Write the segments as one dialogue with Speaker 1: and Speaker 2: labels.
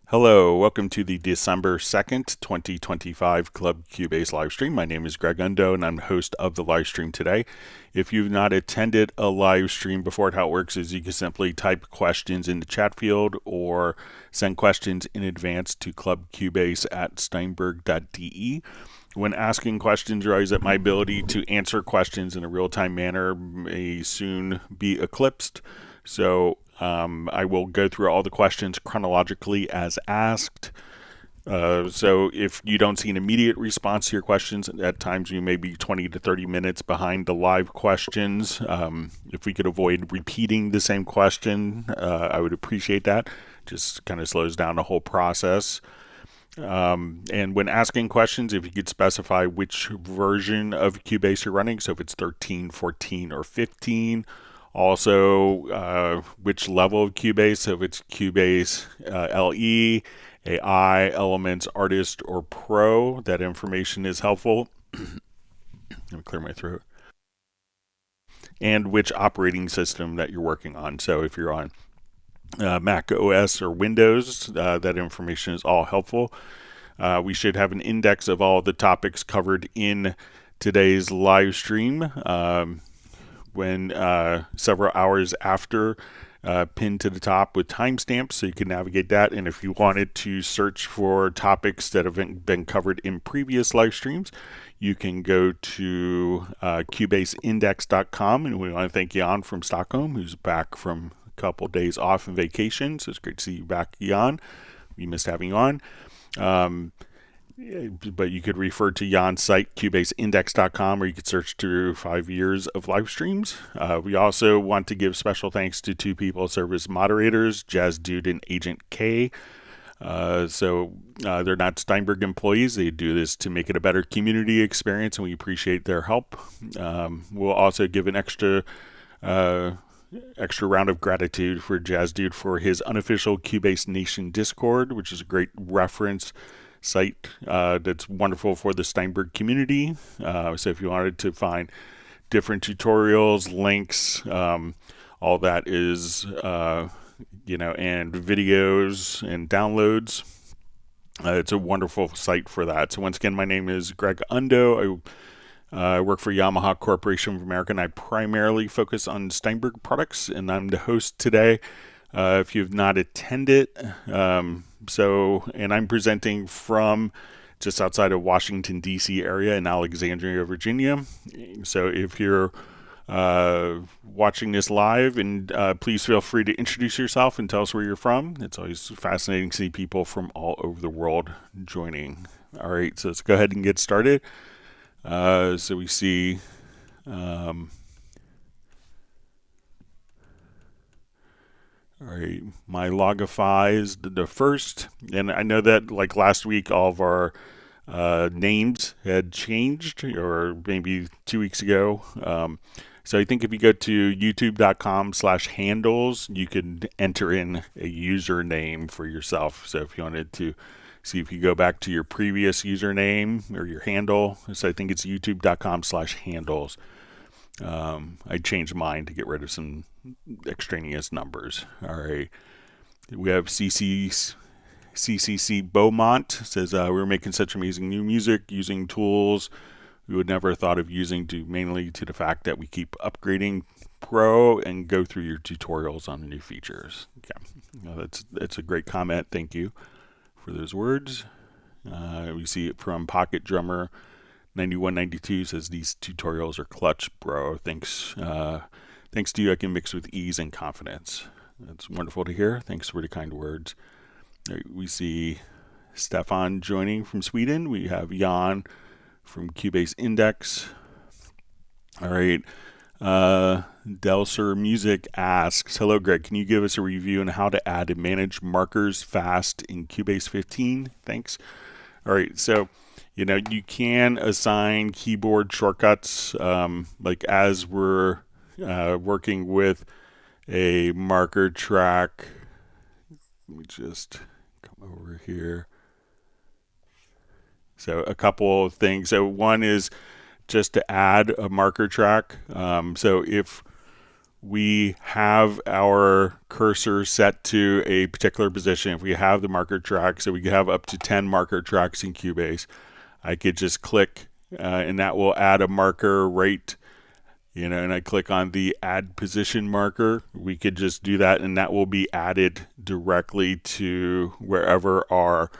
Speaker 1: Hello, welcome to the December 2nd, 2025 Club Cubase live stream. My name is Greg Undo and I'm the host of the live stream today. If you've not attended a live stream before, how it works is you can simply type questions in the chat field or send questions in advance to clubcubase@steinberg.de. When asking questions, realize that my ability to answer questions in a real-time manner may soon be eclipsed. So I will go through all the questions chronologically as asked. So if you don't see an immediate response to your questions, at times you may be 20 to 30 minutes behind the live questions. If we could avoid repeating the same question, I would appreciate that. Just kind of slows down the whole process. And when asking questions, if you could specify which version of Cubase you're running, so if it's 13, 14, or 15, also which level of Cubase, so if it's Cubase LE, AI, Elements, Artist, or Pro, that information is helpful. Let me clear my throat. And which operating system that you're working on. So if you're on Mac OS or Windows, that information is all helpful. We should have an index of all the topics covered in today's live stream when several hours after, pinned to the top with timestamps, so you can navigate that. And if you wanted to search for topics that have been covered in previous live streams, you can go to cubaseindex.com. And we want to thank Jan from Stockholm, who's back from a couple days off on vacation. So it's great to see you back, Jan. We missed having you on. But you could refer to Jan's site, cubaseindex.com, or you could search through 5 years of live streams. We also want to give special thanks to two people who serve as moderators, Jazz Dude and Agent K. So they're not Steinberg employees. They do this to make it a better community experience, and we appreciate their help. We'll also give an extra round of gratitude for Jazz Dude for his unofficial Cubase Nation Discord, which is a great reference site that's wonderful for the Steinberg community. So if you wanted to find different tutorials, links, all that is, and videos and downloads, it's a wonderful site for that. So once again, my name is Greg Undo. I work for Yamaha Corporation of America, and I primarily focus on Steinberg products, and I'm the host today. If you've not attended, and I'm presenting from just outside of Washington, D.C. area in Alexandria, Virginia. So if you're watching this live, and please feel free to introduce yourself and tell us where you're from. It's always fascinating to see people from all over the world joining. All right, so let's go ahead and get started. So we see... all right, my Logify is the first, and I know that like last week all of our names had changed, or maybe 2 weeks ago. So I think if you go to youtube.com/handles, you can enter in a username for yourself. So if you wanted to see if you go back to your previous username or your handle, so I think it's youtube.com/handles. I changed mine to get rid of some extraneous numbers. All right. We have CCC Beaumont says, we're making such amazing new music using tools we would never have thought of using, due mainly to the fact that we keep upgrading Pro and go through your tutorials on the new features. Okay. That's a great comment. Thank you for those words. We see it from Pocket Drummer 9192 says, these tutorials are clutch, bro. Thanks to you, I can mix with ease and confidence. That's wonderful to hear. Thanks for the kind words. Right, we see Stefan joining from Sweden. We have Jan from Cubase Index. All right. Delser Music asks, hello Greg, can you give us a review on how to add and manage markers fast in Cubase 15? Thanks. All right, so you can assign keyboard shortcuts, like as we're working with a marker track. Let me just come over here. So a couple of things. So one is just to add a marker track. So if we have our cursor set to a particular position, if we have the marker track, so we can have up to 10 marker tracks in Cubase, I could just click and that will add a marker right, and I click on the add position marker. We could just do that and that will be added directly to wherever our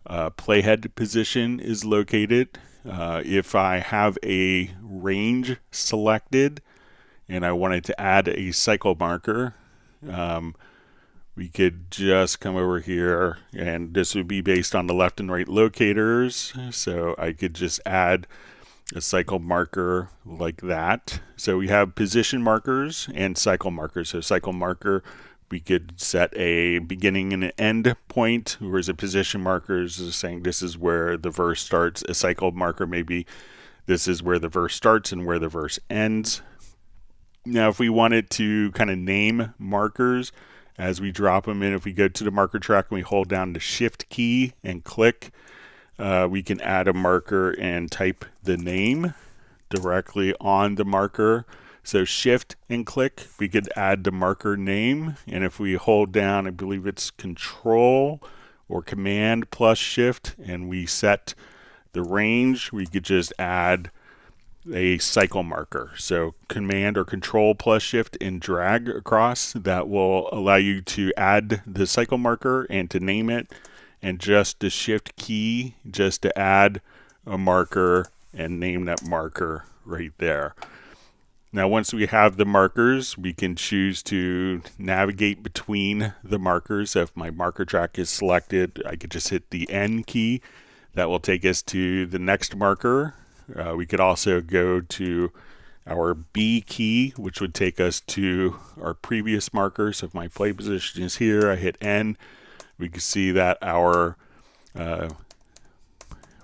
Speaker 1: playhead position is located. If I have a range selected and I wanted to add a cycle marker, we could just come over here, and this would be based on the left and right locators. So I could just add a cycle marker like that. So we have position markers and cycle markers. So cycle marker, we could set a beginning and an end point, whereas a position marker is saying this is where the verse starts. A cycle marker, maybe this is where the verse starts and where the verse ends. Now, if we wanted to kind of name markers as we drop them in, if we go to the marker track and we hold down the shift key and click, we can add a marker and type the name directly on the marker. So shift and click, we could add the marker name. And if we hold down, I believe it's control or command plus shift, and we set the range, we could just add a cycle marker. So command or control plus shift and drag across, that will allow you to add the cycle marker and to name it, and just the shift key just to add a marker and name that marker right there. Now once we have the markers, we can choose to navigate between the markers. So if my marker track is selected, I could just hit the N key. That will take us to the next marker. We could also go to our B key, which would take us to our previous marker. So if my play position is here, I hit N, we can see that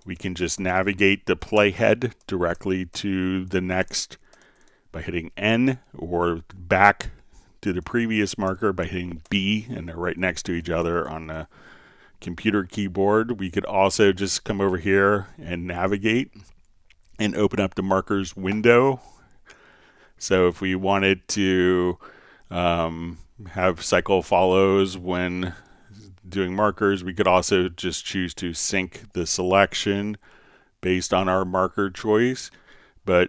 Speaker 1: we can just navigate the playhead directly to the next by hitting N, or back to the previous marker by hitting B, and they're right next to each other on the computer keyboard. We could also just come over here and navigate and open up the markers window. So if we wanted to have cycle follows when doing markers, we could also just choose to sync the selection based on our marker choice.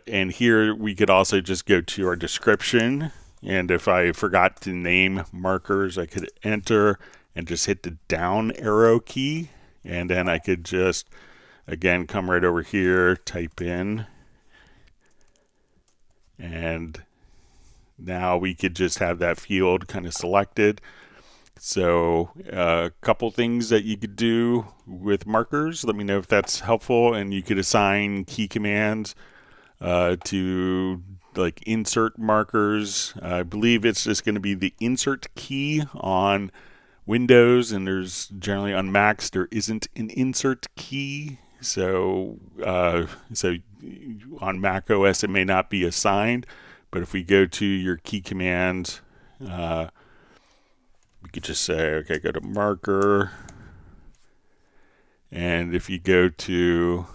Speaker 1: And here we could also just go to our description, and if I forgot to name markers, I could enter and just hit the down arrow key, and then I could just again come right over here, type in, and now we could just have that field kind of selected. So a couple things that you could do with markers. Let me know if that's helpful. And you could assign key commands to like insert markers. I believe it's just going to be the insert key on Windows, and there's generally on Macs there isn't an insert key. So on Mac OS it may not be assigned, but if we go to your key commands, we could just say, okay, go to marker, and if you go to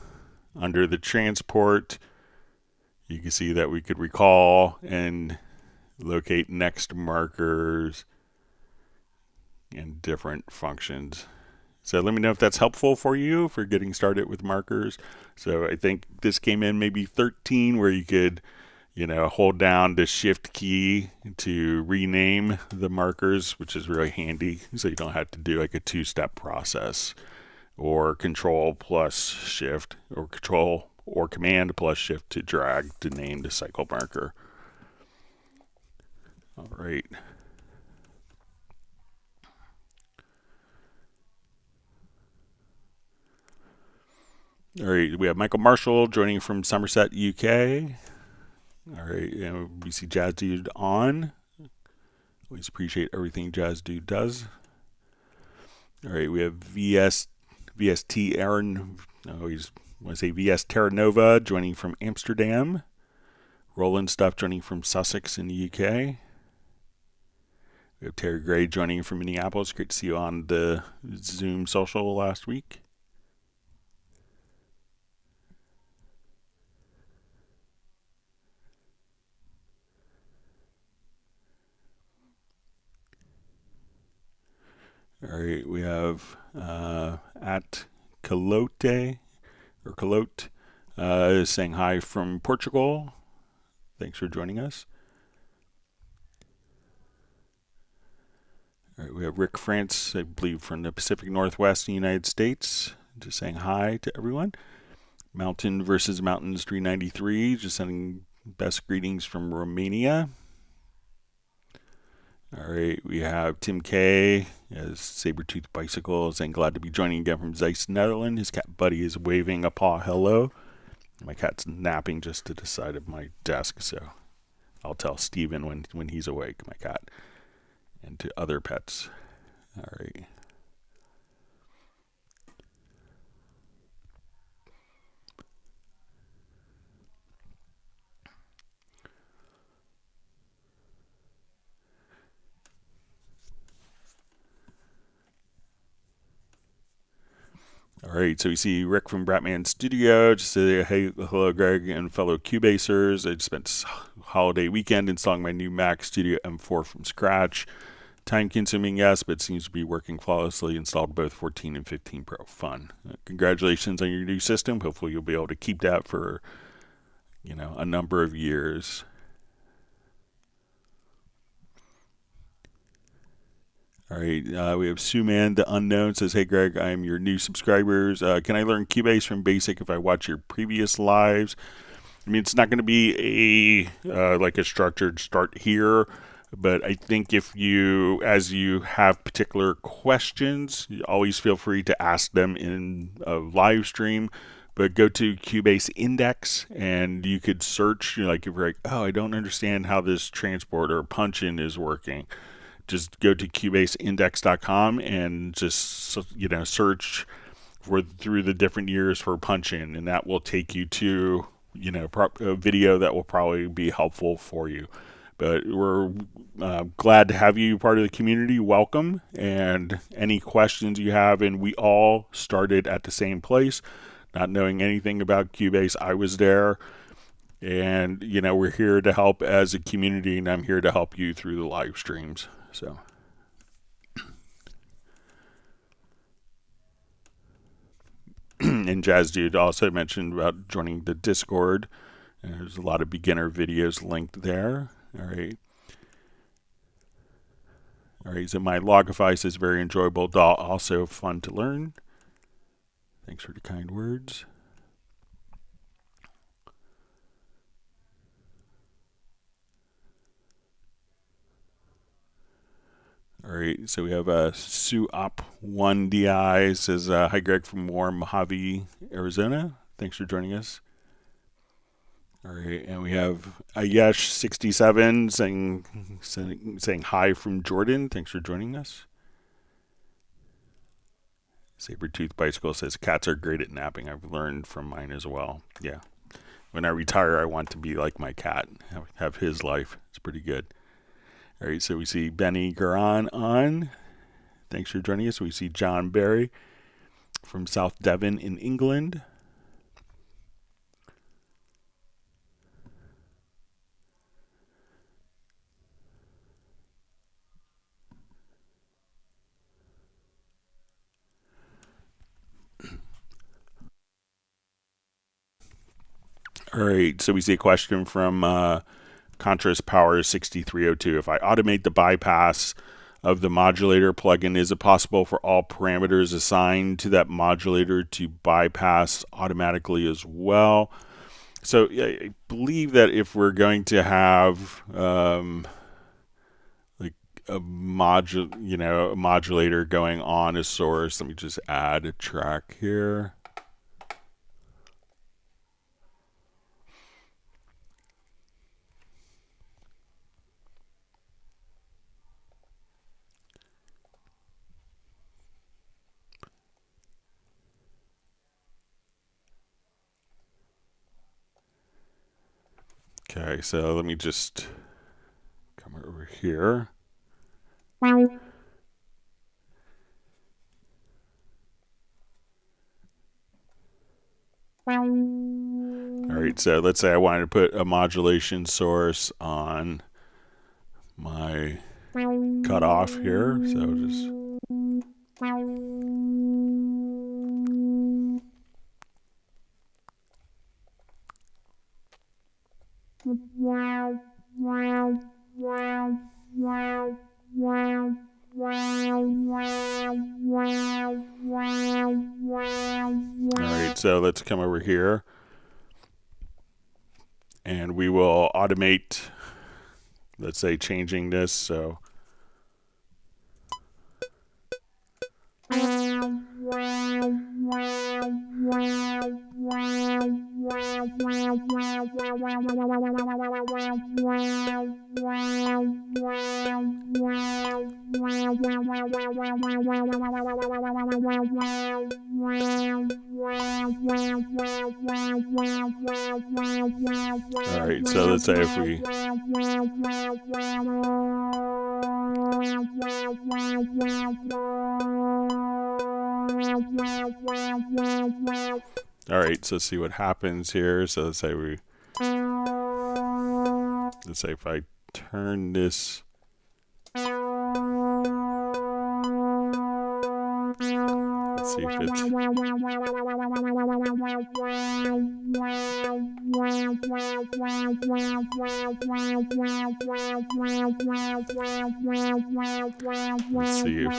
Speaker 1: under the transport, you can see that we could recall and locate next markers and different functions. So let me know if that's helpful for you for getting started with markers. So I think this came in maybe 13, where you could, hold down the shift key to rename the markers, which is really handy. So you don't have to do like a two-step process, or control plus shift, or control or command plus shift to drag to name the cycle marker. All right. All right, we have Michael Marshall joining from Somerset, UK. All right, and we see Jazz Dude on. Always appreciate everything Jazz Dude does. All right, we have VST Aaron. Always want to say VS Terra Nova joining from Amsterdam. Roland Stuff joining from Sussex in the UK. We have Terry Gray joining from Minneapolis. Great to see you on the Zoom social last week. All right, we have at Calote or Calote saying hi from Portugal. Thanks for joining us. All right, we have Rick France, I believe from the Pacific Northwest in the United States, just saying hi to everyone. Mountain versus Mountains 393, just sending best greetings from Romania. All right, we have Tim K as Sabertooth Bicycle saying glad to be joining again from Zeiss, Netherlands. His cat Buddy is waving a paw hello. My cat's napping just to the side of my desk, so I'll tell Steven when he's awake, my cat, and to other pets. All right. All right, so we see Rick from Bratman Studio. Just say hey, hello, Greg and fellow Cubasers. I just spent holiday weekend installing my new Mac Studio M4 from scratch. Time consuming, yes, but seems to be working flawlessly. Installed both 14 and 15 Pro. Fun. Congratulations on your new system. Hopefully you'll be able to keep that for, a number of years. All right, we have Suman the Unknown says, hey Greg, I'm your new subscribers. Can I learn Cubase from basic if I watch your previous lives? I mean, it's not going to be like a structured start here, but I think if as you have particular questions, you always feel free to ask them in a live stream. But go to Cubase Index and you could search, like if you're like, oh, I don't understand how this transport or punch-in is working. Just go to cubaseindex.com and just search through the different years for punch-in, and that will take you to a video that will probably be helpful for you. But we're glad to have you part of the community. Welcome, and any questions you have, and we all started at the same place, not knowing anything about Cubase. I was there. And, we're here to help as a community, and I'm here to help you through the live streams. So, and Jazz Dude also mentioned about joining the Discord. There's a lot of beginner videos linked there. All right. All right, so my Logify says very enjoyable, also fun to learn. Thanks for the kind words. All right, so we have Suop1DI says, hi Greg from warm Mojave, Arizona. Thanks for joining us. All right, and we have Ayesh67 saying hi from Jordan. Thanks for joining us. Sabertooth Bicycle says, cats are great at napping. I've learned from mine as well. Yeah. When I retire, I want to be like my cat, have his life. It's pretty good. All right, so we see Benny Garan on. Thanks for joining us. We see John Barry from South Devon in England. All right, so we see a question from Contrast Power 6302. If I automate the bypass of the modulator plugin, is it possible for all parameters assigned to that modulator to bypass automatically as well? So I believe that if we're going to have like a modulator going on a source, let me just add a track here. Okay, so let me just come over here. All right, so let's say I wanted to put a modulation source on my cutoff here. So just Alright, so let's come over here and we will automate, let's say, changing this. So alright, so let's say if we alright, so let's see what happens here. So let's say if I turn this, let's see if it's, let's see if,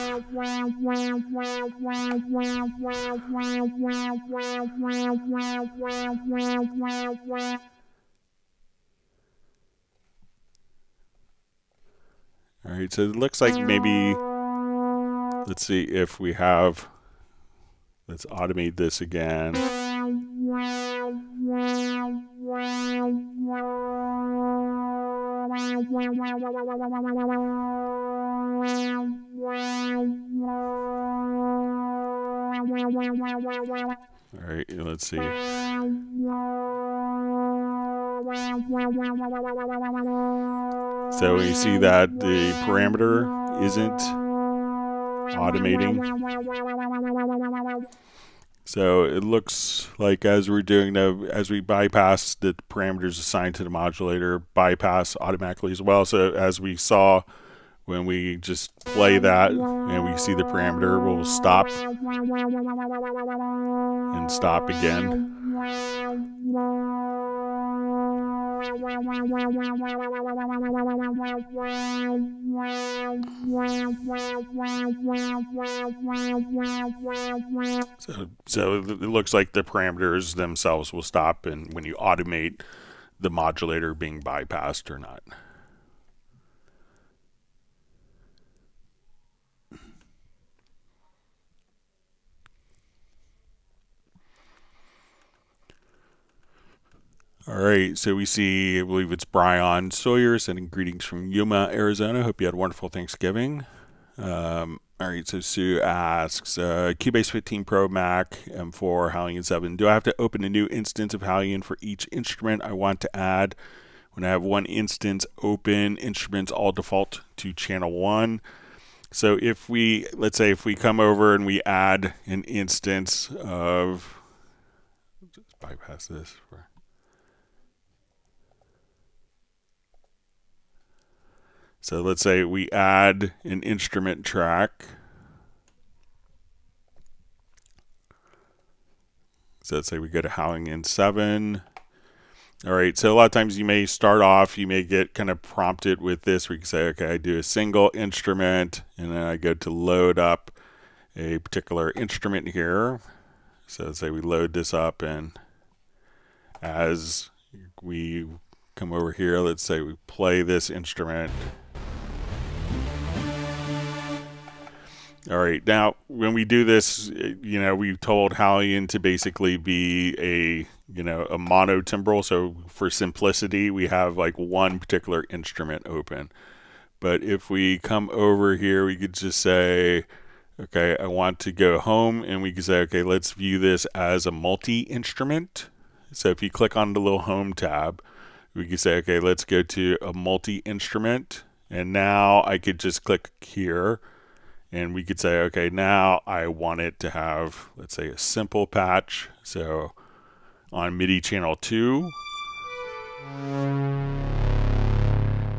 Speaker 1: alright, so it looks like maybe, let's see if we have, let's automate this again. Alright, let's see. So you see that the parameter isn't automating. So it looks like as we're doing as we bypass the parameters assigned to the modulator, bypass automatically as well. So as we saw when we just play that and we see the parameter, we'll stop and stop again. So it looks like the parameters themselves will stop, and when you automate the modulator being bypassed or not. All right, so we see, I believe it's Brian Sawyer sending greetings from Yuma, Arizona. Hope you had a wonderful Thanksgiving. All right, so Sue asks, Cubase 15 Pro Mac M4 HALion 7. Do I have to open a new instance of HALion for each instrument I want to add? When I have one instance open, instruments all default to channel 1. So if we, let's say if we come over and we add an instance of, just bypass this for, so let's say we add an instrument track. So let's say we go to HALion 7. All right, so a lot of times you may start off, you may get kind of prompted with this where you can say, okay, I do a single instrument, and then I go to load up a particular instrument here. So let's say we load this up, and as we come over here, let's say we play this instrument. All right, now when we do this, you know, we told HALion to basically be a monotimbral. So for simplicity, we have like one particular instrument open. But if we come over here, we could just say, okay, I want to go home, and we could say, okay, let's view this as a multi-instrument. So if you click on the little home tab, we could say, okay, let's go to a multi-instrument. And now I could just click here. And we could say, okay, now I want it to have, let's say, a simple patch. So on MIDI channel 2.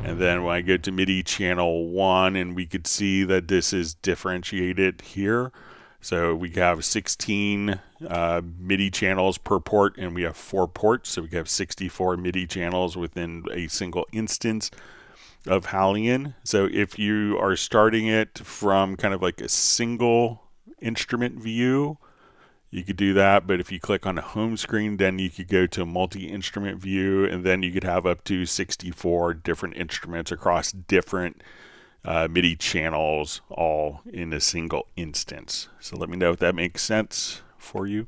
Speaker 1: And And then when I go to MIDI channel 1, and we could see that this is differentiated here. So we have 16 MIDI channels per port, and we have 4 ports. So we have 64 MIDI channels within a single instance of HALion. So if you are starting it from kind of like a single instrument view, you could do that. But if you click on the home screen, then you could go to multi-instrument view, and then you could have up to 64 different instruments across different MIDI channels, all in a single instance. So let me know if that makes sense for you.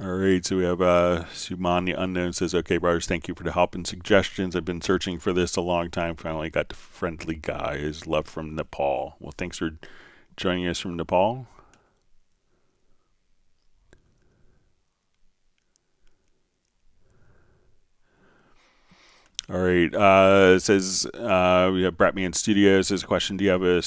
Speaker 1: All right, so we have Suman the Unknown says, okay, brothers, thank you for the help and suggestions. I've been searching for this a long time. Finally got the friendly guys. Love from Nepal. Well, thanks for joining us from Nepal. All right, it says, we have Bratman Studios. Says, question, do you have a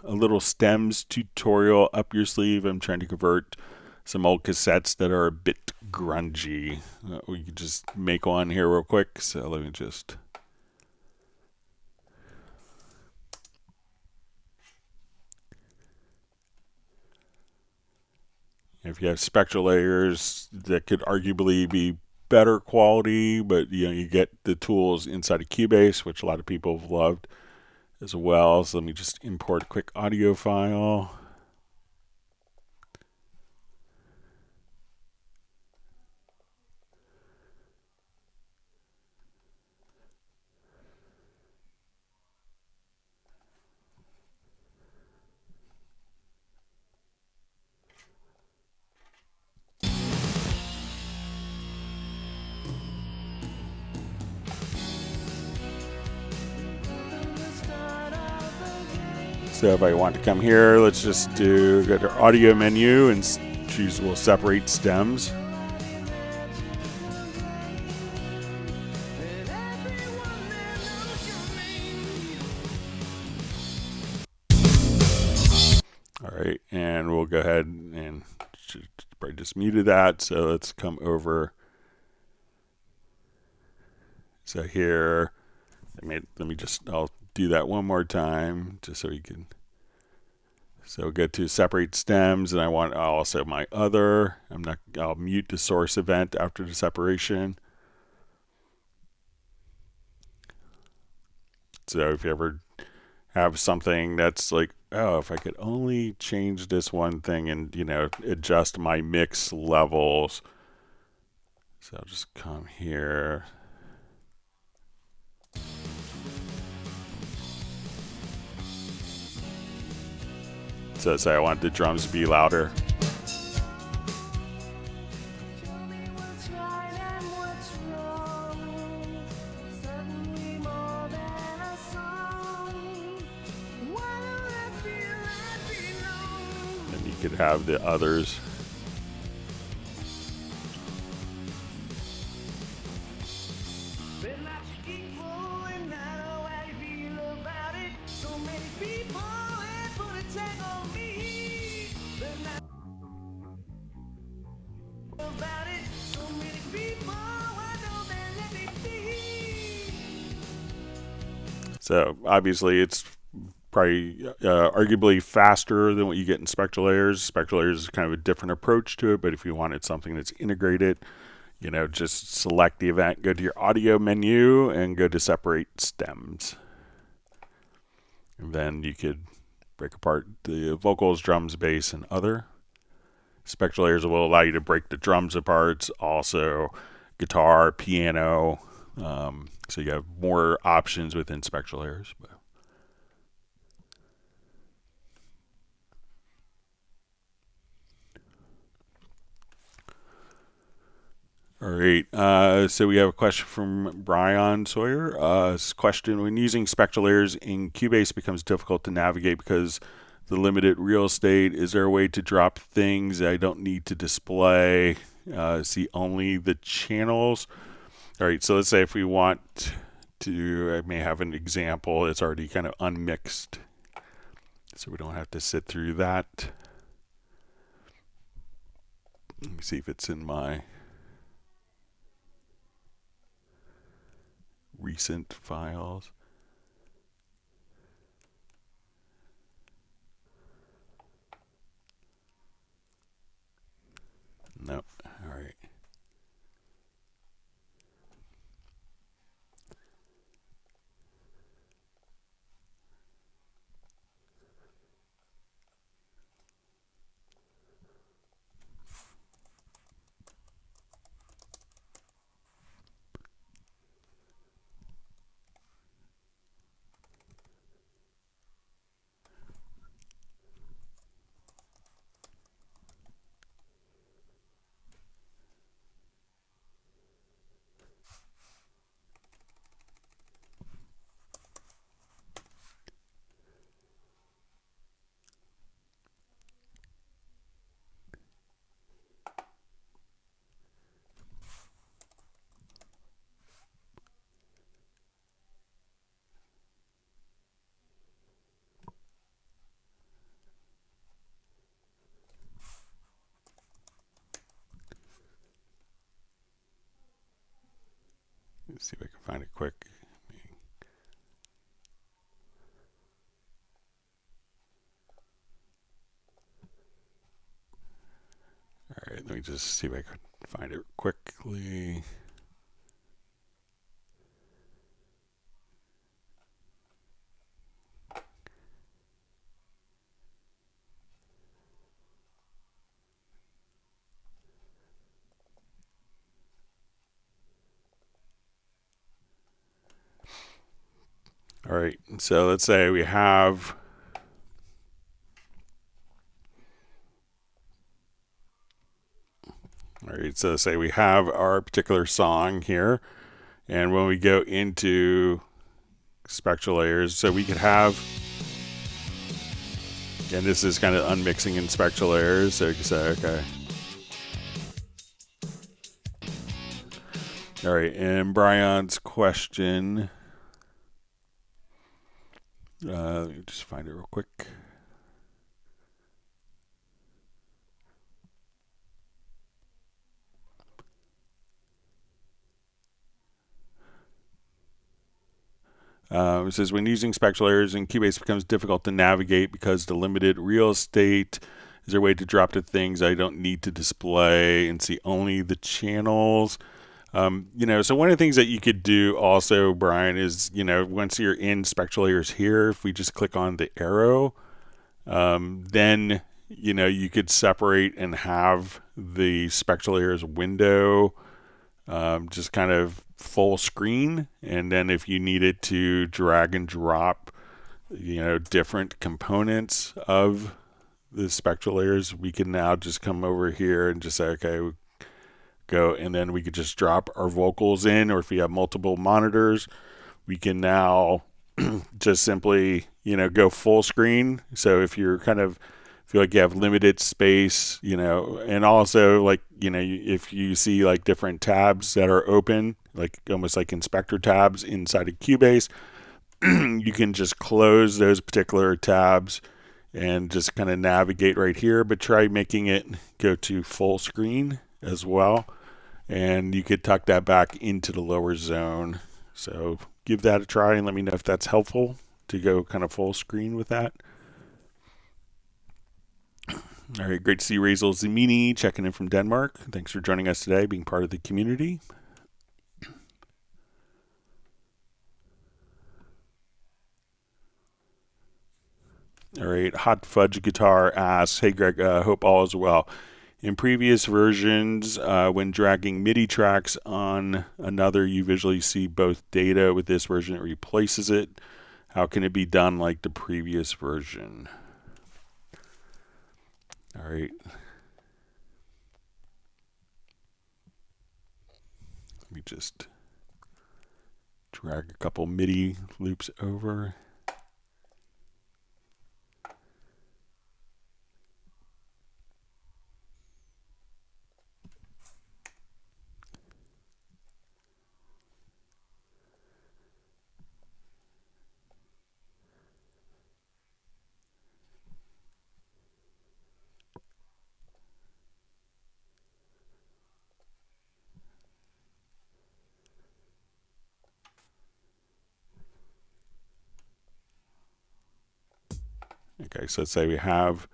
Speaker 1: little stems tutorial up your sleeve? I'm trying to convert some old cassettes that are a bit grungy. We could just make one here real quick. So let me just... If you have Spectral Layers, that could arguably be better quality, but you get the tools inside of Cubase, which a lot of people have loved as well. So let me just import a quick audio file. So if I want to come here, let's just go to our audio menu and choose, we'll separate stems. All right, and we'll go ahead and probably just muted that. So let's come over. So here, I'll do that one more time just so you can. So go to separate stems, and I want also my other. I'll mute the source event after the separation. So if you ever have something that's like, oh, if I could only change this one thing and adjust my mix levels. So I'll just come here. So say I want the drums to be louder. And you could have the others. So obviously it's probably arguably faster than what you get in Spectral Layers. Spectral Layers is kind of a different approach to it, but if you wanted something that's integrated, just select the event, go to your audio menu, and go to separate stems. And then you could break apart the vocals, drums, bass, and other. Spectral Layers will allow you to break the drums apart, also guitar, piano. So you have more options within Spectral Layers. All right, so we have a question from Brian Sawyer. This question, when using Spectral Layers in Cubase, becomes difficult to navigate because the limited real estate. Is there a way to drop things I don't need to display? See only the channels? All right, so let's say if we want to, I may have an example. It's already kind of unmixed. so we don't have to sit through that. Let me see if it's in my recent files. Nope. All right. Let's see if I can find it quick. All right, let me just see if I can find it quickly. All right, so let's say we have so say we have our particular song here, and when we go into Spectral Layers, so we could have, and this is kind of unmixing in Spectral Layers, so you can say, okay. All right, and Brian's question, let me just find it real quick. It says, when using Spectral Layers in Cubase, it becomes difficult to navigate because the limited real estate. Is there a way to drop to things I don't need to display and see only the channels? So one of the things that you could do also, Brian, is, once you're in Spectral Layers here, if we just click on the arrow, then, you could separate and have the Spectral Layers window just kind of full screen. And then if you needed to drag and drop, different components of the Spectral Layers, we can now just come over here and just say, okay, go, and then we could just drop our vocals in, or if you have multiple monitors, we can now just simply, go full screen. So if you're kind of feel like you have limited space, and also like, if you see like different tabs that are open, like almost like inspector tabs inside of Cubase, you can just close those particular tabs and just kind of navigate right here, but try making it go to full screen as well. And you could tuck that back into the lower zone. So give that a try and let me know if that's helpful to go kind of full screen with that. All right, great to see Razel Zemini checking in from Denmark. Thanks for joining us today, being part of the community. All right, Hot Fudge Guitar asks, hey Greg, hope all is well. In previous versions, when dragging MIDI tracks on another, you visually see both data. With this version, it replaces it. How can it be done like the previous version? All right. Let me just drag a couple MIDI loops over. Okay, so let's say we have,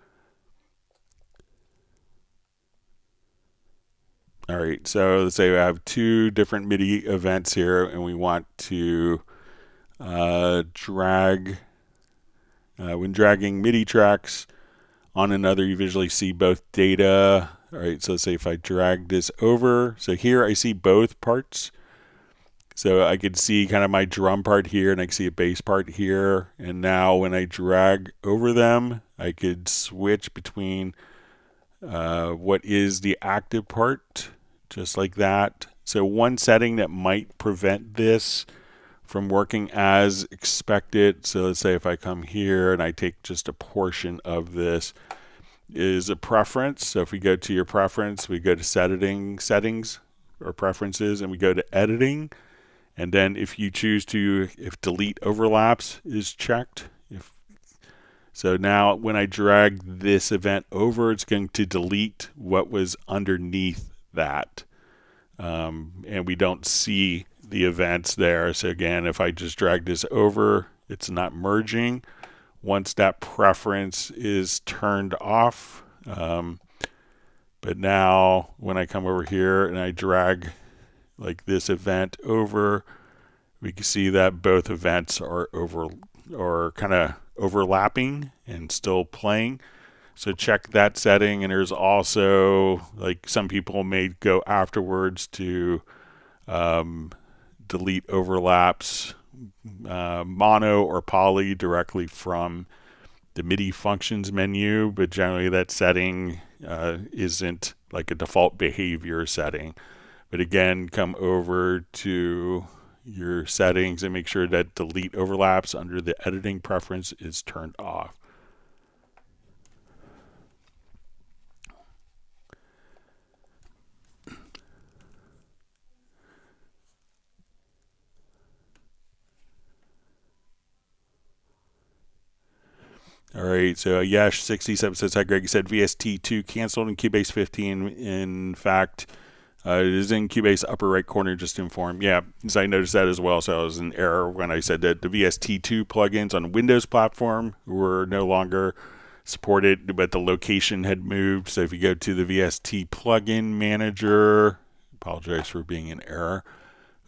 Speaker 1: all right, so let's say we have 2 different MIDI events here, and we want to drag, when dragging MIDI tracks on another, you visually see both data. All right, so let's say if I drag this over, so here I see both parts. So I could see kind of my drum part here, and I can see a bass part here. And now when I drag over them, I could switch between what is the active part, just like that. So one setting that might prevent this from working as expected, so let's say if I come here and I take just a portion of this, is a preference. So if we go to your preference, we go to settings or preferences, and we go to editing. And then if you choose to, if delete overlaps is checked, so now when I drag this event over, it's going to delete what was underneath that. And we don't see the events there. So again, if I just drag this over, it's not merging. Once that preference is turned off, but now when I come over here and I drag like this event over, we can see that both events are kind of overlapping and still playing. So check that setting. And there's also, like, some people may go afterwards to delete overlaps, mono or poly, directly from the MIDI functions menu, but generally that setting isn't like a default behavior setting. But again, come over to your settings and make sure that delete overlaps under the editing preference is turned off. All right, so Yash67 says, hi Greg, you said VST2 canceled in Cubase 15. In fact, it is in Cubase upper right corner, just to inform. Yeah, so I noticed that as well. So I was in error when I said that the VST2 plugins on Windows platform were no longer supported, but the location had moved. So if you go to the VST plugin manager, apologize for being in error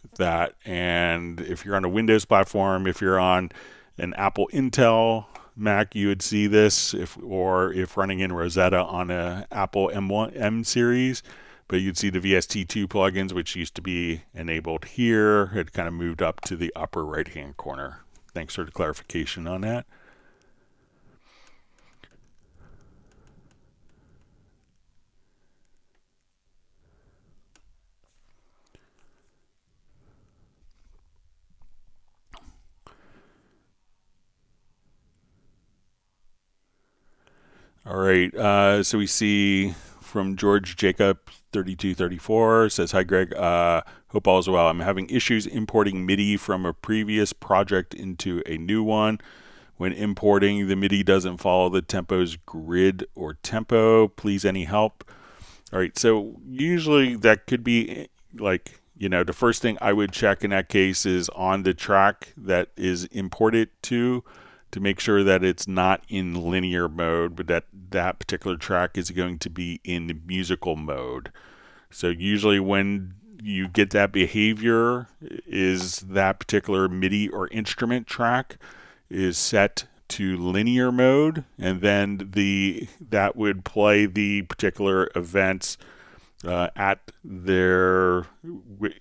Speaker 1: with that. And if you're on a Windows platform, if you're on an Apple Intel Mac, you would see this, if running in Rosetta on a Apple M series. But you'd see the VST2 plugins, which used to be enabled here, had kind of moved up to the upper right-hand corner. Thanks for the clarification on that. All right, so we see from George Jacob 3234 says, hi Greg, hope all is well. I'm having issues importing MIDI from a previous project into a new one. When importing, the MIDI doesn't follow the tempo's grid or tempo. Please, any help? All right, so usually that could be like, the first thing I would check in that case is on the track that is imported to make sure that it's not in linear mode, but that particular track is going to be in musical mode. So usually when you get that behavior, is that particular MIDI or instrument track is set to linear mode, and then that would play the particular events at their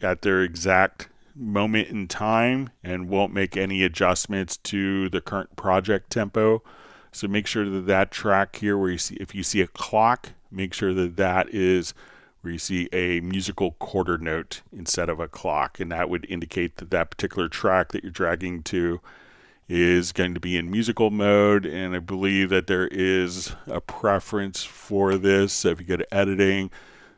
Speaker 1: exact moment in time and won't make any adjustments to the current project tempo. So make sure that track here, where if you see a clock, make sure that is where you see a musical quarter note instead of a clock, and that would indicate that particular track that you're dragging to is going to be in musical mode. And I believe that there is a preference for this. So if you go to editing,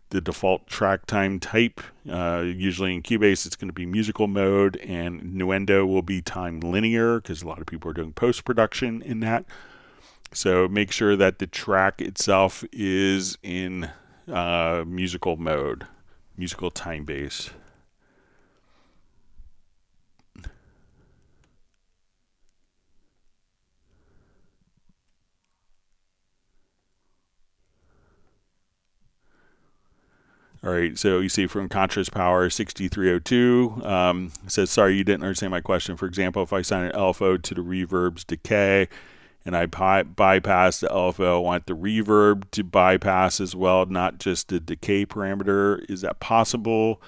Speaker 1: the default track time type, usually in Cubase it's going to be musical mode, and Nuendo will be time linear because a lot of people are doing post-production in that. So make sure that the track itself is in musical mode, musical time base. All right, so you see from contrast power 6302, it says, sorry, you didn't understand my question. For example, if I assign an LFO to the reverb's decay and I bypass the LFO, I want the reverb to bypass as well, not just the decay parameter. Is that possible?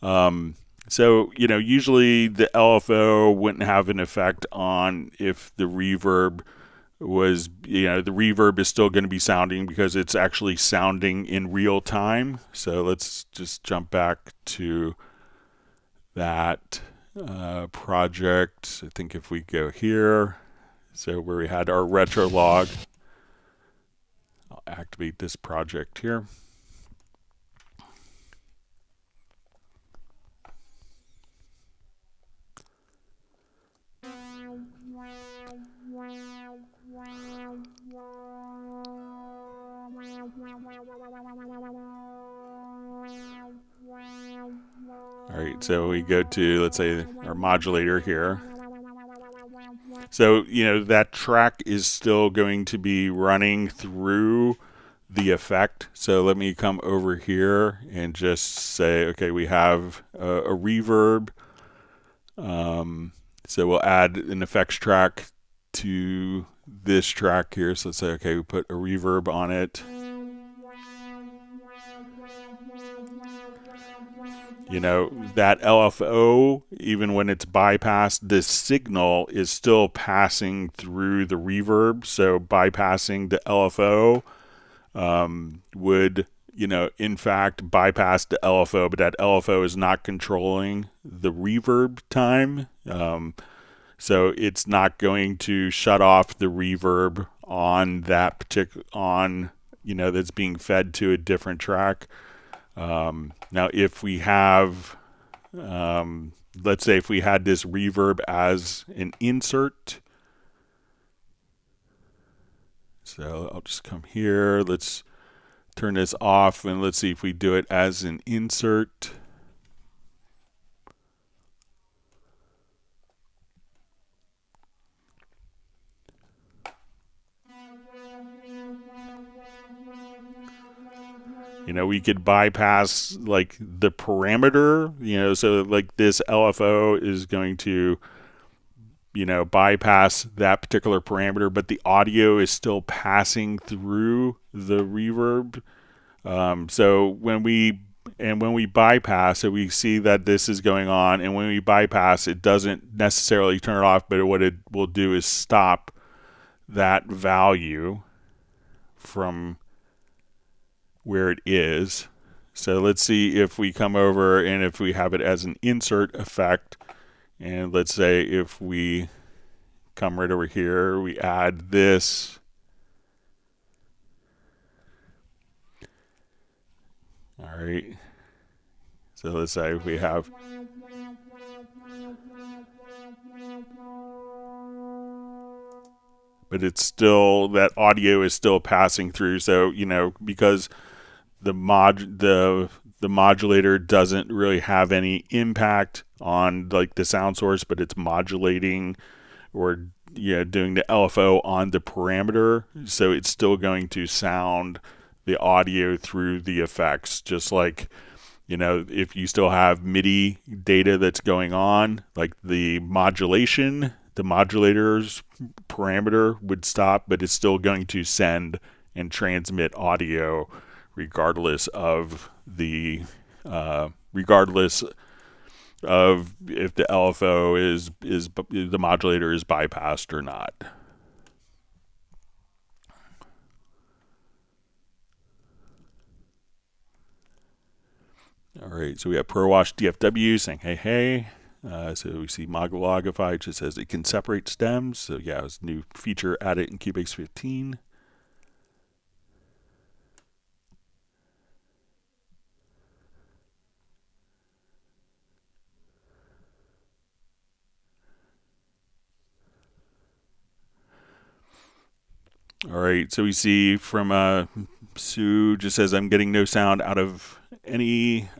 Speaker 1: So, you know, usually the LFO wouldn't have an effect on if the reverb was, you know, the reverb is still going to be sounding because it's actually sounding in real time. So let's just jump back to that project. I think if we go here, so where we had our retro log, I'll activate this project here. All right, so we go to, let's say, our modulator here. So, you know, that track is still going to be running through the effect. So let me come over here and just say, okay, we have a reverb. So we'll add an effects track to this track here. So let's say, okay, we put a reverb on it. You know, that LFO, even when it's bypassed, this signal is still passing through the reverb. So bypassing the LFO would, you know, in fact, bypass the LFO, but that LFO is not controlling the reverb time. So it's not going to shut off the reverb on that particular, you know, that's being fed to a different track. Now, if we have, let's say if we had this reverb as an insert, so I'll just come here, let's turn this off, and let's see if we do it as an insert. You know, we could bypass like the parameter, you know, so like this LFO is going to, you know, bypass that particular parameter, but the audio is still passing through the reverb. So when we bypass it, we see that this is going on, and when we bypass, it doesn't necessarily turn it off, but what it will do is stop that value from where it is. So let's see if we come over and if we have it as an insert effect, and let's say if we come right over here, we add this. All right, so let's say we have, but it's still, that audio is still passing through. So, you know, because the modulator doesn't really have any impact on like the sound source, but it's modulating or, you know, doing the LFO on the parameter, so it's still going to sound the audio through the effects. Just like, you know, if you still have MIDI data that's going on, like the modulation, the modulator's parameter would stop, but it's still going to send and transmit audio regardless of the regardless of if the LFO is the modulator is bypassed or not. All right, so we have ProWash DFW saying hey hey. So we see Modulogify, just says it can separate stems. So yeah, it's a new feature added in Cubase 15. All right, so we see from Sue just says I'm getting no sound out any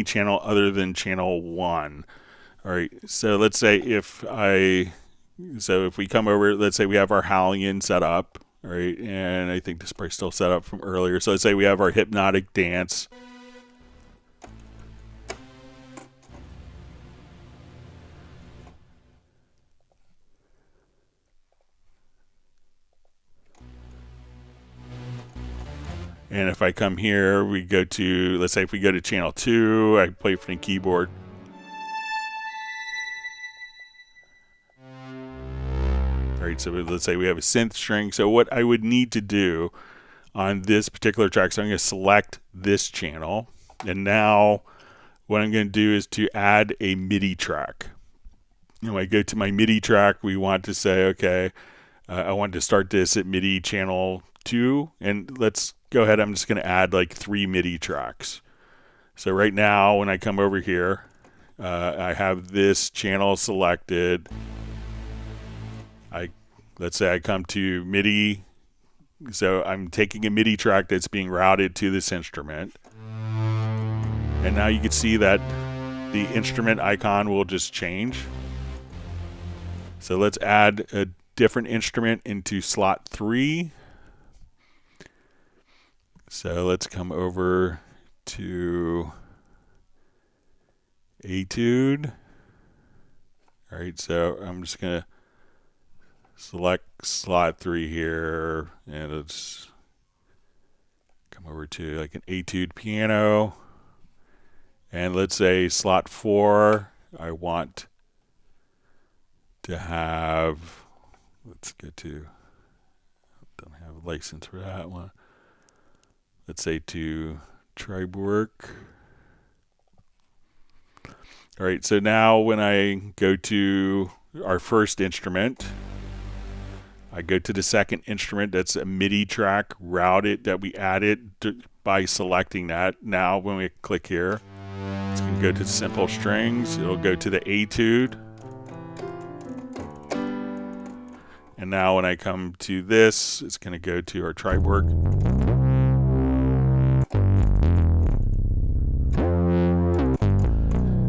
Speaker 1: channel other than channel 1. All right, so let's say if we come over, let's say we have our HALion set up, all right, and I think this is probably still set up from earlier. So let's say we have our hypnotic dance. And if I come here, we go to, let's say if we go to channel 2, I play from the keyboard. All right, so let's say we have a synth string. So what I would need to do on this particular track, so I'm going to select this channel. And now what I'm going to do is to add a MIDI track. When I go to my MIDI track, we want to say, okay, I want to start this at MIDI channel 2. And let's go ahead, I'm just going to add like 3 MIDI tracks. So right now, when I come over here, I have this channel selected. Let's say I come to MIDI. So I'm taking a MIDI track that's being routed to this instrument. And now you can see that the instrument icon will just change. So let's add a different instrument into slot 3. So let's come over to Etude. All right, so I'm just going to select slot 3 here, and let's come over to like an Etude piano. And let's say slot 4, I want to have, let's get to, don't have a license for that one. Let's say to Triborg. All right, so now when I go to our first instrument, I go to the second instrument. That's a MIDI track routed that we added by selecting that. Now when we click here, it's going to go to simple strings. It'll go to the Etude. And now when I come to this, it's going to go to our Triborg.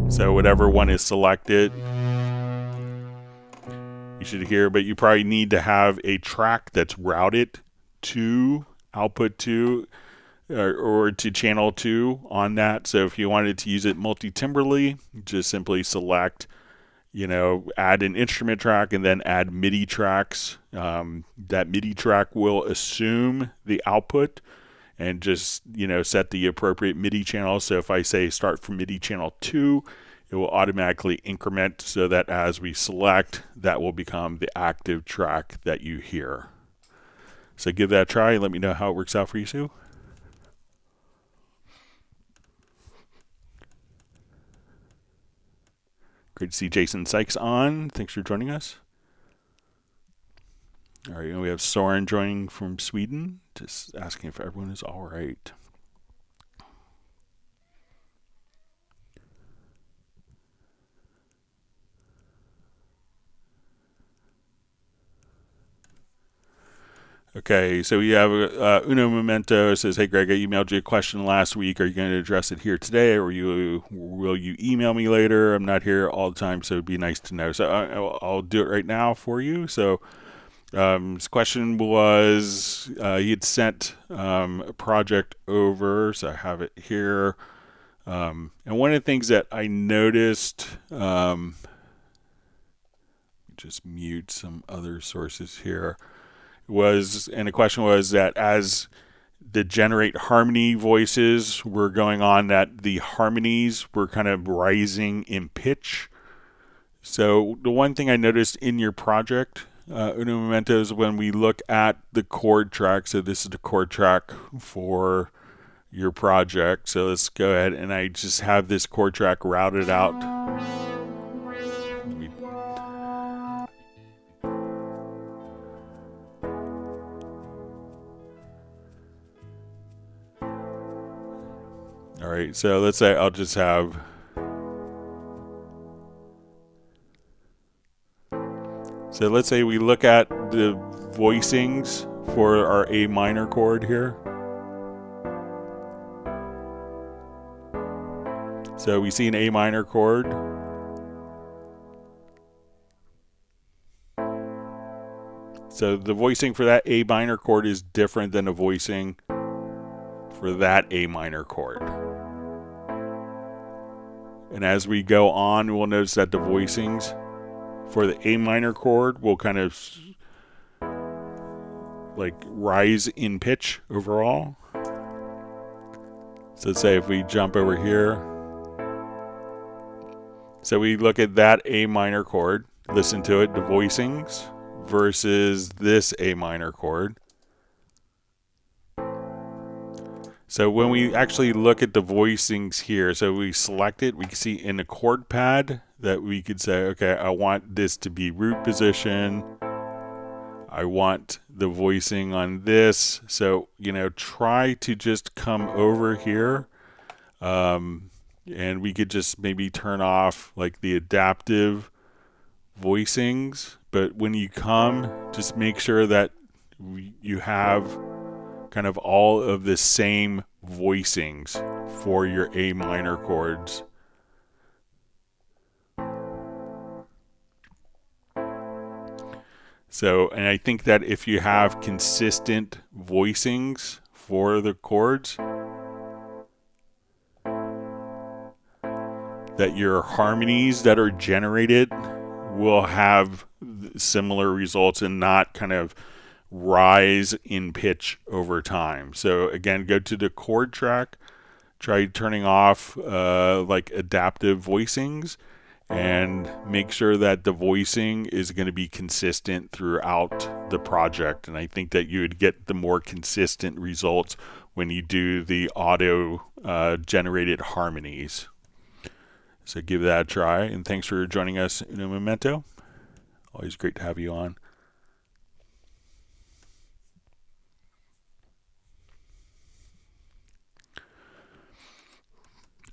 Speaker 1: So whatever one is selected, you should hear, but you probably need to have a track that's routed to output 2 or to channel 2 on that. So if you wanted to use it multitimbrally, just simply select, add an instrument track and then add MIDI tracks. That MIDI track will assume the output and just, set the appropriate MIDI channel. So if I say start from MIDI channel 2, it will automatically increment so that as we select, that will become the active track that you hear. So give that a try and let me know how it works out for you, Sue. Great to see Jason Sykes on. Thanks for joining us. All right, and we have Soren joining from Sweden, just asking if everyone is all right. Okay, so we have Uno Memento says, hey Greg, I emailed you a question last week. Are you going to address it here today, or will you email me later? I'm not here all the time, so it'd be nice to know. So I'll do it right now for you. So his question was, he had sent a project over, so I have it here. And one of the things that I noticed, just mute some other sources here, and the question was that as the generate harmony voices were going on, that the harmonies were kind of rising in pitch. So the one thing I noticed in your project, Uno Memento, is when we look at the chord track. So this is the chord track for your project. So let's go ahead, and I just have this chord track routed out. All right, so let's say I'll just have, so let's say we look at the voicings for our A minor chord here. So we see an A minor chord. So the voicing for that A minor chord is different than the voicing for that A minor chord. And as we go on, we'll notice that the voicings for the A minor chord will kind of like rise in pitch overall. So let's say if we jump over here, so we look at that A minor chord, listen to it, the voicings, versus this A minor chord. So when we actually look at the voicings here, so we select it, we can see in the chord pad that we could say, okay, I want this to be root position. I want the voicing on this. So, you know, try to just come over here. And we could just maybe turn off like the adaptive voicings. But when you come, just make sure that you have kind of all of the same voicings for your A minor chords. So, and I think that if you have consistent voicings for the chords, that your harmonies that are generated will have similar results and not kind of rise in pitch over time. So again, go to the chord track, try turning off like adaptive voicings, and make sure that the voicing is going to be consistent throughout the project. And I think that you would get the more consistent results when you do the auto generated harmonies. So give that a try, and thanks for joining us in a memento. Always great to have you on.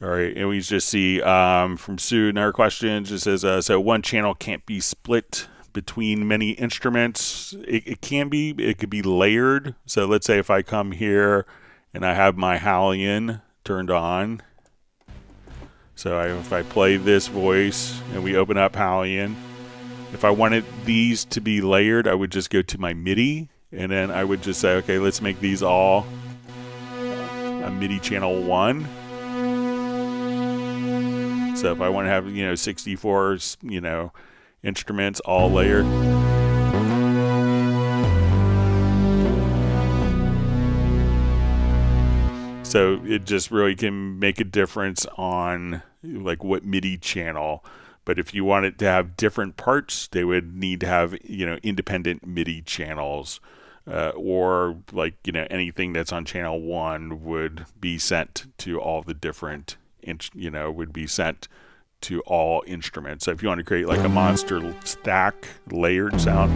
Speaker 1: All right, and we just see from Sue another question. It says, so one channel can't be split between many instruments. It can be. It could be layered. So let's say if I come here and I have my HALion turned on. So if I play this voice and we open up HALion, if I wanted these to be layered, I would just go to my MIDI, and then I would just say, okay, let's make these all a MIDI channel 1. So if I want to have, 64, instruments all layered. So it just really can make a difference on like what MIDI channel. But if you want it to have different parts, they would need to have, independent MIDI channels, or like, anything that's on channel 1 would be sent to all the different, would be sent to all instruments. So if you want to create like a monster stack layered sound,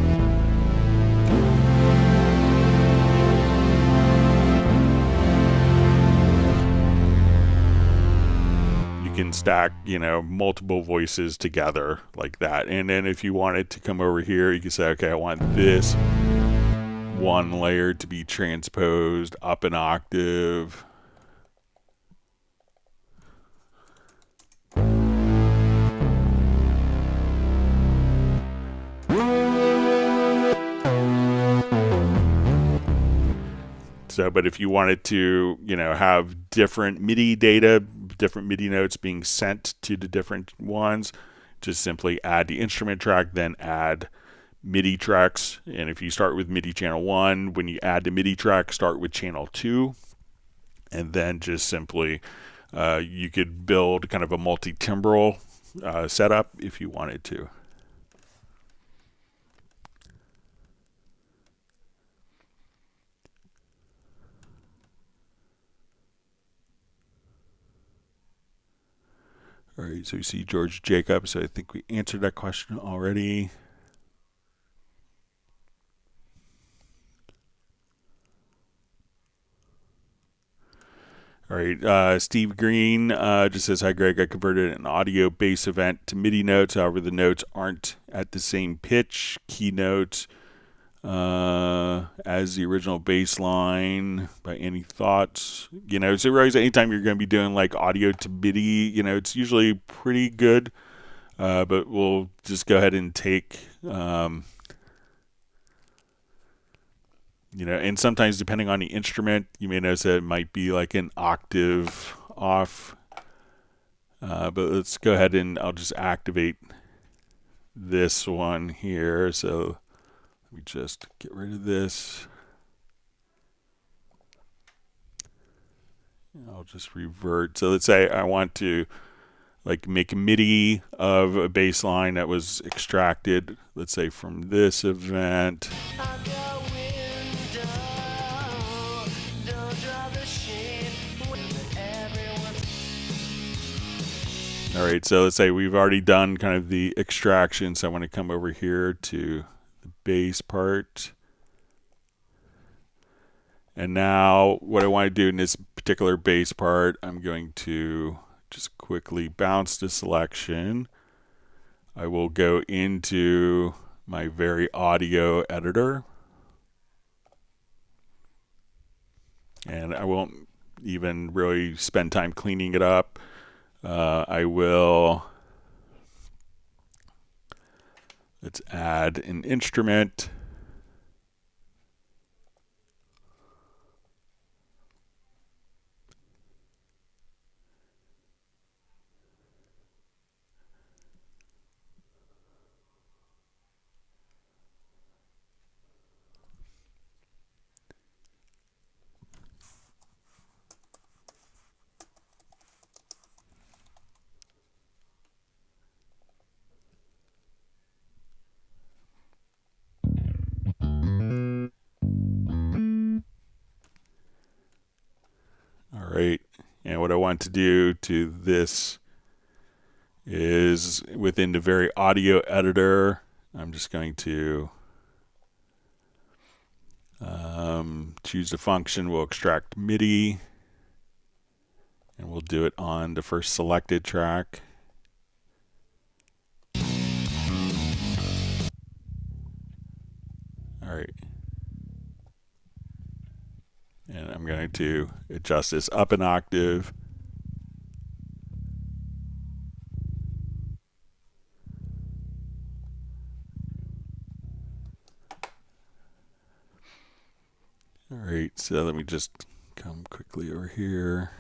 Speaker 1: can stack, multiple voices together like that. And then if you wanted to come over here, you can say, okay, I want this one layer to be transposed up an octave. So, but if you wanted to, have different MIDI data, different MIDI notes being sent to the different ones, just simply add the instrument track, then add MIDI tracks. And if you start with MIDI channel 1, when you add the MIDI track, start with channel 2, and then just simply you could build kind of a multitimbral setup if you wanted to. All right, so you see George Jacobs. So I think we answered that question already. All right, Steve Green just says, hi, Greg. I converted an audio bass event to MIDI notes. However, the notes aren't at the same pitch, key notes, as the original bass line. By any thoughts? So really, anytime you're going to be doing like audio to MIDI, it's usually pretty good. But we'll just go ahead and take, and sometimes depending on the instrument, you may notice that it might be like an octave off. But let's go ahead and I'll just activate this one here. So let me just get rid of this. I'll just revert. So let's say I want to like make a MIDI of a bass line that was extracted, let's say from this event. All right, so let's say we've already done kind of the extraction, so I want to come over here to the bass part. And now what I want to do in this particular bass part, I'm going to just quickly bounce the selection. I will go into my VariAudio editor. And I won't even really spend time cleaning it up. I will, let's add an instrument. All right, and what I want to do to this is within the VariAudio editor, I'm just going to choose the function. We'll extract MIDI, and we'll do it on the first selected track. All right. And I'm going to adjust this up an octave. All right, so let me just come quickly over here.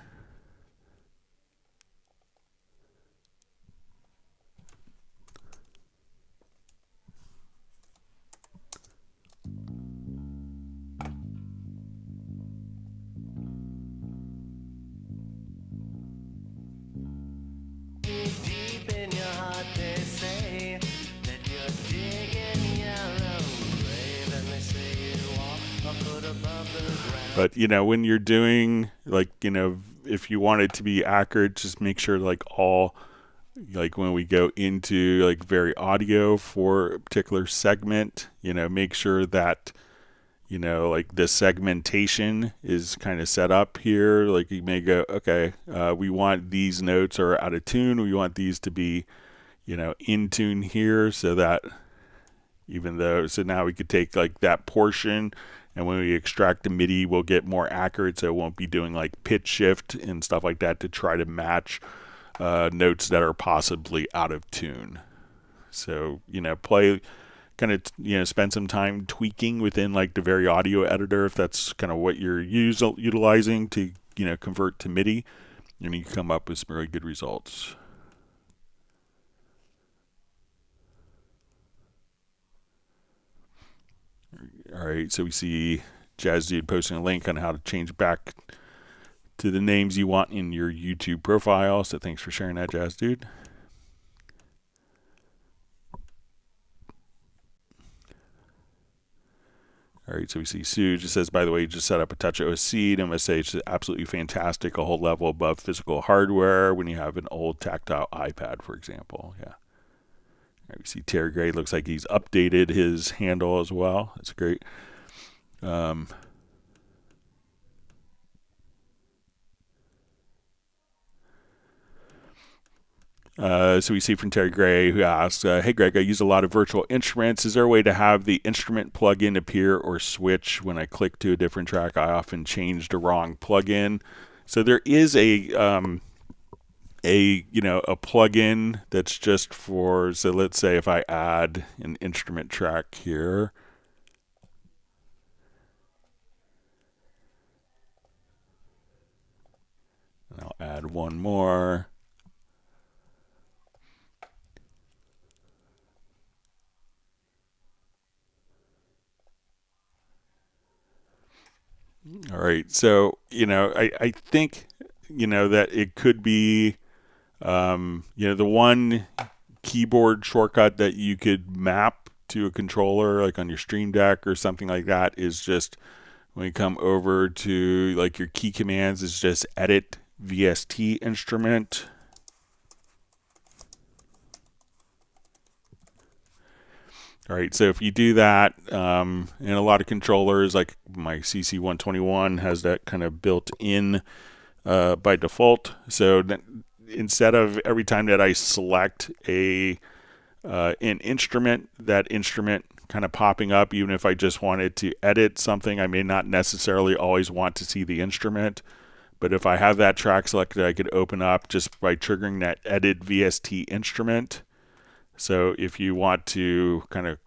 Speaker 1: But, you know, when you're doing, like, you know, if you want it to be accurate, just make sure, like, all, like, when we go into, like, VariAudio for a particular segment, you know, make sure that, you know, like, the segmentation is kind of set up here. Like, you may go, okay, we want these notes are out of tune. We want these to be, you know, in tune here, so that even though, so now we could take, like, that portion, and when we extract the MIDI, we'll get more accurate, so it won't be doing like pitch shift and stuff like that to try to match notes that are possibly out of tune. So, you know, play, kind of, you know, spend some time tweaking within like the VariAudio editor if that's kind of what you're utilizing to, you know, convert to MIDI, and you come up with some really good results. All right, so we see Jazz Dude posting a link on how to change back to the names you want in your YouTube profile. So thanks for sharing that, Jazz Dude. All right, so we see Sue just says, by the way, just set up a Touch OSC. And I'm going to say it's absolutely fantastic, a whole level above physical hardware when you have an old tactile iPad, for example. Yeah. We see Terry Gray looks like he's updated his handle as well. That's great. So we see from Terry Gray, who asks, hey Greg, I use a lot of virtual instruments. Is there a way to have the instrument plugin appear or switch when I click to a different track? I often change the wrong plugin. So there is a plugin that's just for, so let's say if I add an instrument track here, and I'll add one more. All right, so, you know, I think that it could be, the one keyboard shortcut that you could map to a controller, like on your Stream Deck or something like that, is just when you come over to like your key commands, is just edit VST instrument. All right, so if you do that, and a lot of controllers, like my CC121 has that kind of built in by default. So instead of every time that I select an instrument, that instrument kind of popping up, even if I just wanted to edit something, I may not necessarily always want to see the instrument. But if I have that track selected, I could open up just by triggering that edit VST instrument. So if you want to kind of,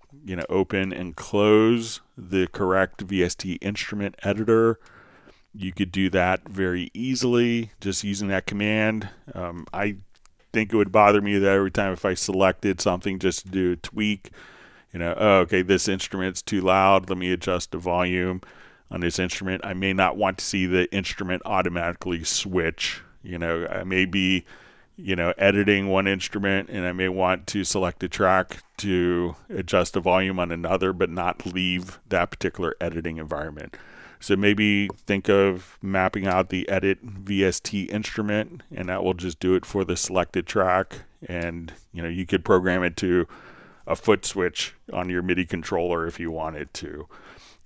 Speaker 1: open and close the correct VST instrument editor, you could do that very easily just using that command. I think it would bother me that every time if I selected something just to do a tweak, oh, okay, this instrument's too loud, let me adjust the volume on this instrument. I may not want to see the instrument automatically switch. I may be editing one instrument and I may want to select a track to adjust the volume on another, but not leave that particular editing environment. So maybe think of mapping out the edit VST instrument, and that will just do it for the selected track. And you could program it to a foot switch on your MIDI controller if you wanted to.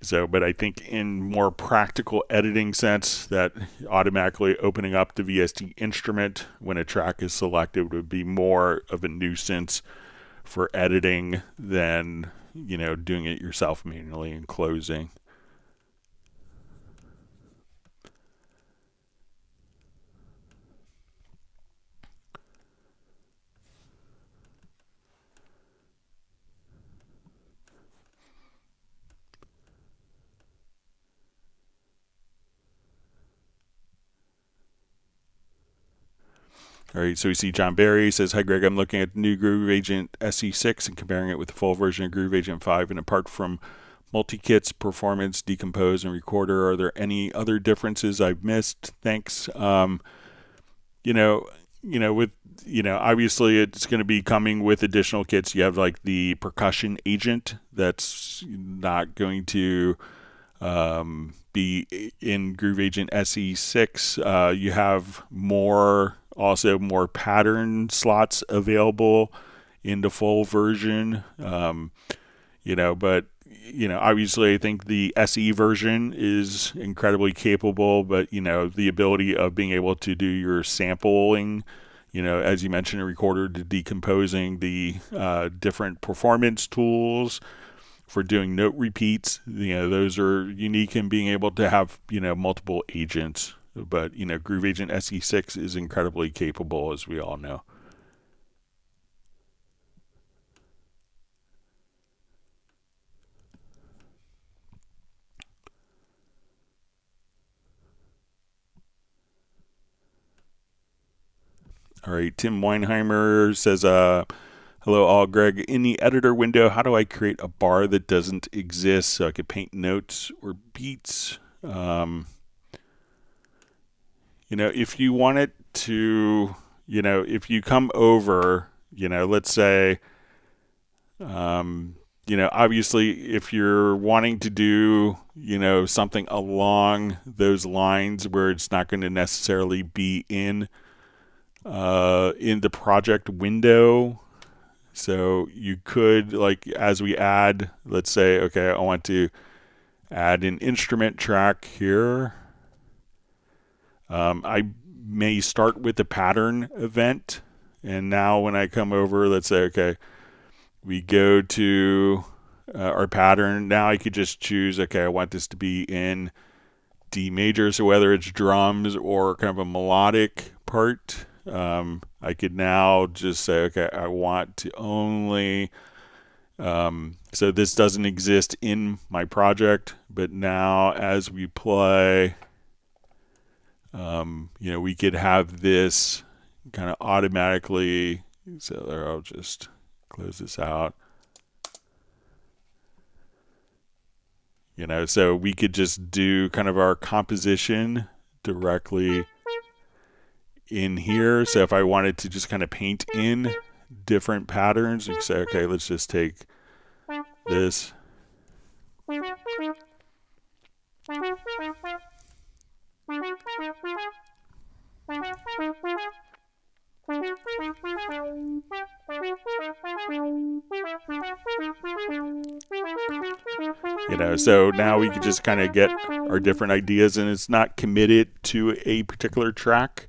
Speaker 1: So, but I think in more practical editing sense, that automatically opening up the VST instrument when a track is selected would be more of a nuisance for editing than, doing it yourself manually and closing. All right, so we see John Barry says, "Hi Greg, I'm looking at the new Groove Agent SE6 and comparing it with the full version of Groove Agent 5. And apart from multi-kits, performance, decompose, and recorder, are there any other differences I've missed? Thanks." Obviously it's going to be coming with additional kits. You have like the percussion agent that's not going to be in Groove Agent SE6. You have more pattern slots available in the full version. Obviously I think the SE version is incredibly capable, but the ability of being able to do your sampling, as you mentioned, a recorder, to decomposing the different performance tools for doing note repeats, those are unique in being able to have, multiple agents. But, Groove Agent SE6 is incredibly capable, as we all know. All right, Tim Weinheimer says, "Hello all, Greg. In the editor window, how do I create a bar that doesn't exist so I could paint notes or beats?" If you want it to, if you come over, let's say, obviously if you're wanting to do, something along those lines where it's not going to necessarily be in the project window. So you could, like, as we add, let's say, okay, I want to add an instrument track here. I may start with the pattern event, and now when I come over, let's say, okay, we go to our pattern. Now I could just choose, okay, I want this to be in D major, so whether it's drums or kind of a melodic part, I could now just say, okay, I want to only, so this doesn't exist in my project, but now as we play, we could have this kind of automatically, so there, I'll just close this out. So we could just do kind of our composition directly in here. So if I wanted to just kind of paint in different patterns, you can say, okay, let's just take this. You know, so now we can just kind of get our different ideas, and it's not committed to a particular track.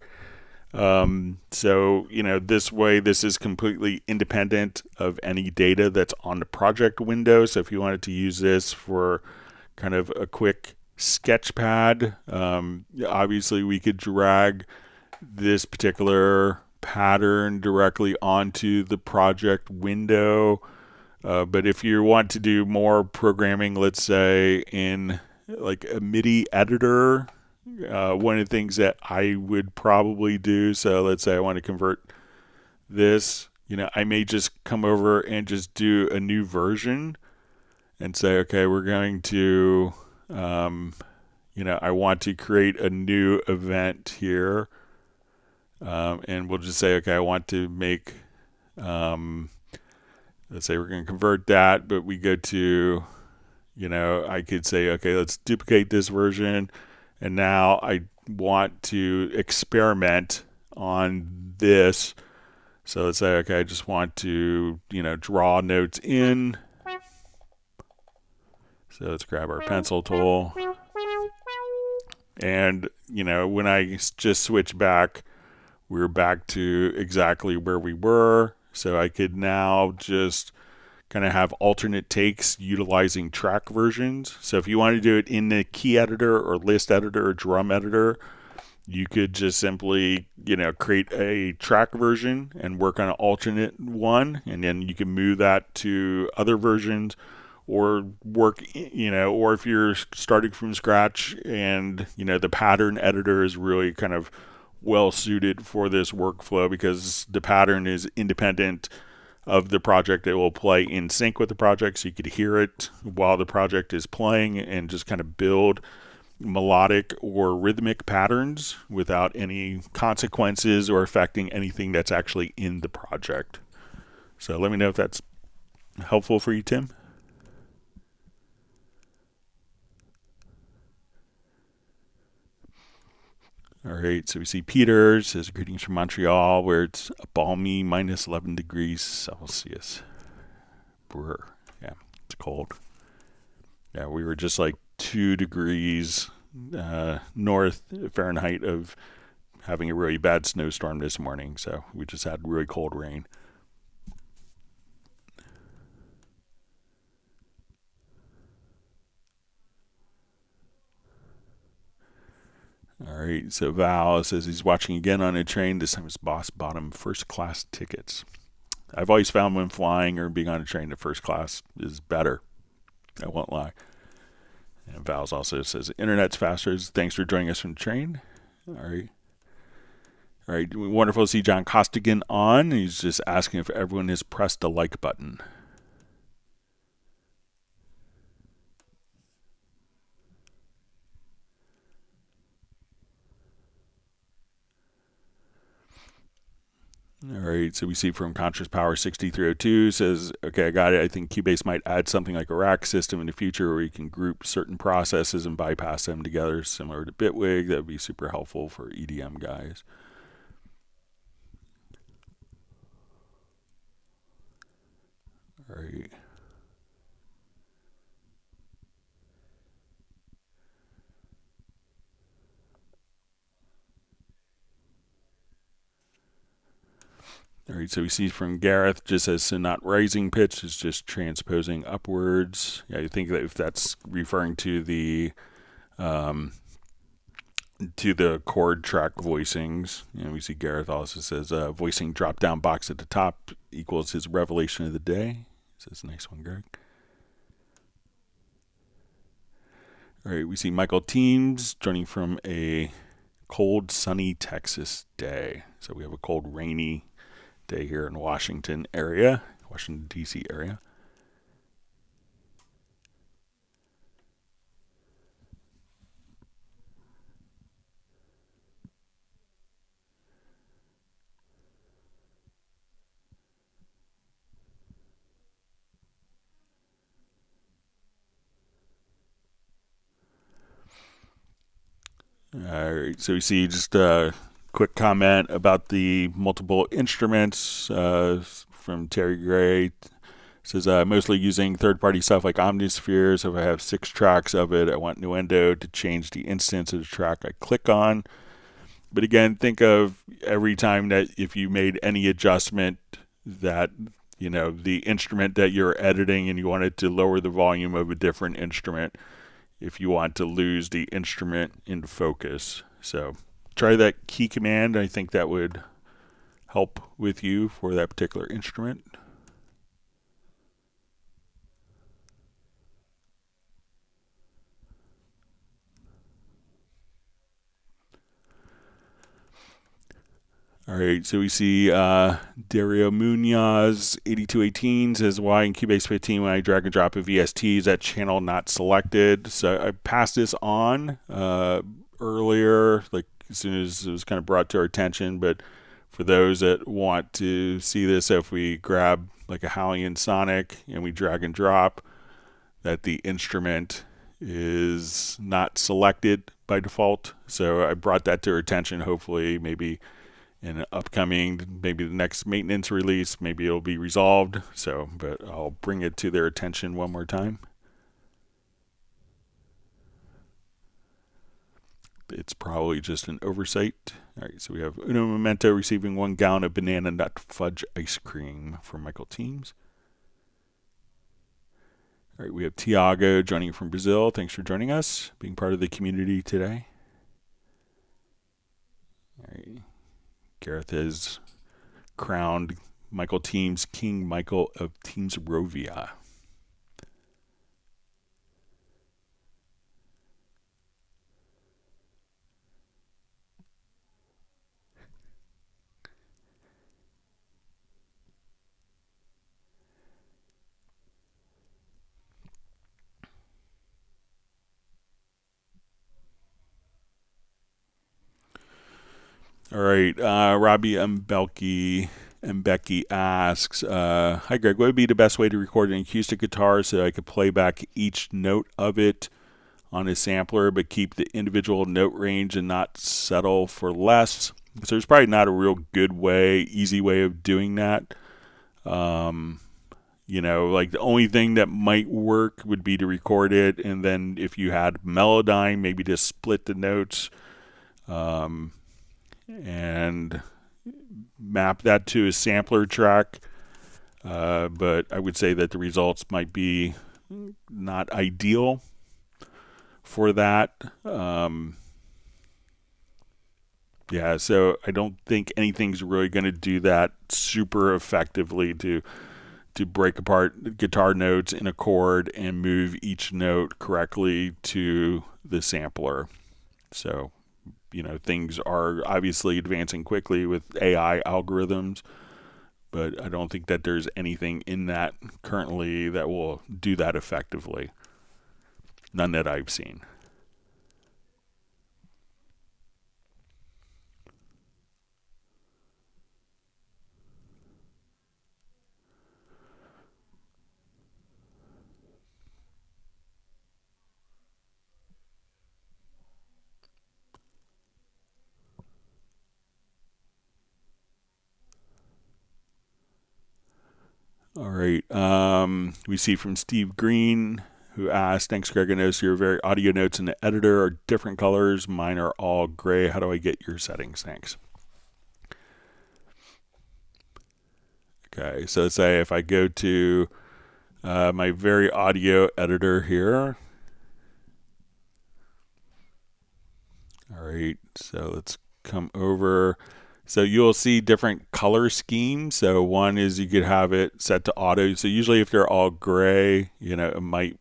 Speaker 1: So, you know, this way, this is completely independent of any data that's on the project window. So if you wanted to use this for kind of a quick sketch pad, obviously we could drag this particular pattern directly onto the project window. But if you want to do more programming, let's say in like a MIDI editor, one of the things that I would probably do, so let's say I want to convert this, you know, I may just come over and just do a new version and say, okay, we're going to, you know, I want to create a new event here. And we'll just say, okay, I want to make, let's say we're going to convert that, but we go to, you know, I could say, okay, let's duplicate this version. And now I want to experiment on this. So let's say, okay, I just want to, you know, draw notes in. So let's grab our pencil tool. And, you know, when I just switch back, we're back to exactly where we were. So I could now just kind of have alternate takes utilizing track versions. So if you want to do it in the key editor or list editor or drum editor, you could just simply, you know, create a track version and work on an alternate one, and then you can move that to other versions or work, you know, or if you're starting from scratch and, you know, the pattern editor is really kind of well suited for this workflow because the pattern is independent of the project. It will play in sync with the project, so you could hear it while the project is playing and just kind of build melodic or rhythmic patterns without any consequences or affecting anything that's actually in the project. So let me know if that's helpful for you, Tim. All right, so we see Peter says greetings from Montreal, where it's a balmy minus 11 degrees Celsius. Brr. Yeah, it's cold. Yeah, we were just like 2 degrees north Fahrenheit of having a really bad snowstorm this morning, so we just had really cold rain. All right, so Val says he's watching again on a train. This time his boss bought him first class tickets. I've always found when flying or being on a train, the first class is better. I won't lie. And Val's also says internet's faster. Thanks for joining us from the train. All right. All right, wonderful to see John Costigan on. He's just asking if everyone has pressed the like button. All right, so we see from Contrast Power 6302 says, okay, I got it. I think Cubase might add something like a rack system in the future where you can group certain processes and bypass them together, similar to Bitwig. That would be super helpful for EDM guys. All right. All right, so we see from Gareth, just says so not rising pitch, is just transposing upwards. Yeah, I think that if that's referring to the chord track voicings, and we see Gareth also says voicing drop down box at the top equals his revelation of the day. Says nice one, Greg. All right, we see Michael Teams joining from a cold, sunny Texas day. So we have a cold, rainy day here in Washington D.C. area. All right, so we see just a quick comment about the multiple instruments from Terry Gray. It says, mostly using third-party stuff like Omnisphere. So if I have 6 tracks of it, I want Nuendo to change the instance of the track I click on. But again, think of every time that if you made any adjustment that, you know, the instrument that you're editing and you wanted to lower the volume of a different instrument, if you want to lose the instrument into focus. So try that key command. I think that would help with you for that particular instrument. All right, so we see Dario Munoz 8218 says, why in Cubase 15 when I drag and drop a VST is that channel not selected? So I passed this on earlier, like as soon as it was kind of brought to our attention. But for those that want to see this, if we grab like a HALion Sonic and we drag and drop, that the instrument is not selected by default. So I brought that to our attention. Hopefully, maybe in an upcoming, maybe the next maintenance release, maybe it'll be resolved. So, but I'll bring it to their attention one more time. It's probably just an oversight. All right, so we have Uno Memento receiving 1 gallon of banana nut fudge ice cream from Michael Teams. All right, we have Tiago joining from Brazil. Thanks for joining us, being part of the community today. All right. Gareth has crowned Michael Teams King Michael of Teams Rovia. All right, Robbie Mbeki asks, hi Greg, what would be the best way to record an acoustic guitar so I could play back each note of it on a sampler but keep the individual note range and not settle for less? So there's probably not a real good way, easy way of doing that. You know, like the only thing that might work would be to record it, and then if you had Melodyne, maybe just split the notes and map that to a sampler track. But I would say that the results might be not ideal for that. Yeah, so I don't think anything's really going to do that super effectively to break apart guitar notes in a chord and move each note correctly to the sampler. So, you know, things are obviously advancing quickly with AI algorithms, but I don't think that there's anything in that currently that will do that effectively. None that I've seen. All right. We see from Steve Green, who asked, thanks, Greg. I noticed your VariAudio notes in the editor are different colors. Mine are all gray. How do I get your settings? Thanks. Okay, so let's say if I go to my VariAudio editor here. All right, so let's come over. So you'll see different color schemes. So one is you could have it set to auto. So usually if they're all gray, you know, it might,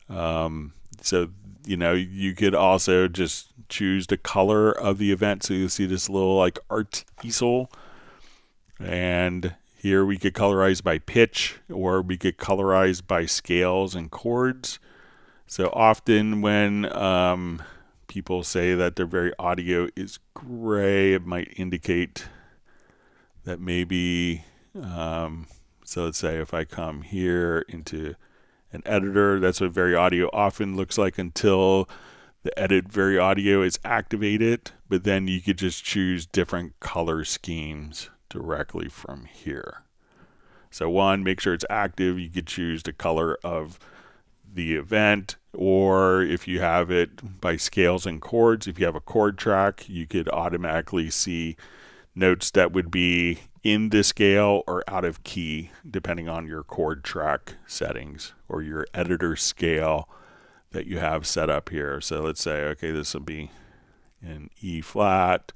Speaker 1: so, you know, you could also just choose the color of the event. So you'll see this little like art easel. And here we could colorize by pitch, or we could colorize by scales and chords. So often when people say that their VariAudio is gray, it might indicate that maybe, so let's say if I come here into an editor, that's what VariAudio often looks like until the edit VariAudio is activated, but then you could just choose different color schemes directly from here. So one, make sure it's active. You could choose the color of the event, or if you have it by scales and chords, if you have a chord track, you could automatically see notes that would be in the scale or out of key, depending on your chord track settings or your editor scale that you have set up here. So let's say, okay, this will be in E flat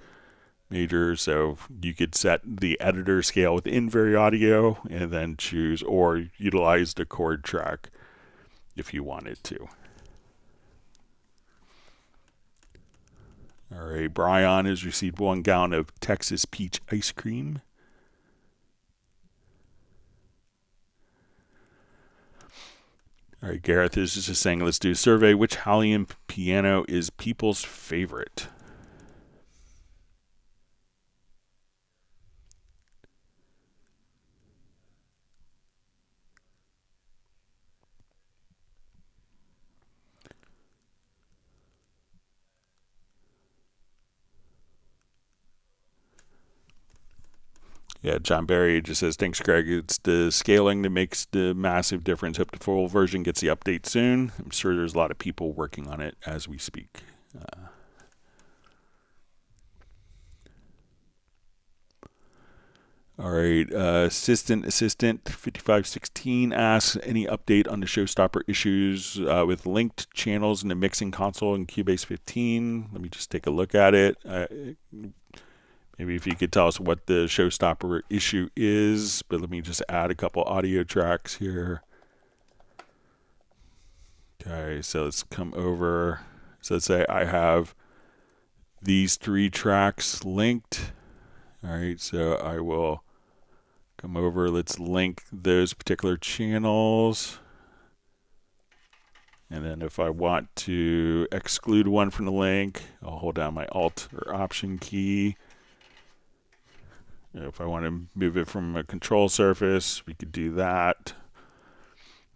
Speaker 1: major. So you could set the editor scale within VariAudio and then choose or utilize the chord track if you wanted to. All right, Brian has received 1 gallon of Texas peach ice cream. All right, Gareth is just saying, let's do a survey. Which HALion piano is people's favorite? Yeah, John Barry just says, thanks, Greg. It's the scaling that makes the massive difference. Hope the full version gets the update soon. I'm sure there's a lot of people working on it as we speak. All right, Assistant 5516 asks, any update on the showstopper issues with linked channels in the mixing console in Cubase 15? Let me just take a look at it. Maybe if you could tell us what the showstopper issue is, but let me just add a couple audio tracks here. Okay, so let's come over. So let's say I have these 3 tracks linked. All right, so I will come over. Let's link those particular channels. And then if I want to exclude one from the link, I'll hold down my Alt or Option key. If I want to move it from a control surface, we could do that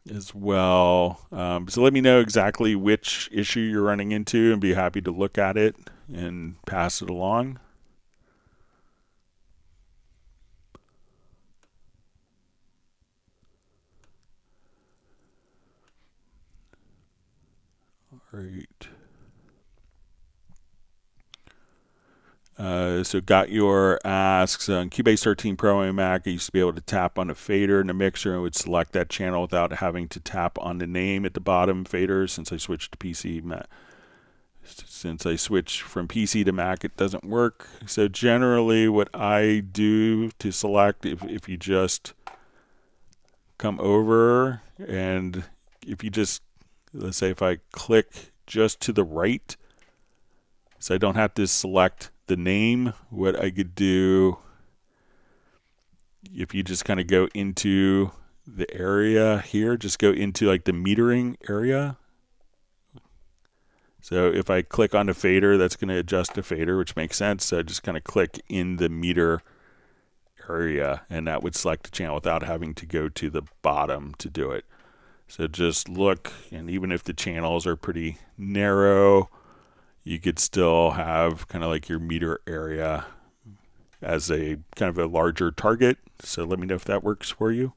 Speaker 1: as well. So let me know exactly which issue you're running into and be happy to look at it and pass it along. All right. So got your asks on Cubase 13 Pro and Mac. I used to be able to tap on a fader in the mixer and would select that channel without having to tap on the name at the bottom fader. Since I switched to PC, since I switched from PC to Mac, it doesn't work. So generally, what I do to select, if you just come over and if you just, let's say if I click just to the right, so I don't have to select the name, what I could do, if you just kind of go into the area here, just go into like the metering area. So if I click on the fader, that's going to adjust the fader, which makes sense. So I just kind of click in the meter area, and that would select the channel without having to go to the bottom to do it. So just look, and even if the channels are pretty narrow, you could still have kind of like your meter area as a kind of a larger target. So let me know if that works for you.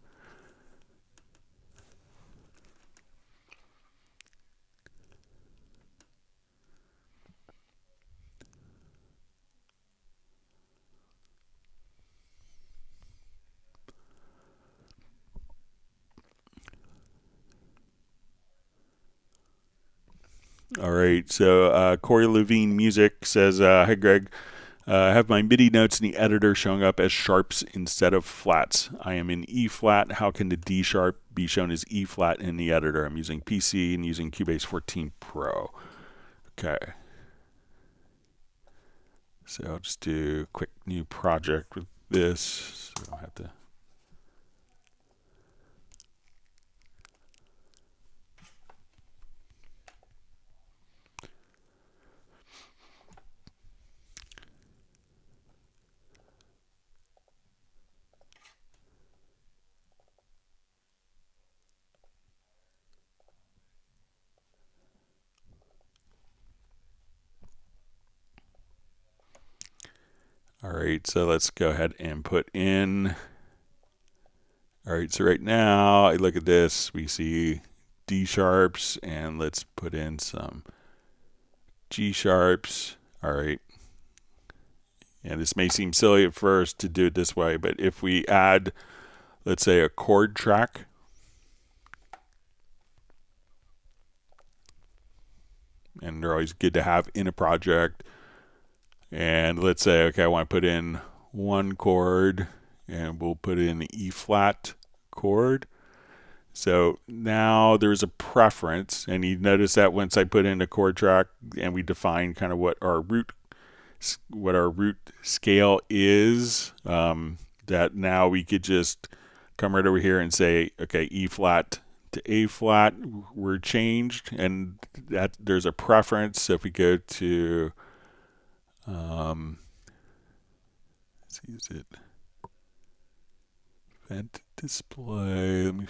Speaker 1: All right, so Corey Levine Music says, hey Greg, I have my MIDI notes in the editor showing up as sharps instead of flats. I am in E flat. How can the D sharp be shown as E flat in the editor? I'm using PC and using Cubase 14 Pro. Okay. So I'll just do a quick new project with this. So I'll have to. All right, so let's go ahead and put in. All right, so right now I look at this, we see D sharps, and let's put in some G sharps. All right. And this may seem silly at first to do it this way, but if we add, let's say, a chord track, and they're always good to have in a project, and let's say, okay, I want to put in one chord, and we'll put in the E flat chord. So now there's a preference, and you notice that once I put in a chord track and we define kind of what our root scale is, that now we could just come right over here and say, okay, E flat to A flat were changed, and that there's a preference. So if we go to, let's see, is it event display? Let me.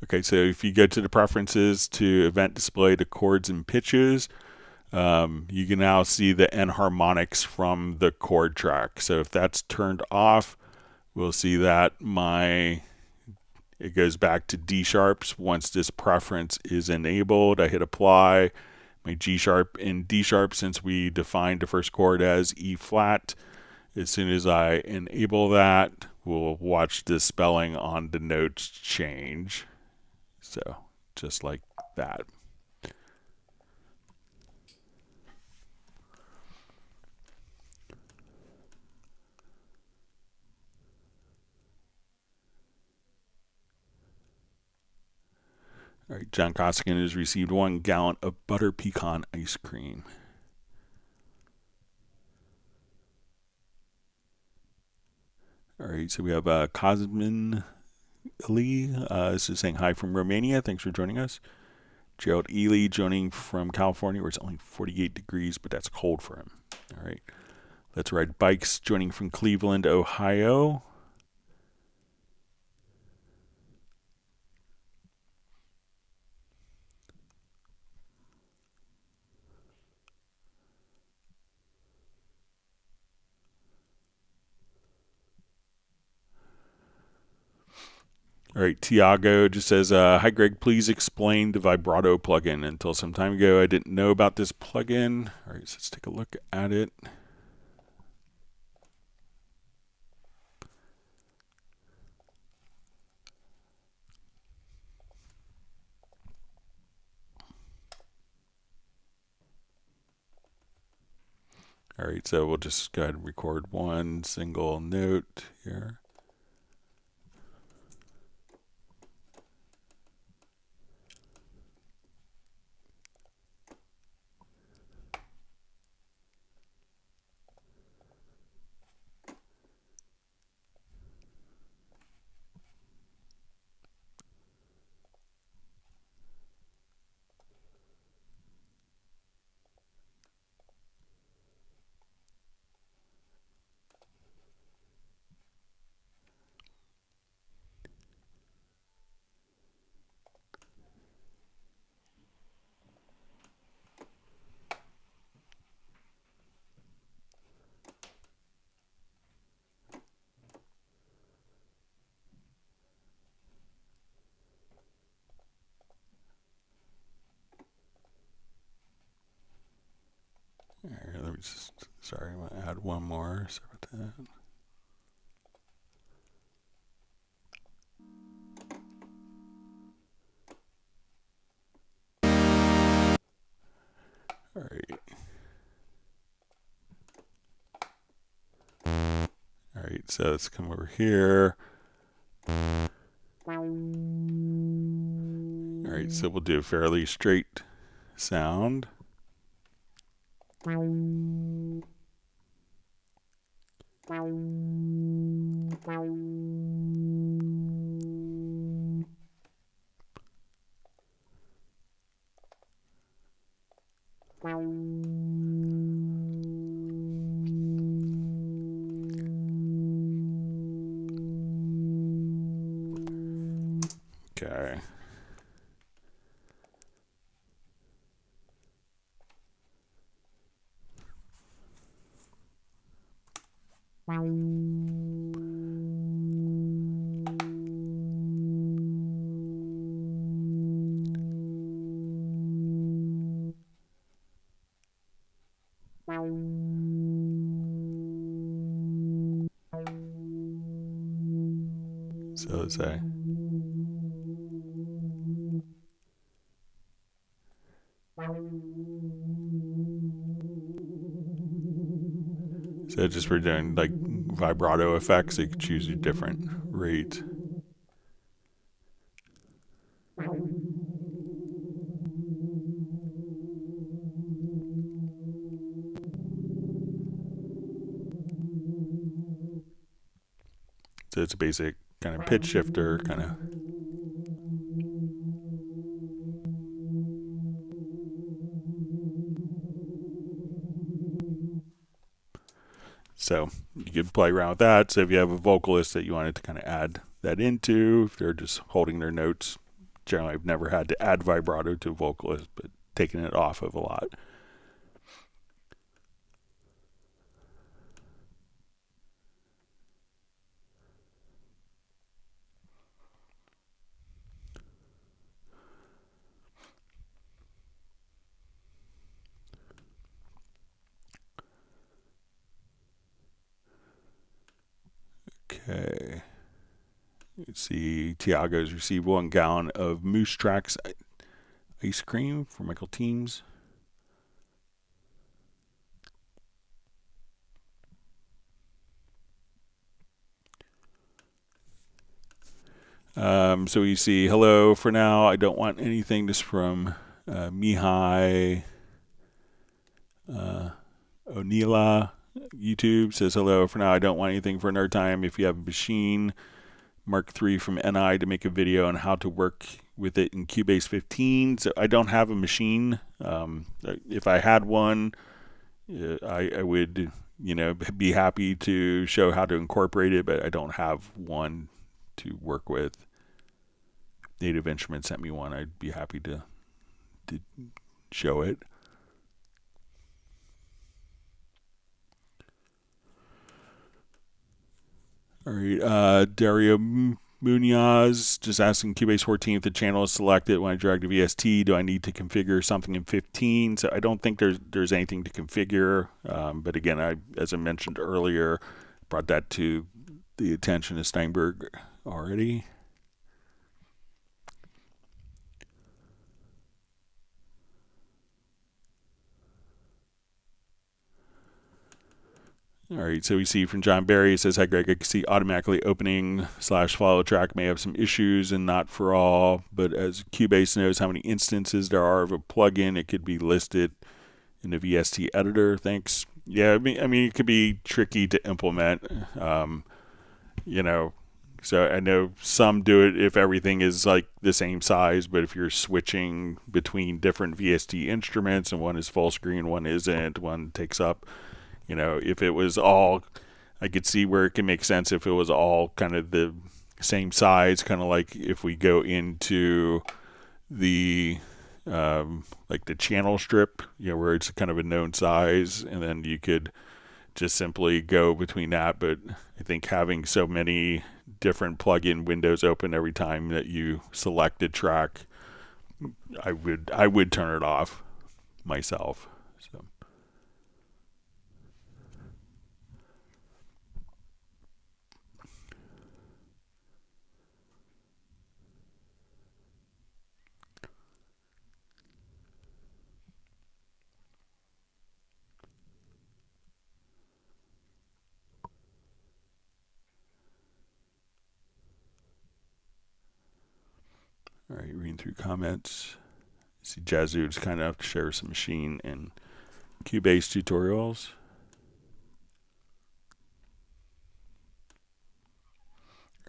Speaker 1: Okay, so if you go to the preferences to event display to chords and pitches, you can now see the Enharmonics from the chord track. So if that's turned off, we'll see that it goes back to D sharps once this preference is enabled. I hit apply, my G sharp and D sharp, since we defined the first chord as E flat. As soon as I enable that, we'll watch the spelling on the notes change. So just like that. All right, John Costigan has received 1 gallon of butter pecan ice cream. All right, so we have Cosmin Lee. This is saying hi from Romania. Thanks for joining us. Gerald Ely joining from California, where it's only 48 degrees, but that's cold for him. All right. Let's Ride Bikes joining from Cleveland, Ohio. All right, Tiago just says, hi Greg, please explain the Vibrato plugin. Until some time ago, I didn't know about this plugin. All right, so let's take a look at it. All right, so we'll just go ahead and record one single note here. All right, let me just, sorry, I'm going to add one more. Sorry about that. All right. All right, so let's come over here. All right, so we'll do a fairly straight sound. Okay. So let's say. So just for doing like vibrato effects, you can choose a different rate. So it's a basic kind of pitch shifter, kind of. So you could play around with that. So if you have a vocalist that you wanted to kind of add that into, if they're just holding their notes, generally I've never had to add vibrato to a vocalist, but taking it off of a lot. Okay. Let's see. Tiago's received 1 gallon of Moose Tracks ice cream for Michael Teams. So we see hello for now. I don't want anything. This from Mihai Onila. YouTube says hello for now. I don't want anything for another time. If you have a machine Mark III from NI to make a video on how to work with it in Cubase 15. So I don't have a machine. If I had one, I would, be happy to show how to incorporate it, but I don't have one to work with. Native Instruments sent me one. I'd be happy to show it. All right, Dario Munoz just asking Cubase 14 if the channel is selected when I drag the VST. Do I need to configure something in 15? So I don't think there's anything to configure. But again, as I mentioned earlier, brought that to the attention of Steinberg already. All right, so we see from John Barry, it says, hi Greg, I can see automatically opening / follow track may have some issues and not for all, but as Cubase knows how many instances there are of a plugin, it could be listed in the VST editor. Thanks. Yeah, I mean it could be tricky to implement, so I know some do it if everything is like the same size, but if you're switching between different VST instruments and one is full screen, one isn't, one takes up, if it was all, I could see where it can make sense if it was all kind of the same size, kind of like if we go into the like the channel strip, where it's kind of a known size, and then you could just simply go between that. But I think having so many different plugin windows open every time that you select a track, I would turn it off myself. So. All right, reading through comments. See Jazzood's kind enough to share some machine and Cubase tutorials.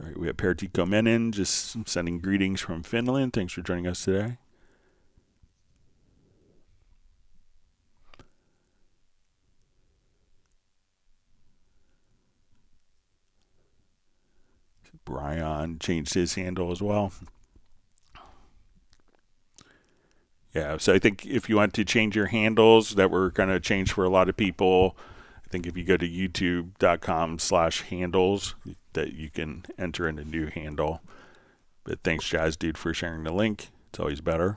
Speaker 1: All right, we have Pertico Menin just sending greetings from Finland. Thanks for joining us today. Brian changed his handle as well. Yeah, so I think if you want to change your handles that were kind of changed for a lot of people, I think if you go to youtube.com/handles, that you can enter in a new handle. But thanks, Jazz Dude, for sharing the link. It's always better.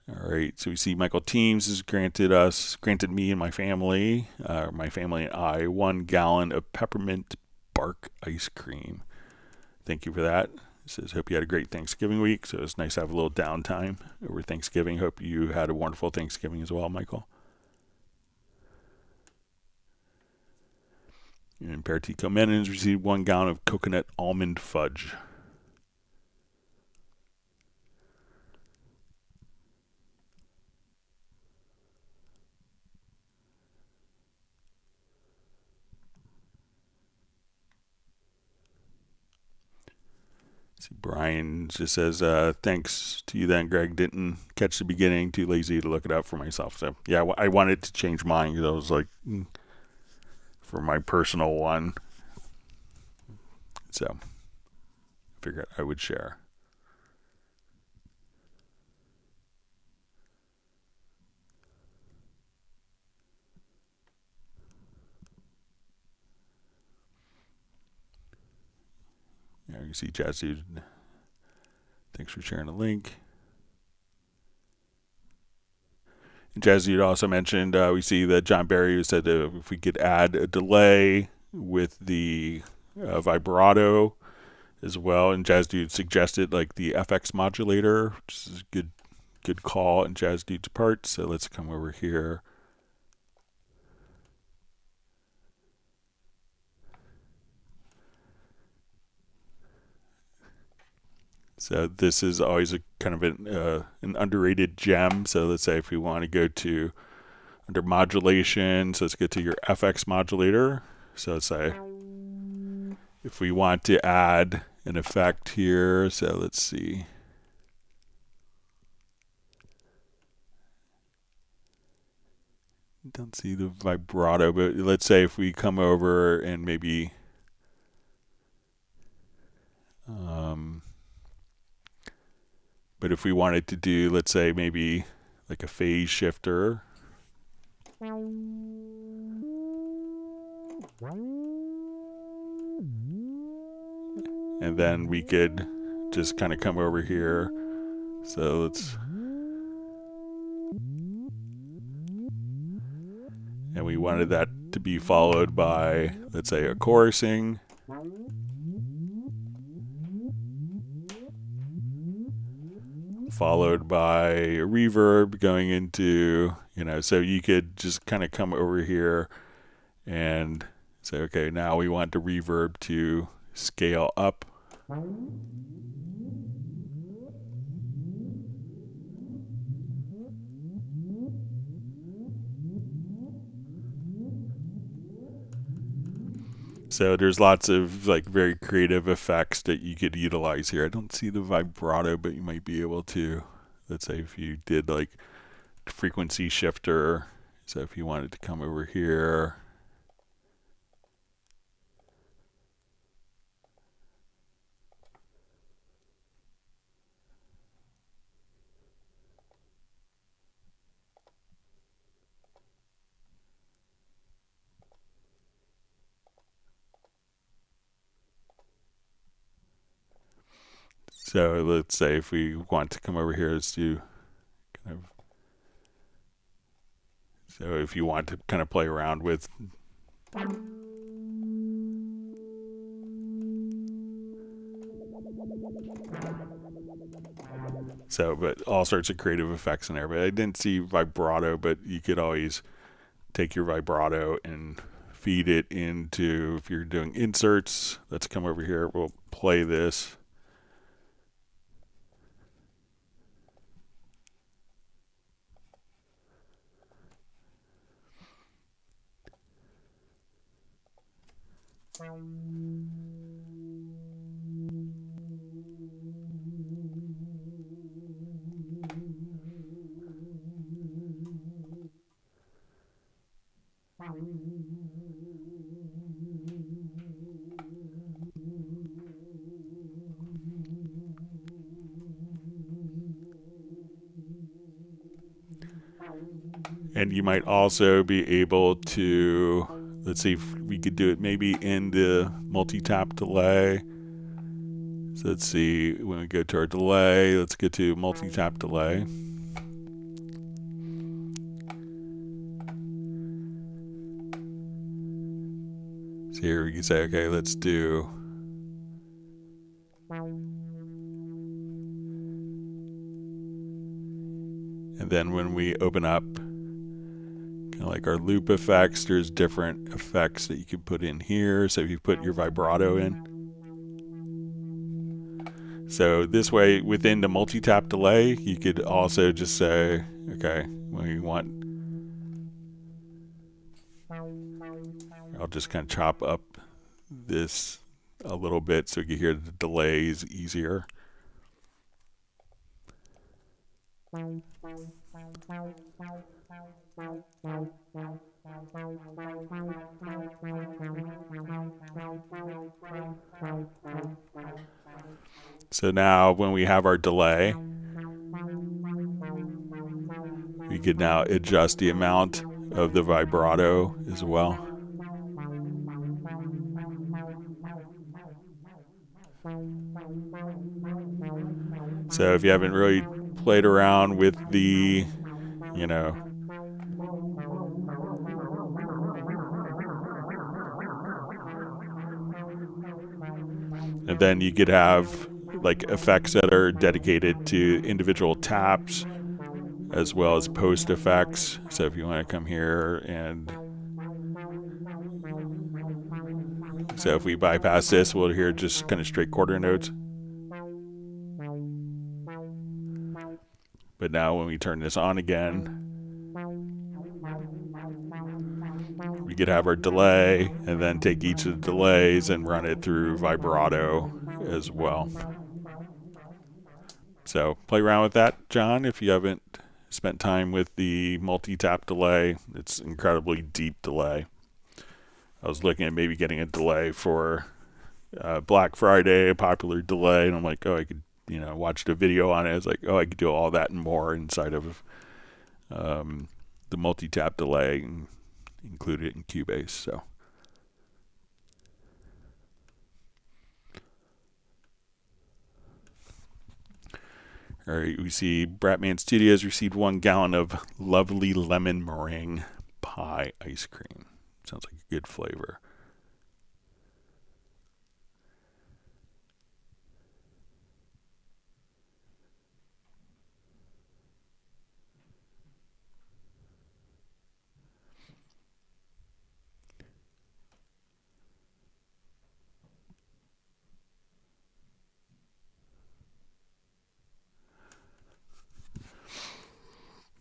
Speaker 1: All right, so we see Michael Teams has granted me and my family and I, 1 gallon of peppermint bark ice cream. Thank you for that. It says, hope you had a great Thanksgiving week. So it's nice to have a little downtime over Thanksgiving. Hope you had a wonderful Thanksgiving as well, Michael. And Pertico Menon has received 1 gallon of coconut almond fudge. See, Brian just says, thanks to you then, Greg. Didn't catch the beginning. Too lazy to look it up for myself. So, yeah, I wanted to change mine because I was like, for my personal one. So, I figured I would share. Yeah, you see Jazz Dude. Thanks for sharing the link. And Jazz Dude also mentioned, we see that John Barry said if we could add a delay with the vibrato as well. And Jazz Dude suggested like the FX modulator, which is a good call in Jazz Dude's part. So let's come over here. So this is always a kind of an underrated gem. So let's say if we want to go to under modulation, so let's get to your FX modulator. So let's say if we want to add an effect here, so let's see. Don't see the vibrato, but let's say if we come over and maybe but if we wanted to do, let's say, maybe like a phase shifter. And then we could just kind of come over here. So let's... And we wanted that to be followed by, let's say, a chorusing. Followed by a reverb going into, so you could just kind of come over here and say, okay, now we want the reverb to scale up. So there's lots of like very creative effects that you could utilize here. I don't see the vibrato, but you might be able to. Let's say if you did like frequency shifter. So if you wanted to come over here. So let's say if we want to come over here, let's do kind of, so if you want to kind of play around with but all sorts of creative effects in there. But I didn't see vibrato, but you could always take your vibrato and feed it into, if you're doing inserts, let's come over here, we'll play this. And you might also be able to, let's see if we could do it maybe in the multi-tap delay. So let's see, when we go to our delay, let's go to multi-tap delay. So here we can say, okay, let's do. And then when we open up kind of like our loop effects, there's different effects that you can put in here. So if you put your vibrato in. So this way, within the multi-tap delay, you could also just say, okay, when you want, I'll just kind of chop up this a little bit so you can hear the delays easier. So now when we have our delay, we can now adjust the amount of the vibrato as well. So if you haven't really played around with the, you know, and then you could have like effects that are dedicated to individual taps as well as post effects. So if you want to come here and so if we bypass this, we'll hear just kind of straight quarter notes. But now when we turn this on again, we could have our delay and then take each of the delays and run it through vibrato as well. So play around with that, John, if you haven't spent time with the multi-tap delay. It's incredibly deep delay. I was looking at maybe getting a delay for Black Friday, a popular delay, and I'm like, oh, I could, you know, watched a video on it. It's like, oh, I could do all that and more inside of the multi-tap delay and include it in Cubase. So, all right, we see Bratman Studios received 1 gallon of lovely lemon meringue pie ice cream. Sounds like a good flavor.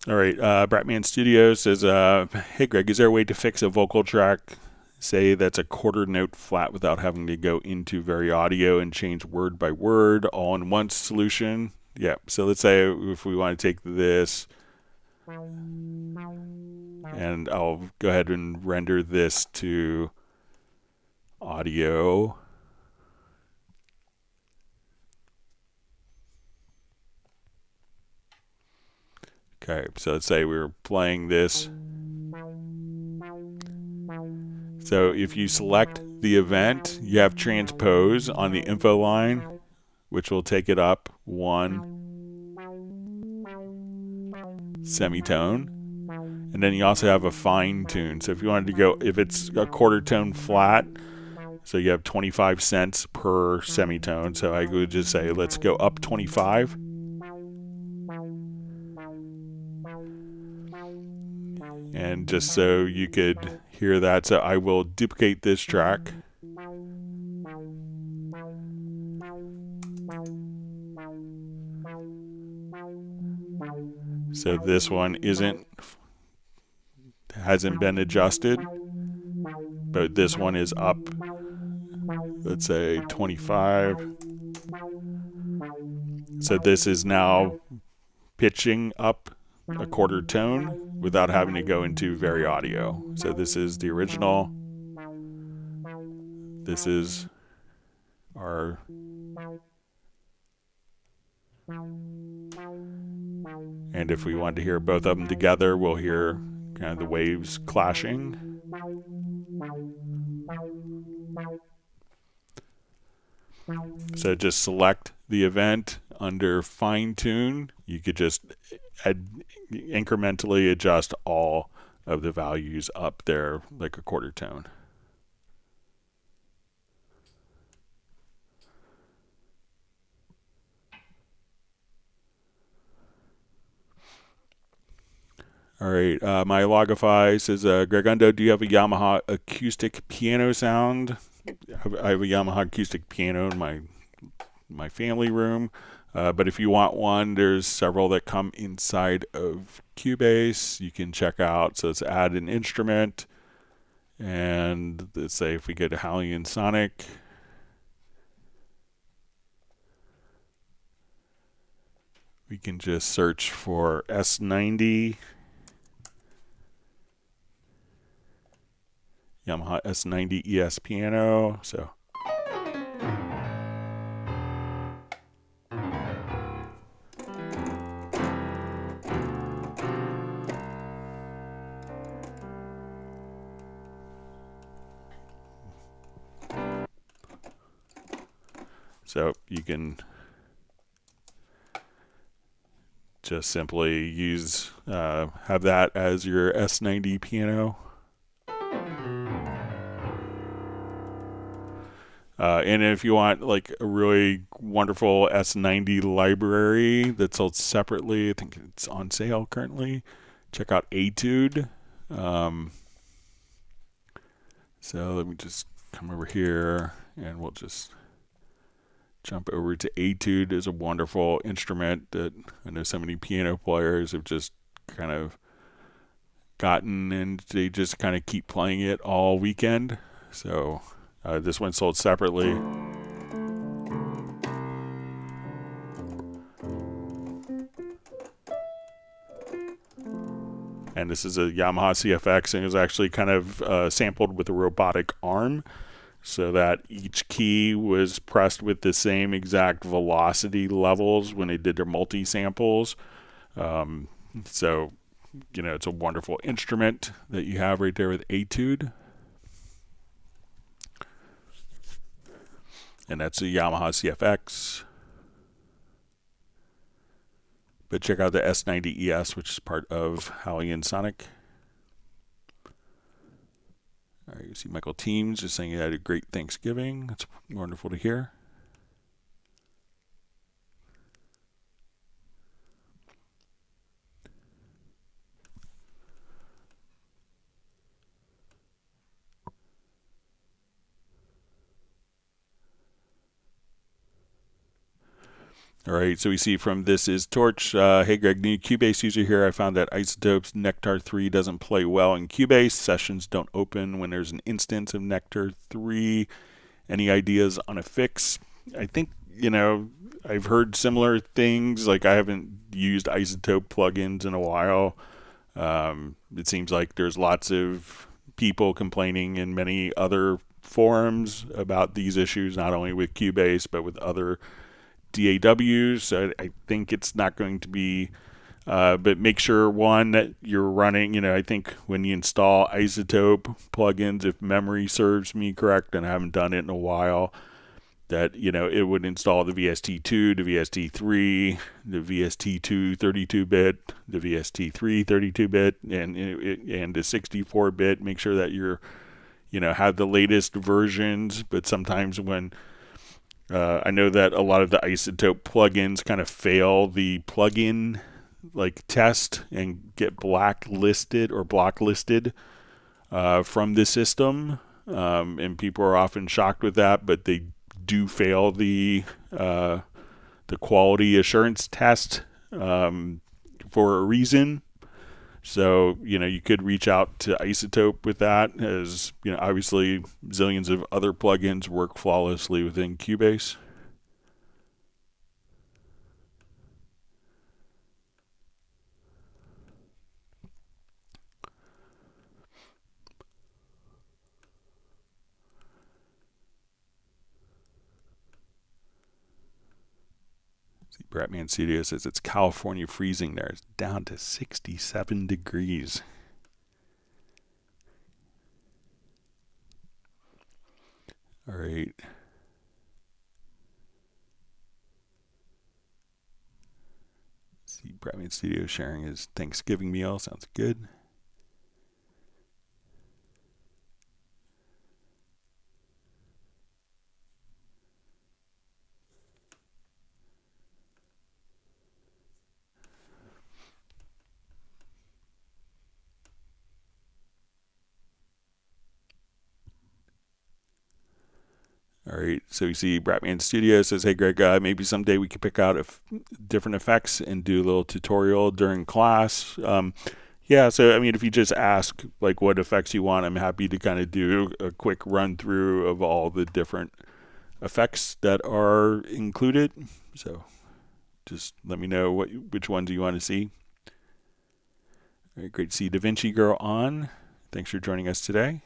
Speaker 1: All right, Bratman Studios says, hey Greg, is there a way to fix a vocal track, say that's a quarter note flat without having to go into VariAudio and change word by word all in one solution? Yeah, so let's say if we want to take this, and I'll go ahead and render this to audio. Okay, so let's say we were playing this. So if you select the event, you have transpose on the info line, which will take it up 1 semitone. And then you also have a fine tune. So if you wanted to go, if it's a quarter tone flat, so you have 25 cents per semitone. So I would just say, let's go up 25. And just so you could hear that, so I will duplicate this track. So this one hasn't been adjusted, but this one is up, let's say 25. So this is now pitching up a quarter tone without having to go into VariAudio. So this is the original. This is our and if we want to hear both of them together, we'll hear kind of the waves clashing. So just select the event under fine tune. You could just incrementally adjust all of the values up there like a quarter tone. All right, my Logify says, Gregundo, do you have a Yamaha acoustic piano sound? I have a Yamaha acoustic piano in my family room, but if you want one, there's several that come inside of Cubase. You can check out. So let's add an instrument, and let's say if we go to HALion Sonic, we can just search for S90. Yamaha S90 ES piano. So you can just simply use have that as your S90 piano. And if you want like a really wonderful S90 library that's sold separately, I think it's on sale currently, check out Etude. So let me just come over here and we'll just jump over to Etude. Is a wonderful instrument that I know so many piano players have just kind of gotten, and they just kind of keep playing it all weekend. So this one sold separately. And this is a Yamaha CFX, and it was actually kind of sampled with a robotic arm, so that each key was pressed with the same exact velocity levels when they did their multi-samples. So, you know, it's a wonderful instrument that you have right there with Etude. And that's a Yamaha CFX. But check out the S90 ES, which is part of HALion Sonic. All right, you see Michael Teams just saying he had a great Thanksgiving. That's wonderful to hear. All right, so we see from This Is Torch, hey Greg, new Cubase user here. I found that iZotope's Nectar 3 doesn't play well in Cubase. Sessions don't open when there's an instance of Nectar 3. Any ideas on a fix? I think, you know, I've heard similar things. Like, I haven't used iZotope plugins in a while. It seems like there's lots of people complaining in many other forums about these issues, not only with Cubase, but with other DAWs. So I think it's not going to be, but make sure, one, that you're running, you know, I think when you install iZotope plugins, if memory serves me correct, and I haven't done it in a while, that, you know, it would install the VST2, the VST3, the VST2 32-bit, the VST3 32-bit, and the 64-bit. Make sure that you're, you know, have the latest versions. But sometimes when I know that a lot of the iZotope plugins kind of fail the plugin like test and get blacklisted or blocklisted from the system, and people are often shocked with that, but they do fail the quality assurance test for a reason. So, you know, you could reach out to iZotope with that, as, you know, obviously zillions of other plugins work flawlessly within Cubase. Bratman Studio says it's California freezing there. It's down to 67 degrees. All right. See, Bratman Studio sharing his Thanksgiving meal. Sounds good. All right, so you see Bratman Studio says, hey, Greg, maybe someday we could pick out different effects and do a little tutorial during class. Yeah, so I mean, if you just ask like what effects you want, I'm happy to kind of do a quick run through of all the different effects that are included. So just let me know which ones you want to see. All right, great to see DaVinci Girl on. Thanks for joining us today.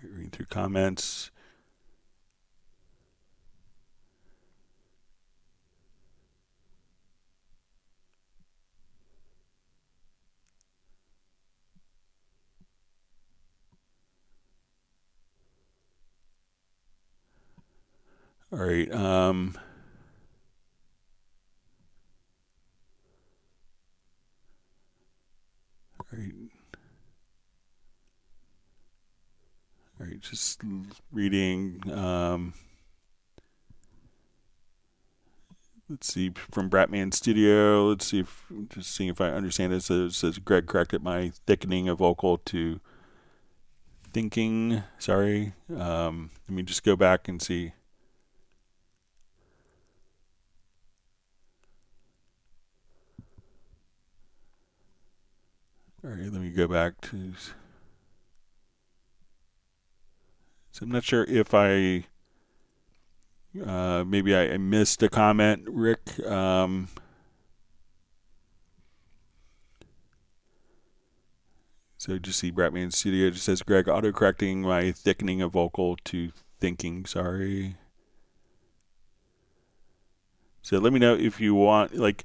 Speaker 1: Reading through comments. All right. All right. All right. Just reading. Let's see, from Bratman Studio. Let's see if just seeing if I understand this. It says Greg corrected my thickening of vocal to thinking. Sorry. Let me just go back and see. All right, let me go back to. So I'm not sure if I maybe I missed a comment, Rick. So just see Bratman Studio just says Greg auto-correcting my thickening of vocal to thinking. Sorry. So let me know if you want, like,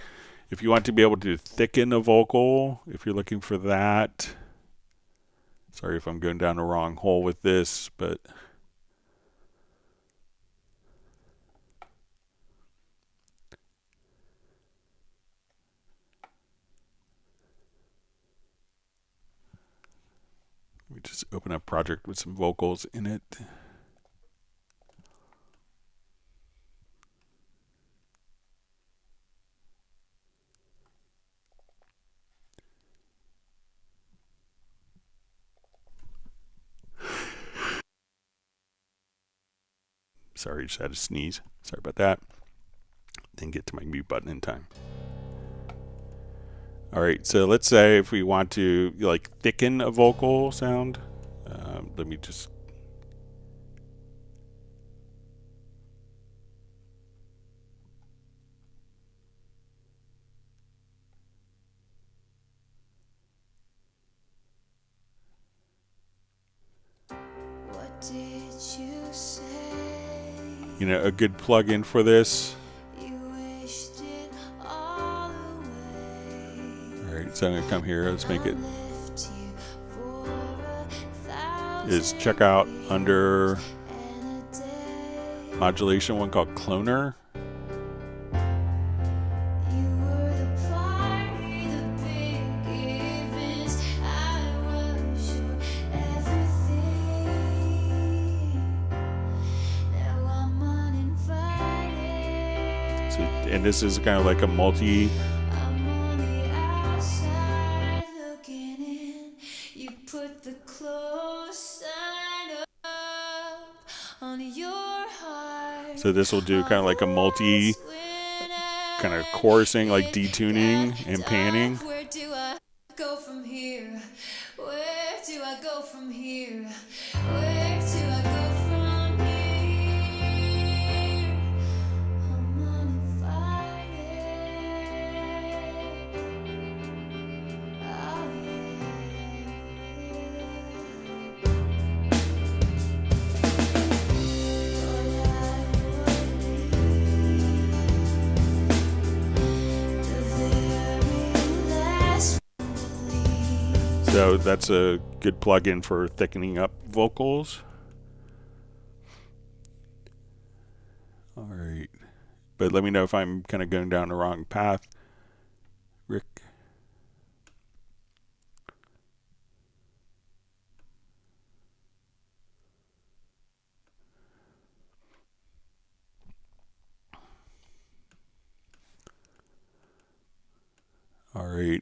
Speaker 1: if you want to be able to thicken a vocal, if you're looking for that. Sorry if I'm going down the wrong hole with this, but let me just open a project with some vocals in it. Sorry, just had to sneeze. Sorry about that. Didn't get to my mute button in time. All right, so let's say if we want to like thicken a vocal sound, let me just.
Speaker 2: What did you say?
Speaker 1: You know, a good plug-in for this.
Speaker 2: You wished it all away.
Speaker 1: All right, so I'm gonna come here. Let's make it. Is check out under modulation one called Cloner. And this is kind of like a multi. So this will do kind of like a multi kind of chorusing, like detuning and panning.
Speaker 2: Where do I go from here? Where do I go from here? Where do I go from here? I'm uninvited. Oh, yeah.
Speaker 1: so that's a good plugin for thickening up vocals. All right, but let me know if I'm kind of going down the wrong path, Rick. All right.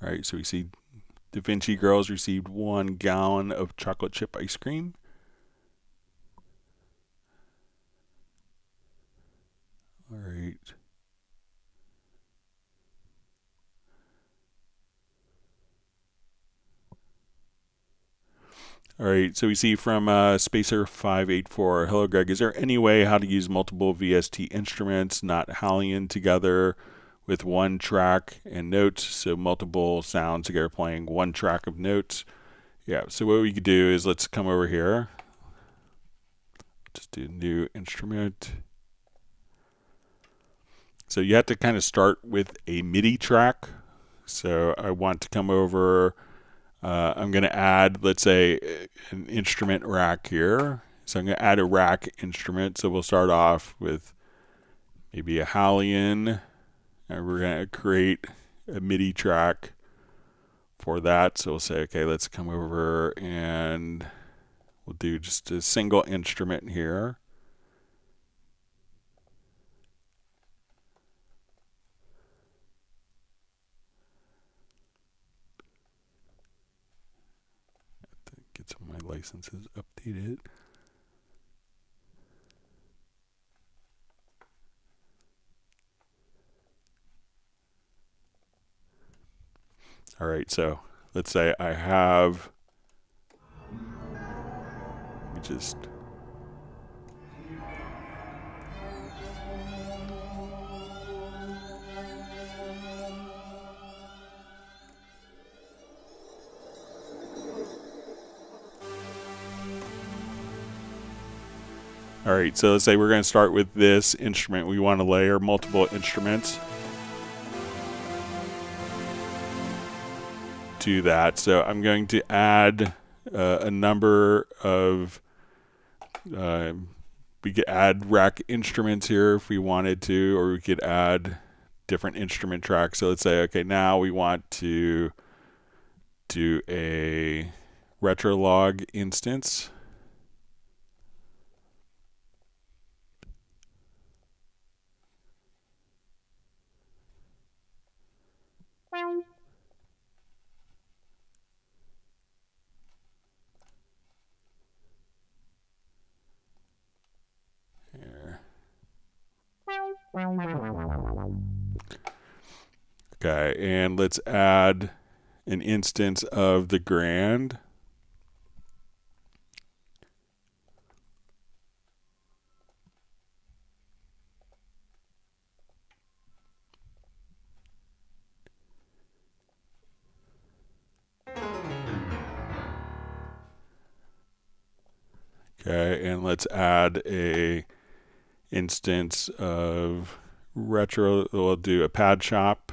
Speaker 1: All right, so we see Da Vinci Girls received 1 gallon of chocolate chip ice cream. All right. All right, so we see from Spacer584, hello Greg, is there any way how to use multiple VST instruments, not HALion, together with one track and notes, so multiple sounds together playing one track of notes? Yeah, so what we could do is let's come over here. Just do new instrument. So you have to kind of start with a MIDI track. So I want to come over. I'm going to add, let's say, an instrument rack here. So I'm going to add a rack instrument. So we'll start off with maybe a HALion. And we're going to create a MIDI track for that. So we'll say, okay, let's come over and we'll do just a single instrument here. Get some of my licenses updated. All right, so let's say I have, let me just, all right, so let's say we're going to start with this instrument. We want to layer multiple instruments to that. So I'm going to add a number of, we could add rack instruments here if we wanted to, or we could add different instrument tracks. So let's say, okay, now we want to do a retrolog instance. Here. Okay, and let's add an instance of the grand. Okay, and let's add a instance of retro. We'll do a pad shop.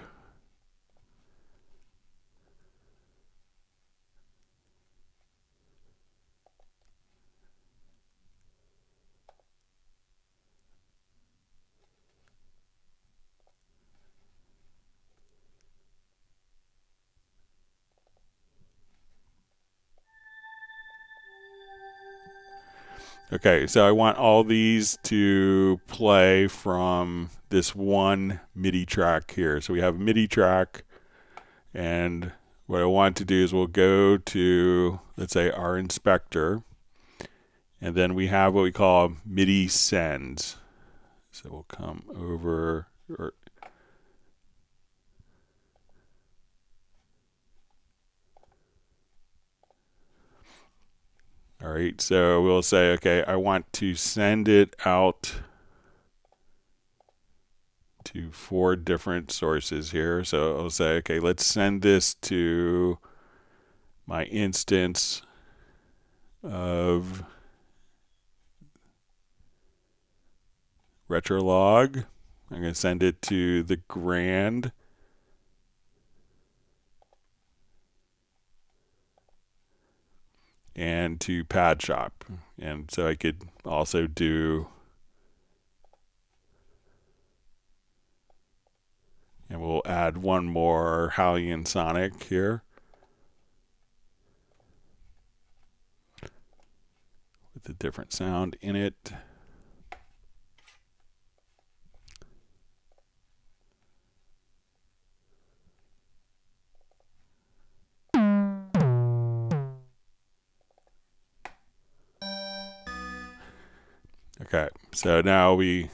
Speaker 1: Okay, so I want all these to play from this one MIDI track here. So we have a MIDI track, and what I want to do is we'll go to, let's say, our inspector, and then we have what we call MIDI sends. So we'll come over, all right, so we'll say, okay, I want to send it out to 4 different sources here. So I'll say, okay, let's send this to my instance of retrolog. I'm going to send it to the grand and to Pad Shop. And so I could also do, and we'll add one more HALion Sonic here with a different sound in it. Okay, so now we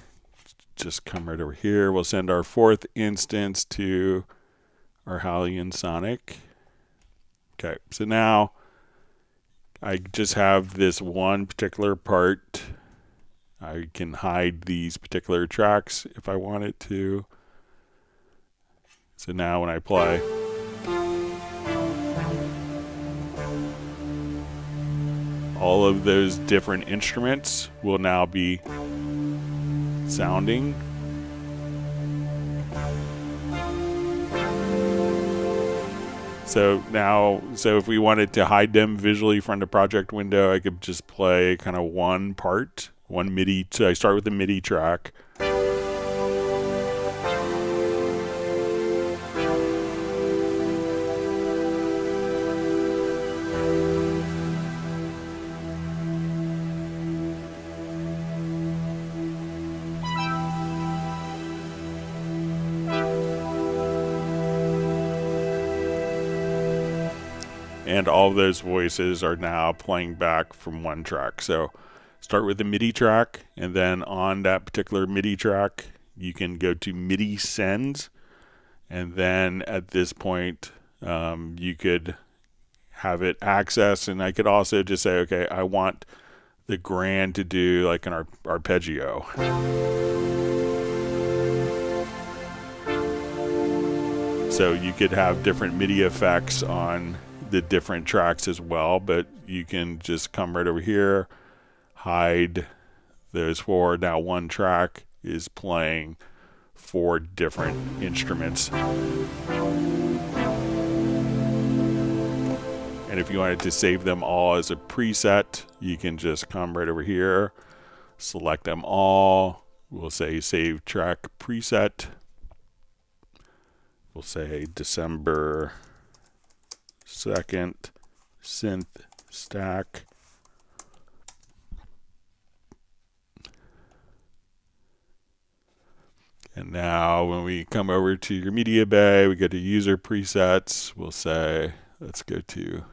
Speaker 1: just come right over here. We'll send our fourth instance to our HALion Sonic. Okay, so now I just have this one particular part. I can hide these particular tracks if I wanted to. So now when I play, all of those different instruments will now be sounding. So now, so if we wanted to hide them visually from the project window, I could just play kind of one part, one MIDI. So I start with the MIDI track. And all of those voices are now playing back from one track. So start with the MIDI track, and then on that particular MIDI track, you can go to MIDI sends, and then at this point, you could have it access, and I could also just say, okay, I want the grand to do like an arpeggio. So you could have different MIDI effects on the different tracks as well, but you can just come right over here, hide those four. Now one track is playing 4 different instruments. And if you wanted to save them all as a preset, you can just come right over here, select them all. We'll say save track preset. We'll say December 2nd synth stack. And now when we come over to your MediaBay, we go to user presets. We'll say, let's go to,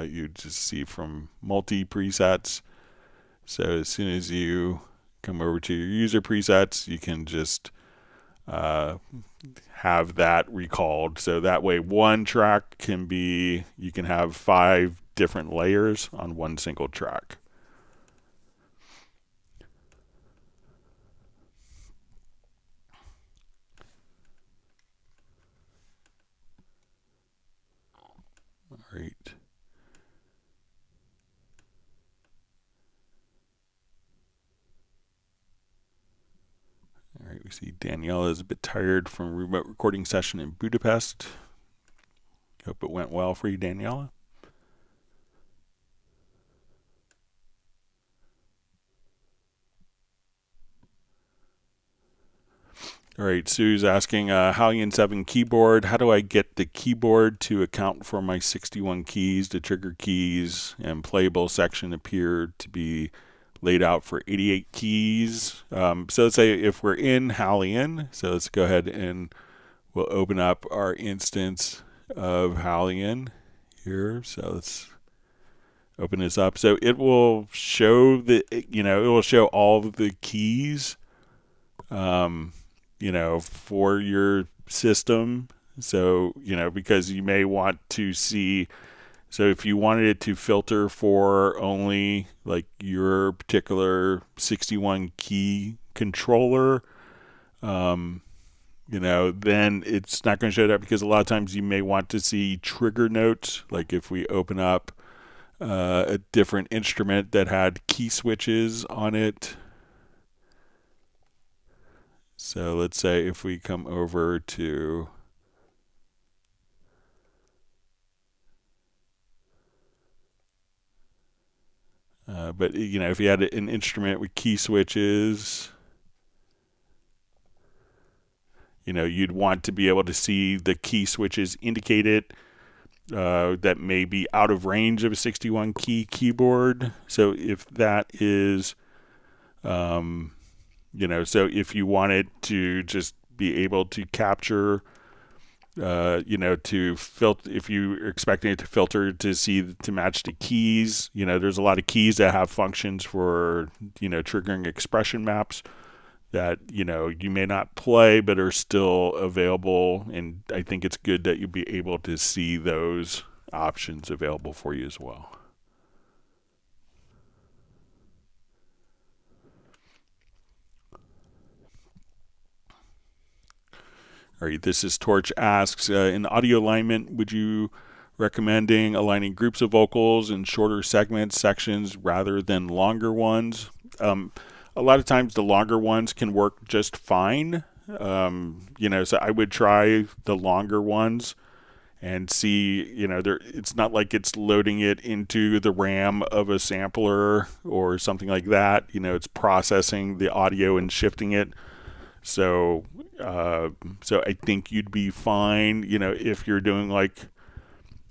Speaker 1: you just see from multi presets. So as soon as you come over to your user presets, you can just have that recalled. So that way one track can be, you can have 5 different layers on one single track. All right. All right, we see Daniela is a bit tired from a remote recording session in Budapest. Hope it went well for you, Daniela. All right, Sue's asking, HALion 7 keyboard, how do I get the keyboard to account for my 61 keys? The trigger keys and playable section appear to be laid out for 88 keys. So let's say if we're in HALion, so let's go ahead and we'll open up our instance of HALion here. So let's open this up. So it will show the, it will show all of the keys, for your system. So, because you may want to see, so if you wanted it to filter for only like your particular 61 key controller, then it's not going to show that, because a lot of times you may want to see trigger notes. Like if we open up a different instrument that had key switches on it. So let's say if we come over to But you know, if you had an instrument with key switches, you know, you'd want to be able to see the key switches indicated that may be out of range of a 61 key keyboard. So if that is, you know, so if you wanted to just be able to capture, you know, to filter, if you're expecting it to filter to see to match the keys, you know, there's a lot of keys that have functions for, you know, triggering expression maps that, you know, you may not play but are still available, and I think it's good that you'll be able to see those options available for you as well. All right, this is Torch asks, in audio alignment, would you recommending aligning groups of vocals in shorter segments, sections, rather than longer ones? A lot of times the longer ones can work just fine. You know, so I would try the longer ones and see, you know, it's not like it's loading it into the RAM of a sampler or something like that. You know, it's processing the audio and shifting it. So, so I think you'd be fine. You know, if you're doing like,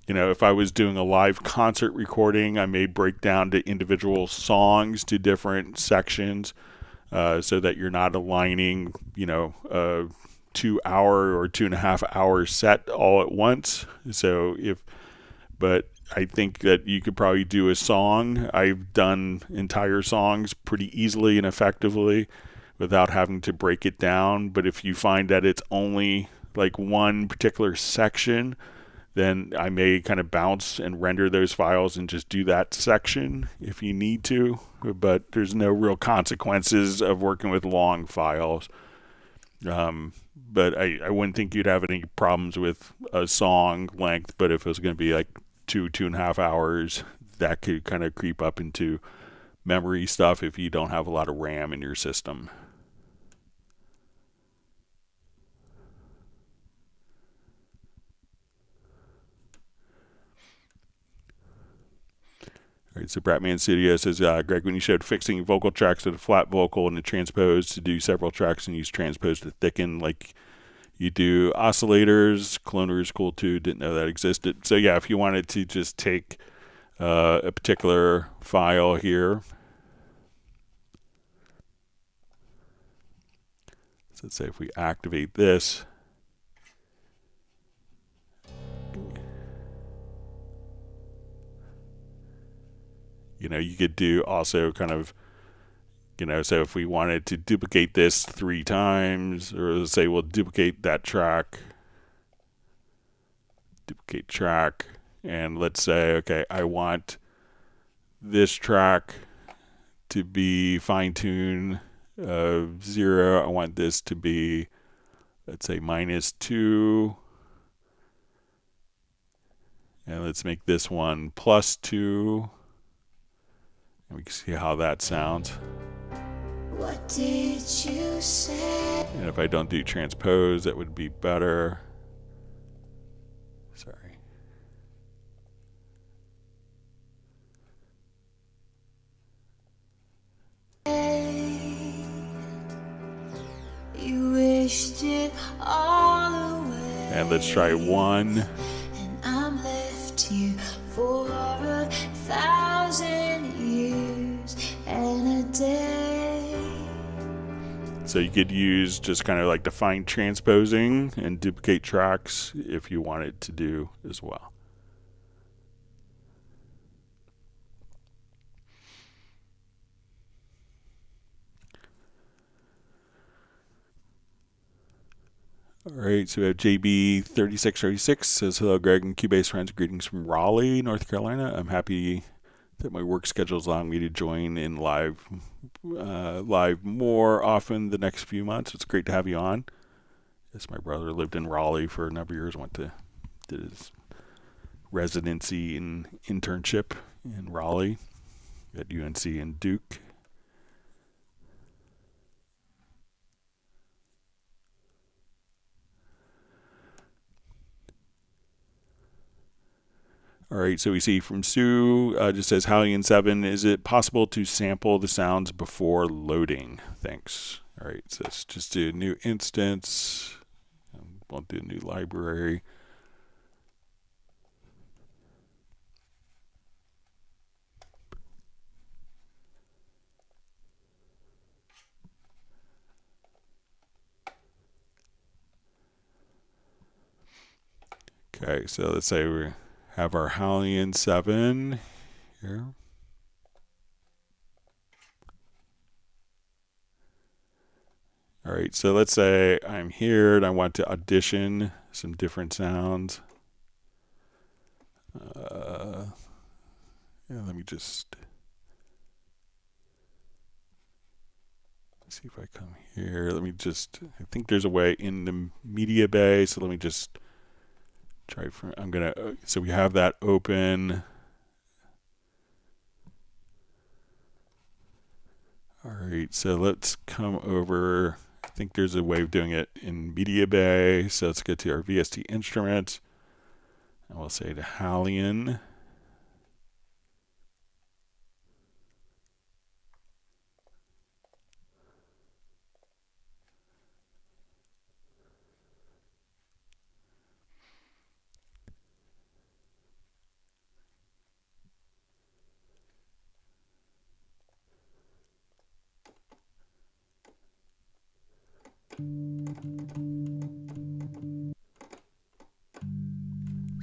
Speaker 1: you know, if I was doing a live concert recording, I may break down to individual songs to different sections, so that you're not aligning, you know, a 2 hour or 2.5 hour set all at once. So but I think that you could probably do a song. I've done entire songs pretty easily and effectively without having to break it down. But if you find that it's only like one particular section, then I may kind of bounce and render those files and just do that section if you need to. But there's no real consequences of working with long files. But I wouldn't think you'd have any problems with a song length. But if it was going to be like 2.5 hours, that could kind of creep up into memory stuff if you don't have a lot of RAM in your system. All right, so Bratman Studio says, Greg, when you showed fixing vocal tracks with a flat vocal and a transpose to do several tracks and use transpose to thicken like you do oscillators, cloner is cool too, didn't know that existed. So yeah, if you wanted to just take a particular file here, so let's say if we activate this, you know, you could do also kind of, you know, so if we wanted to duplicate this 3 times, or let's say we'll duplicate that track, duplicate track, and let's say, okay, I want this track to be fine-tune 0. I want this to be, let's say, -2. And let's make this one +2. And we can see how that sounds.
Speaker 2: What did you say?
Speaker 1: And if I don't do transpose, that would be better. Sorry.
Speaker 2: You wished it all away.
Speaker 1: And let's try 1.
Speaker 2: And I'm left here for 1,000 years and a day.
Speaker 1: So you could use just kind of like define transposing and duplicate tracks if you wanted to do as well. All right, so we have JB3636 says, hello, Greg and Cubase friends. Greetings from Raleigh, North Carolina. I'm happy that my work schedule is allowing me to join in live more often the next few months. It's great to have you on. Yes, my brother lived in Raleigh for a number of years, did his residency and internship in Raleigh at UNC and Duke. All right, so we see from Sue, just says HALion 7, is it possible to sample the sounds before loading? Thanks. All right, so let's just do a new instance. We'll do a new library. Okay, so let's say we have our HALion 7 here. All right, so let's say I'm here and I want to audition some different sounds. Yeah, let me just see if I come here. Let me just, I think there's a way in the MediaBay, so let me just try from, I'm gonna, so we have that open. All right, so let's come over. I think there's a way of doing it in MediaBay. So let's go to our VST instruments, and we'll say to HALion.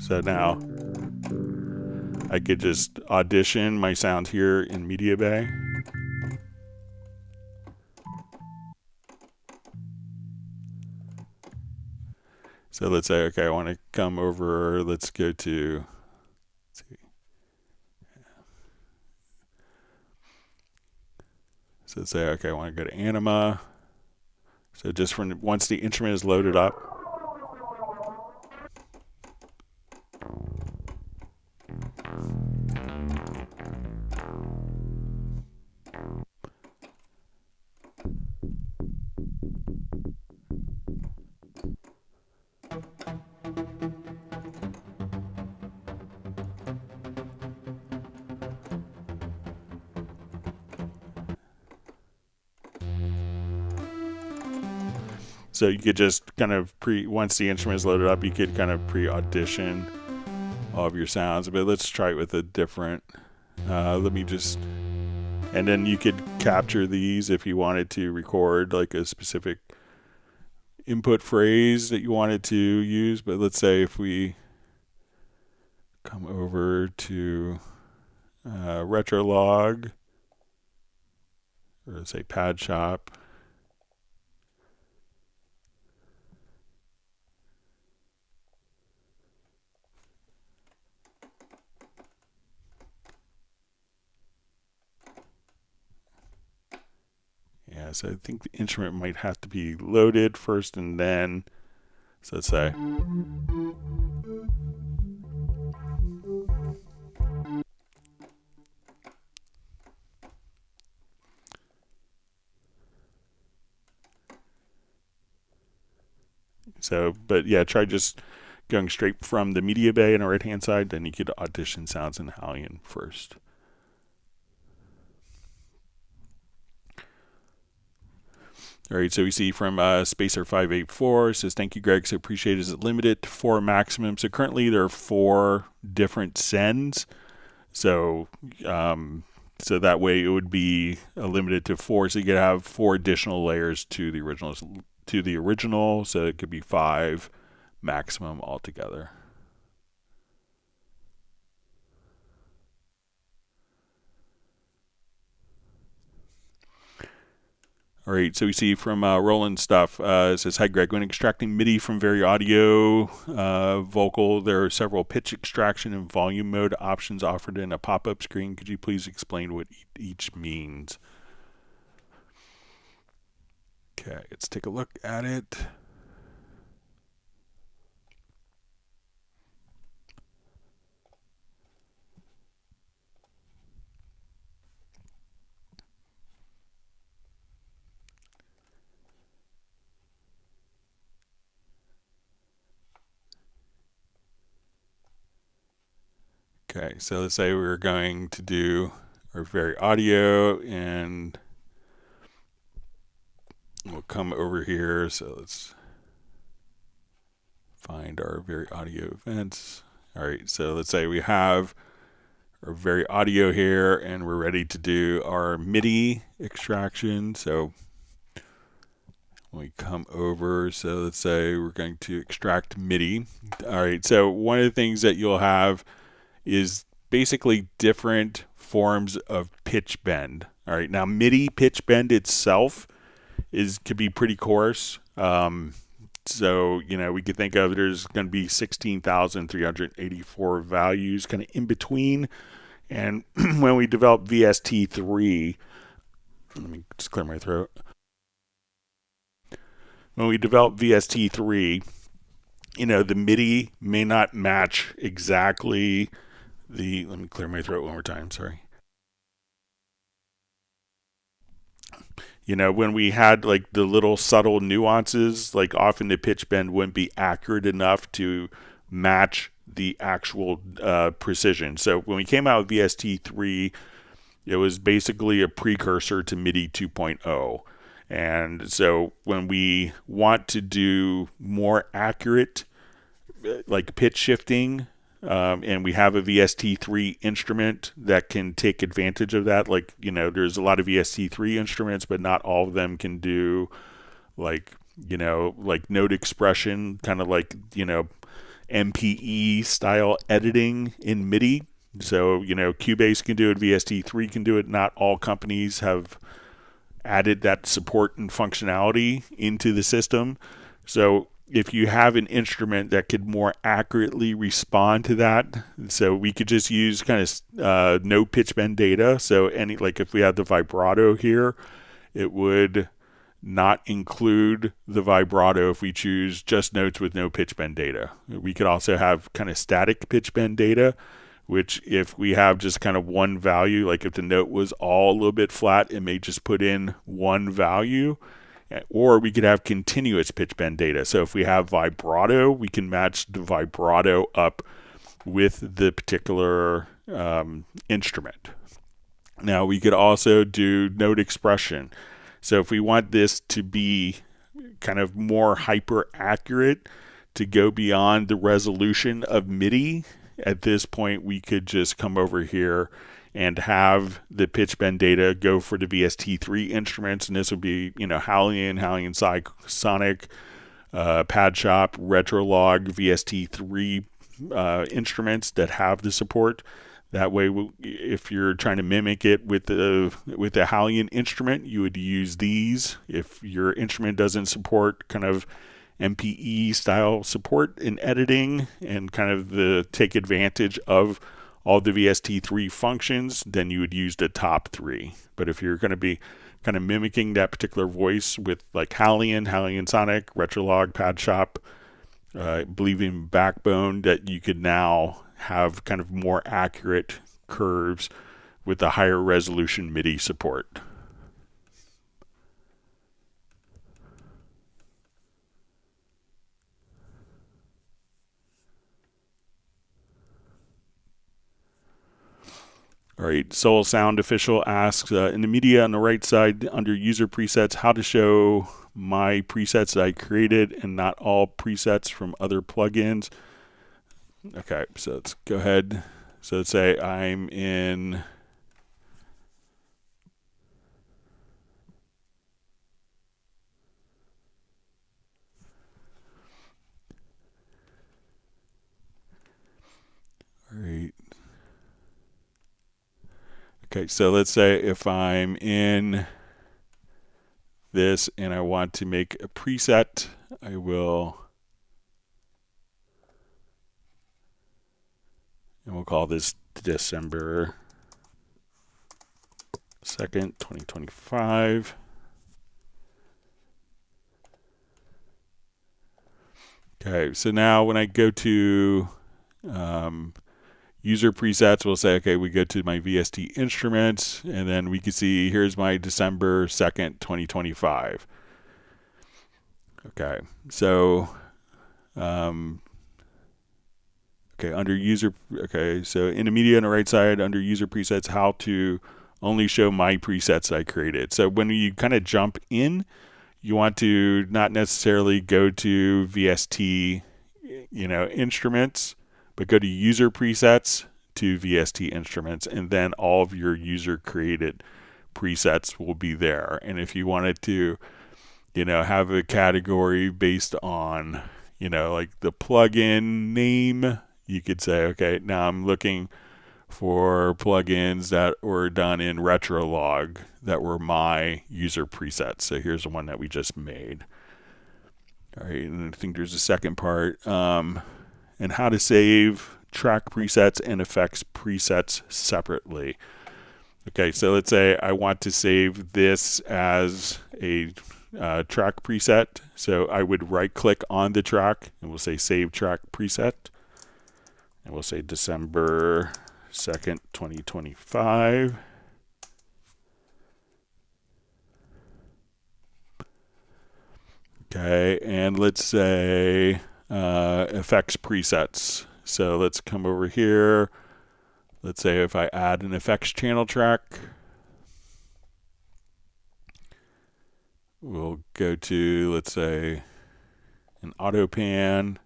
Speaker 1: So now I could just audition my sound here in MediaBay. So let's say, okay, I want to come over, let's go to, let's see. So let's say, okay, I want to go to Anima. So just from once the instrument is loaded up, so you could just kind of once the instrument is loaded up, you could kind of pre-audition all of your sounds. But let's try it with a different, let me just, and then you could capture these if you wanted to record like a specific input phrase that you wanted to use. But let's say if we come over to Retrolog, or let's say Pad Shop. Yeah, so I think the instrument might have to be loaded first and then, so let's say. So, but yeah, try just going straight from the MediaBay on the right-hand side, then you could audition sounds in HALion first. All right, so we see from Spacer584 says, thank you, Greg. So appreciate it. Is it limited to 4 maximum? So currently there are 4 different sends. So so that way it would be limited to 4. So you could have 4 additional layers to the original. So it could be 5 maximum altogether. All right, so we see from Roland Stuff, it says, hi Greg, when extracting MIDI from VariAudio vocal, there are several pitch extraction and volume mode options offered in a pop-up screen. Could you please explain what each means? Okay, let's take a look at it. Okay, so let's say we're going to do our VariAudio, and we'll come over here. So let's find our VariAudio events. All right, so let's say we have our VariAudio here, and we're ready to do our MIDI extraction. So when we come over, so let's say we're going to extract MIDI. All right, so one of the things that you'll have is basically different forms of pitch bend. All right, now MIDI pitch bend itself could be pretty coarse. So, we could think of there's going to be 16,384 values kind of in between. And when we develop VST3, let me just clear my throat. When we develop VST3, the MIDI may not match exactly let me clear my throat one more time, sorry. When we had like the little subtle nuances, like often the pitch bend wouldn't be accurate enough to match the actual precision. So when we came out with VST3, it was basically a precursor to MIDI 2.0. And so when we want to do more accurate like pitch shifting, and we have a VST3 instrument that can take advantage of that. Like, there's a lot of VST3 instruments, but not all of them can do like note expression, kind of like, MPE style editing in MIDI. So, Cubase can do it, VST3 can do it. Not all companies have added that support and functionality into the system. So if you have an instrument that could more accurately respond to that, so we could just use kind of no pitch bend data. So if we had the vibrato here, it would not include the vibrato if we choose just notes with no pitch bend data. We could also have kind of static pitch bend data, which if we have just kind of one value, like if the note was all a little bit flat, it may just put in one value. Or we could have continuous pitch bend data. So if we have vibrato, we can match the vibrato up with the particular instrument. Now we could also do note expression. So if we want this to be kind of more hyper accurate, to go beyond the resolution of MIDI, at this point we could just come over here and have the pitch bend data go for the VST3 instruments, and this would be, HALion Sonic, Pad Shop, Retrolog, VST3 instruments that have the support. That way, if you're trying to mimic it with the HALion instrument, you would use these. If your instrument doesn't support kind of MPE style support in editing and kind of take advantage of all the VST3 functions, then you would use the top three. But if you're going to be kind of mimicking that particular voice with like HALion Sonic, Retrolog, Pad Shop, I believe in Backbone, that you could now have kind of more accurate curves with the higher resolution MIDI support. All right, Soul Sound Official asks, in the media on the right side under user presets, how to show my presets that I created and not all presets from other plugins. Okay, so let's go ahead. So let's say I'm in all right. Okay, so let's say if I'm in this and I want to make a preset, I will, and we'll call this December 2nd, 2025. Okay, so now when I go to user presets, we'll say, okay, we go to my VST instruments, and then we can see here's my December 2nd, 2025. Okay, so Okay, under user, okay, so in the media on the right side, under user presets, how to only show my presets I created. So when you kind of jump in, you want to not necessarily go to VST, instruments, but go to user presets to VST instruments, and then all of your user created presets will be there. And if you wanted to, have a category based on, like the plugin name, you could say, okay, now I'm looking for plugins that were done in RetroLog that were my user presets. So here's the one that we just made. All right, and I think there's a second part, and how to save track presets and effects presets separately. Okay, so let's say I want to save this as a track preset. So I would right click on the track and we'll say save track preset. And we'll say December 2nd, 2025. Okay, and let's say effects presets. So let's come over here. Let's say if I add an effects channel track, we'll go to, let's say, an auto pan.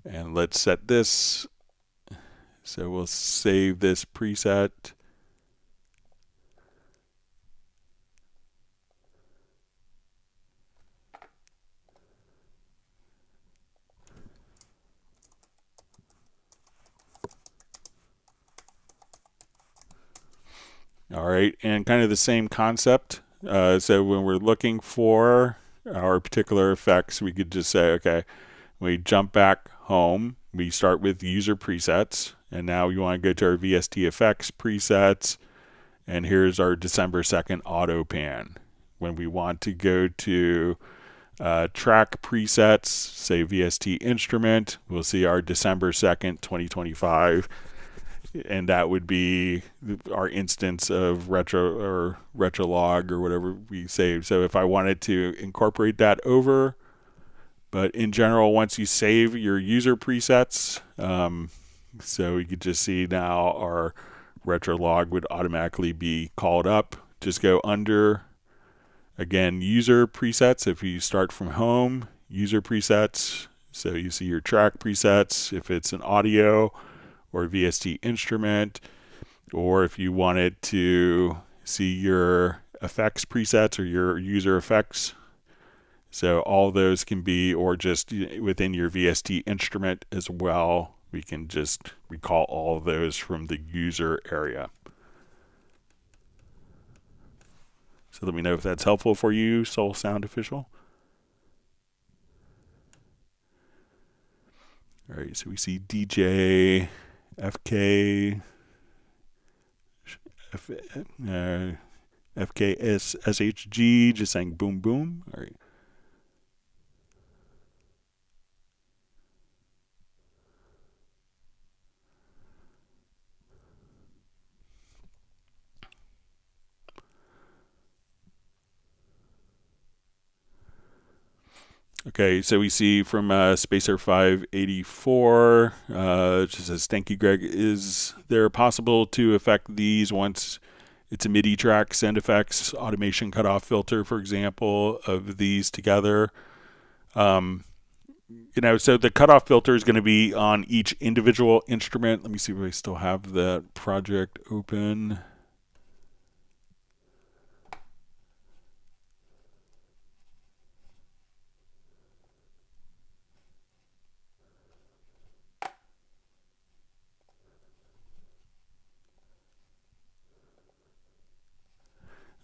Speaker 1: And let's set this. So we'll save this preset. All right, and kind of the same concept. So when we're looking for our particular effects, we could just say, okay, we jump back home. We start with user presets, and now we want to go to our VST effects presets, and here's our December 2nd auto pan. When we want to go to track presets, say VST instrument, we'll see our December 2nd, 2025. And that would be our instance of RetroLog or whatever we save. So if I wanted to incorporate that over, but in general, once you save your user presets, so you could just see now our RetroLog would automatically be called up. Just go under, again, user presets. If you start from home, user presets. So you see your track presets. If it's an audio or VST instrument, or if you wanted to see your effects presets or your user effects. So all those can be, or just within your VST instrument as well, we can just recall all of those from the user area. So let me know if that's helpful for you, Soul Sound Official. All right, so we see DJ, FK, FKS, SHG, just saying boom, boom. All right. Okay, so we see from Spacer 584, just says, thank you, Greg. Is there possible to affect these once it's a MIDI track, send effects, automation cutoff filter, for example, of these together? So the cutoff filter is going to be on each individual instrument. Let me see if I still have that project open.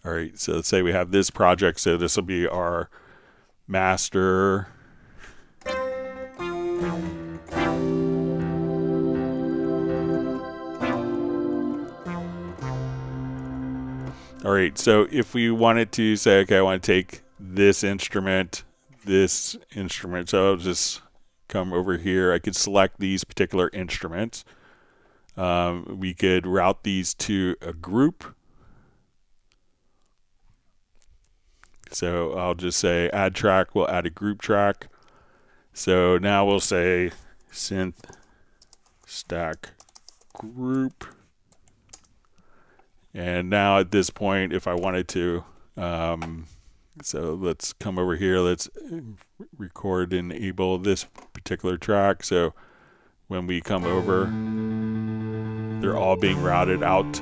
Speaker 1: All right, so let's say we have this project, so this will be our master. All right, so if we wanted to say, okay, I want to take this instrument, so I'll just come over here. I could select these particular instruments. We could route these to a group. So I'll just say add track, we'll add a group track. So now we'll say synth stack group. And now at this point, if I wanted to, so let's come over here, let's record and enable this particular track. So when we come over, they're all being routed out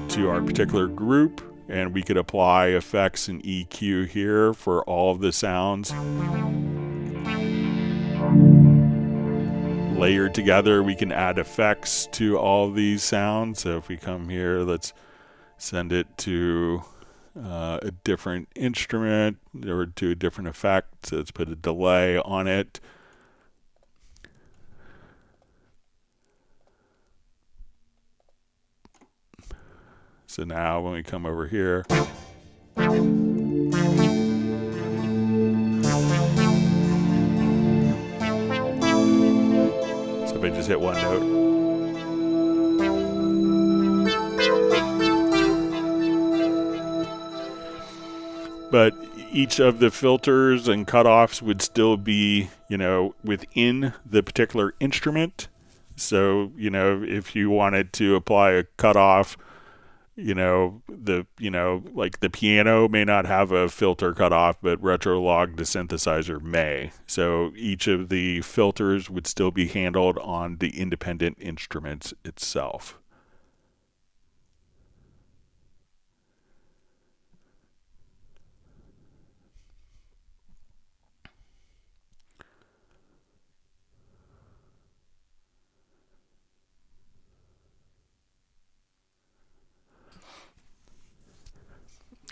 Speaker 1: to our particular group, and we could apply effects and EQ here for all of the sounds. Layered together, we can add effects to all of these sounds. So if we come here, let's send it to a different instrument or to a different effect. So let's put a delay on it. So now when we come over here, so if I just hit one note, but each of the filters and cutoffs would still be, you know, within the particular instrument. So, you know, if you wanted to apply a cutoff, you know, like the piano may not have a filter cutoff, but retrolog the synthesizer may. So each of the filters would still be handled on the independent instruments itself.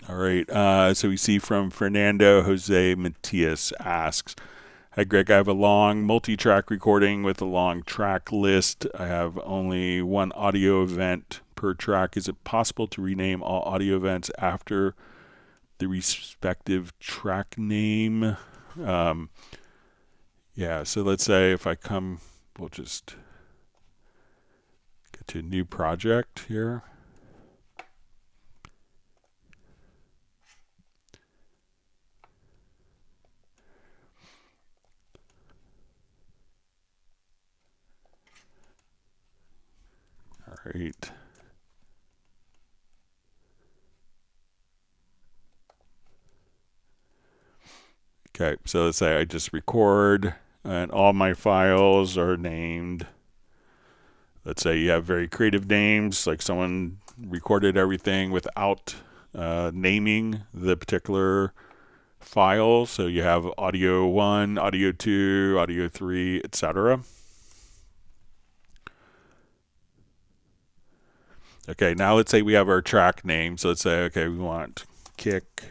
Speaker 1: All right, so we see from Fernando, Jose Matias asks, hi Greg, I have a long multi-track recording with a long track list. I have only one audio event per track. Is it possible to rename all audio events after the respective track name? Yeah, so let's say if I come, we'll just get to a new project here. All right. Okay, so let's say I just record and all my files are named. Let's say you have very creative names, like someone recorded everything without naming the particular file. So you have audio 1, audio 2, audio 3, etc. Okay, now let's say we have our track name. So let's say, okay, we want kick,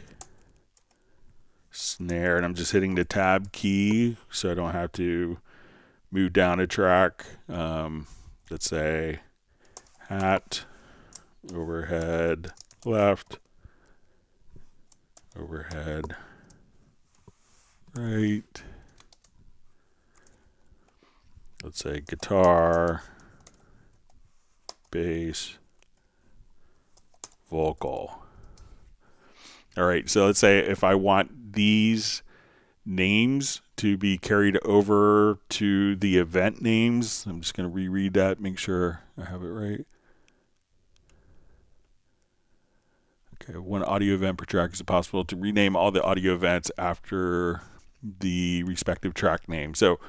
Speaker 1: snare, and I'm just hitting the tab key so I don't have to move down a track. Let's say hat, overhead, left, overhead, right. Let's say guitar, bass, vocal. All right, so let's say if I want these names to be carried over to the event names, I'm just going to reread that, make sure I have it right. Okay, one audio event per track. Is it possible to rename all the audio events after the respective track name? So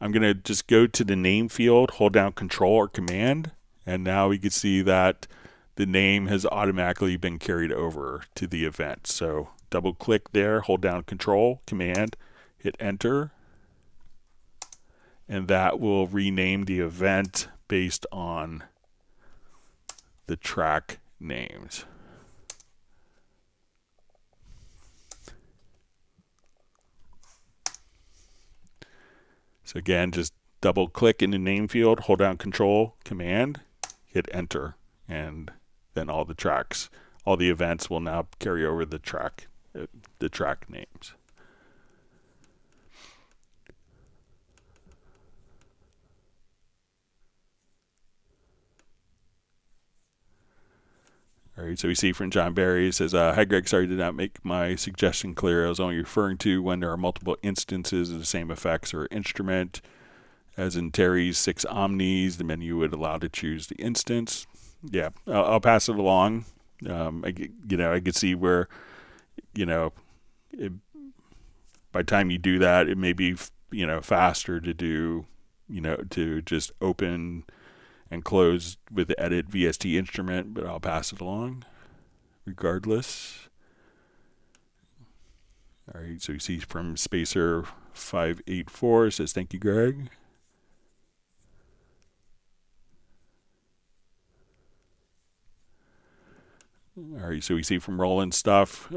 Speaker 1: I'm going to just go to the name field, hold down Control or Command, and now we can see that the name has automatically been carried over to the event. So double click there, hold down Control, Command, hit Enter, and that will rename the event based on the track names. So again, just double click in the name field, hold down Control, Command, hit Enter, and then all the tracks, all the events will now carry over the track names. All All right, so we see from John Barry, it says, hi Greg, sorry did not make my suggestion clear. I was only referring to when there are multiple instances of the same effects or instrument. As in Terry's 6 Omnis, the menu would allow to choose the instance. Yeah, I'll pass it along. I could see where, by the time you do that, it may be, faster to do, to just open and close with the edit VST instrument, but I'll pass it along regardless. All right, so you see from Spacer 584 says, thank you, Greg. All right, so we see from Roland stuff.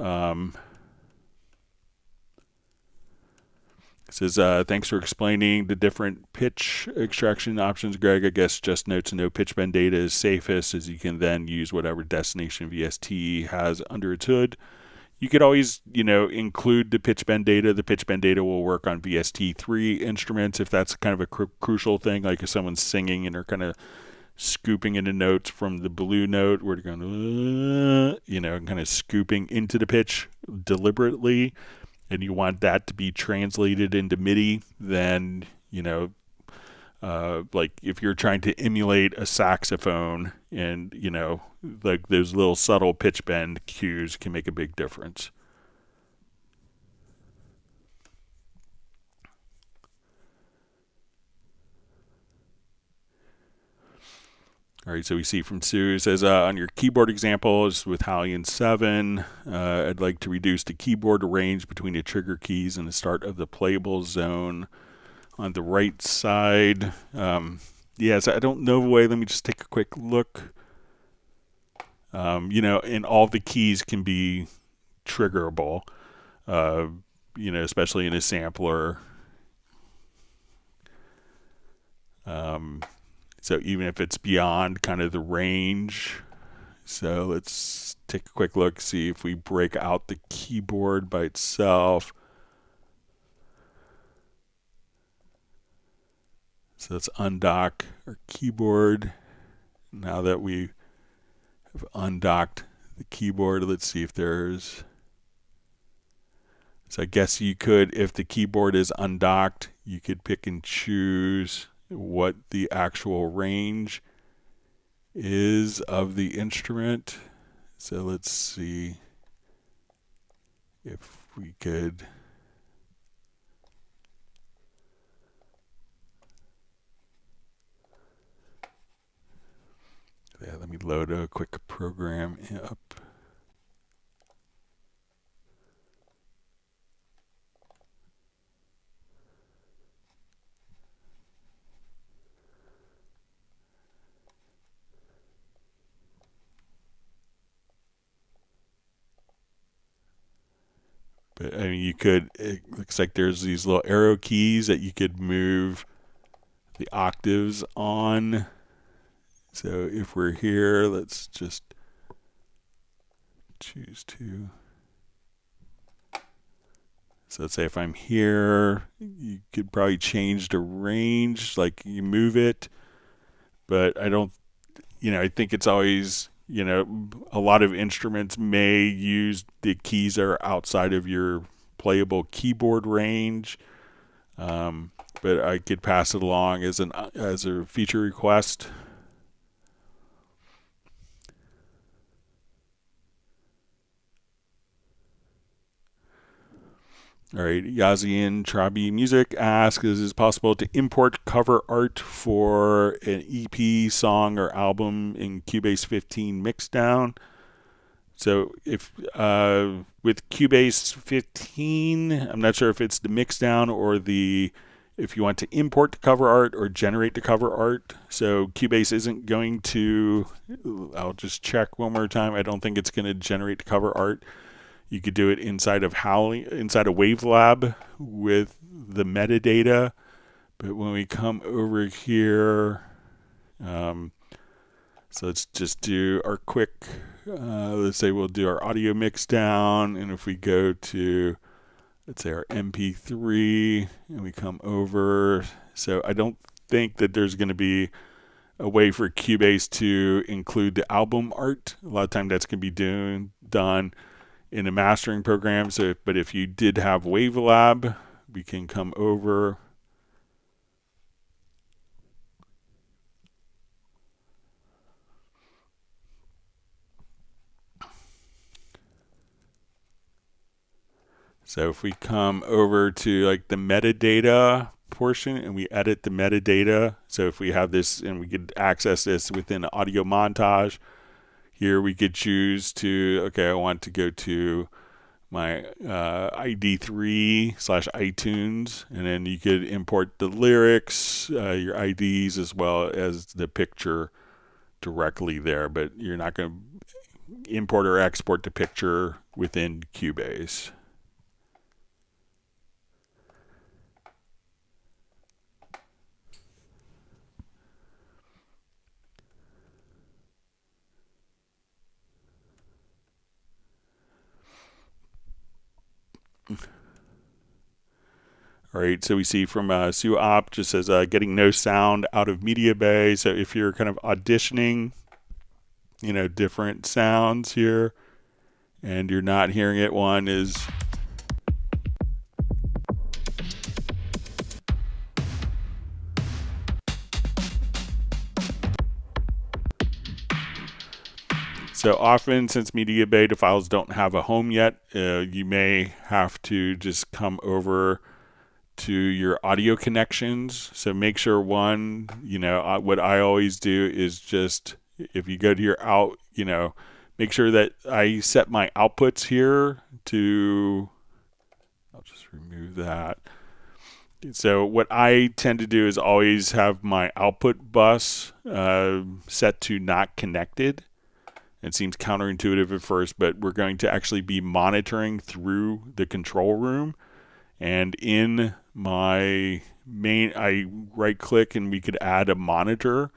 Speaker 1: It says, thanks for explaining the different pitch extraction options, Greg. I guess just note to know pitch bend data is safest, as you can then use whatever destination VST has under its hood. You could always, include the pitch bend data. The pitch bend data will work on VST3 instruments if that's kind of a crucial thing, like if someone's singing and they're kind of scooping into notes from the blue note, we're going to, kind of scooping into the pitch deliberately, and you want that to be translated into MIDI, then, like if you're trying to emulate a saxophone and, like those little subtle pitch bend cues can make a big difference. All right, so we see from Sue, it says, on your keyboard examples with HALion 7, I'd like to reduce the keyboard range between the trigger keys and the start of the playable zone on the right side. Yes, I don't know the way. Let me just take a quick look. And all the keys can be triggerable, especially in a sampler. So even if it's beyond kind of the range. So let's take a quick look, see if we break out the keyboard by itself. So let's undock our keyboard. Now that we have undocked the keyboard, let's see if there's... So I guess you could, if the keyboard is undocked, you could pick and choose what the actual range is of the instrument. So let's see if we could let me load a quick program up. But I mean, you could, it looks like there's these little arrow keys that you could move the octaves on. So if we're here, let's just choose to. So let's say if I'm here, you could probably change the range, like you move it. But I don't, I think it's always, a lot of instruments may use the keys that are outside of your playable keyboard range. But I could pass it along as a feature request. All right, Yazian Trabi Music asks, is it possible to import cover art for an EP, song, or album in Cubase 15 Mixdown? So if with Cubase 15, I'm not sure if it's the Mixdown or if you want to import the cover art or generate the cover art. So Cubase isn't going to, I'll just check one more time. I don't think it's going to generate the cover art. You could do it inside of WaveLab with the metadata. But when we come over here, so let's just do our quick, let's say we'll do our audio mix down. And if we go to, let's say our MP3 and we come over. So I don't think that there's going to be a way for Cubase to include the album art. A lot of time that's going to be done in a mastering program. So, but if you did have Wavelab, we can come over. So if we come over to like the metadata portion and we edit the metadata, so if we have this and we could access this within an audio montage, here we could choose to, okay, I want to go to my ID3/iTunes, and then you could import the lyrics, your IDs, as well as the picture directly there, but you're not going to import or export the picture within Cubase. All right, so we see from Sue Op just says getting no sound out of MediaBay. So if you're kind of auditioning, you know, different sounds here, and you're not hearing it, one is so often, since MediaBay, the files don't have a home yet, you may have to just come over to your audio connections. So make sure one, you know, what I always do is just, if you go to your out, you know, make sure that I set my outputs here to, I'll just remove that. So what I tend to do is always have my output bus set to not connected. It seems counterintuitive at first, but we're going to actually be monitoring through the control room. And in my main, I right click and we could add a monitor.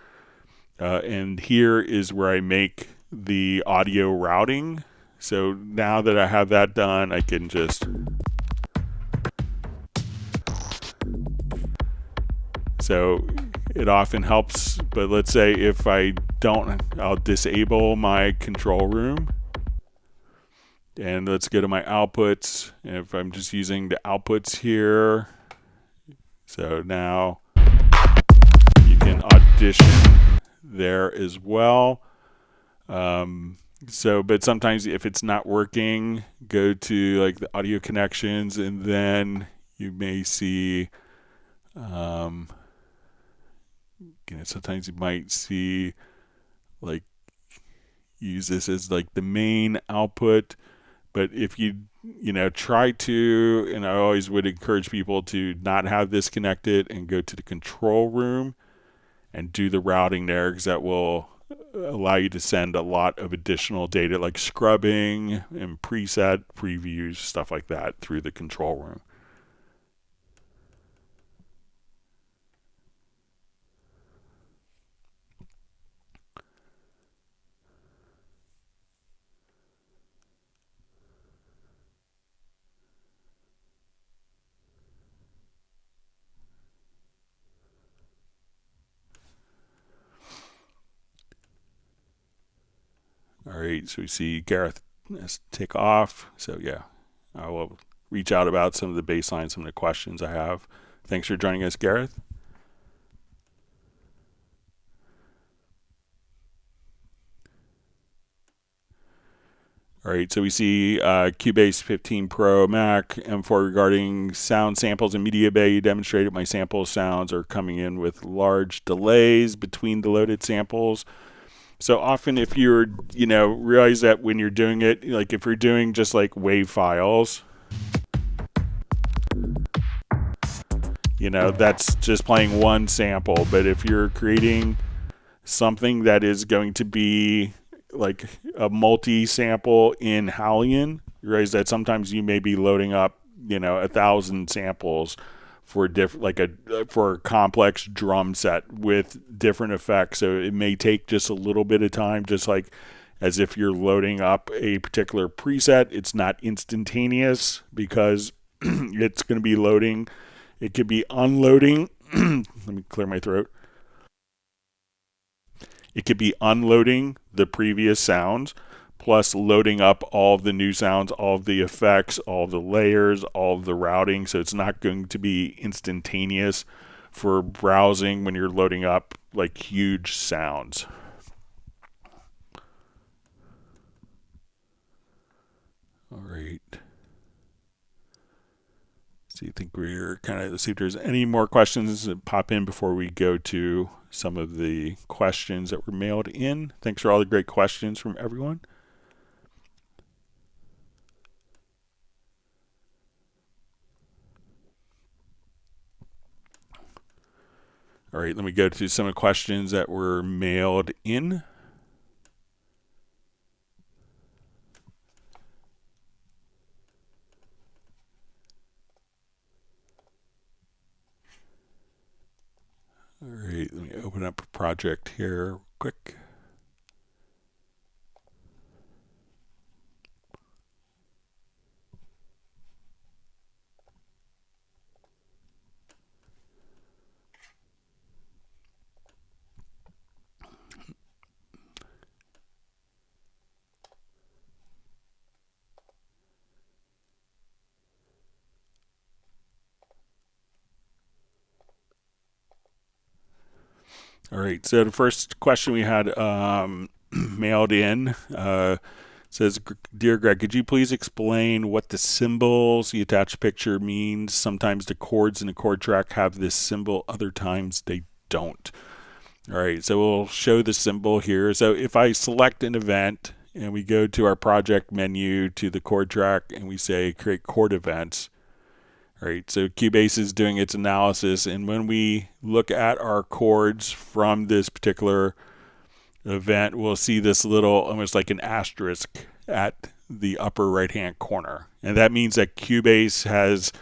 Speaker 1: And here is where I make the audio routing. So now that I have that done, I can just, so it often helps, but let's say if I don't, I'll disable my control room. And let's go to my outputs. And if I'm just using the outputs here, so now you can audition there as well. But sometimes if it's not working, go to like the audio connections, and then you may see, sometimes you might see like use this as like the main output. But if you try to, and I always would encourage people to not have this connected and go to the control room and do the routing there, because that will allow you to send a lot of additional data like scrubbing and preset previews, stuff like that, through the control room. All right, so we see Gareth has to take off. So yeah, I will reach out about some of the baselines, some of the questions I have. Thanks for joining us, Gareth. All right, so we see Cubase 15 Pro Mac M4 regarding sound samples in MediaBay. You demonstrated my sample sounds are coming in with large delays between the loaded samples. So often if you're, realize that when you're doing it, like if you're doing just like wave files, that's just playing one sample. But if you're creating something that is going to be like a multi-sample in HALion, you realize that sometimes you may be loading up, 1,000 samples for for a complex drum set with different effects. So it may take just a little bit of time, just like as if you're loading up a particular preset. It's not instantaneous because it's going to be loading. It could be unloading. Let me clear my throat. It could be unloading the previous sounds plus loading up all of the new sounds, all of the effects, all of the layers, all of the routing. So it's not going to be instantaneous for browsing when you're loading up like huge sounds. All right. So I think we're kind of see if there's any more questions that pop in before we go to some of the questions that were mailed in. Thanks for all the great questions from everyone. All right, let me go to some of the questions that were mailed in. All right, let me open up a project here quick. All right, so the first question we had mailed in says, Dear Greg, could you please explain what the symbols the attached picture means? Sometimes the chords in the chord track have this symbol, other times they don't. All right, so we'll show the symbol here. So if I select an event and we go to our project menu to the chord track and we say create chord events, all right, so Cubase is doing its analysis, and when we look at our chords from this particular event, we'll see this little, almost like an asterisk at the upper right-hand corner. And that means that Cubase has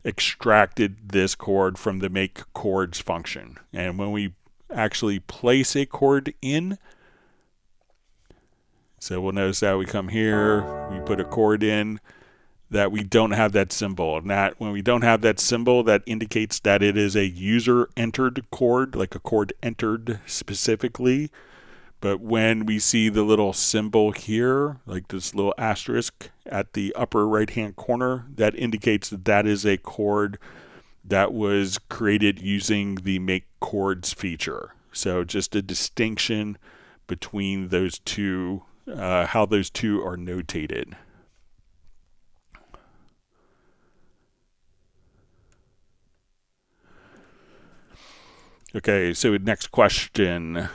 Speaker 1: extracted this chord from the make chords function. And when we actually place a chord in, so we'll notice that we come here, we put a chord in, that we don't have that symbol. And that when we don't have that symbol, that indicates that it is a user entered chord, like a chord entered specifically. But when we see the little symbol here, like this little asterisk at the upper right hand corner, that indicates that that is a chord that was created using the make chords feature. So just a distinction between those two, how those two are notated. Okay, so next question.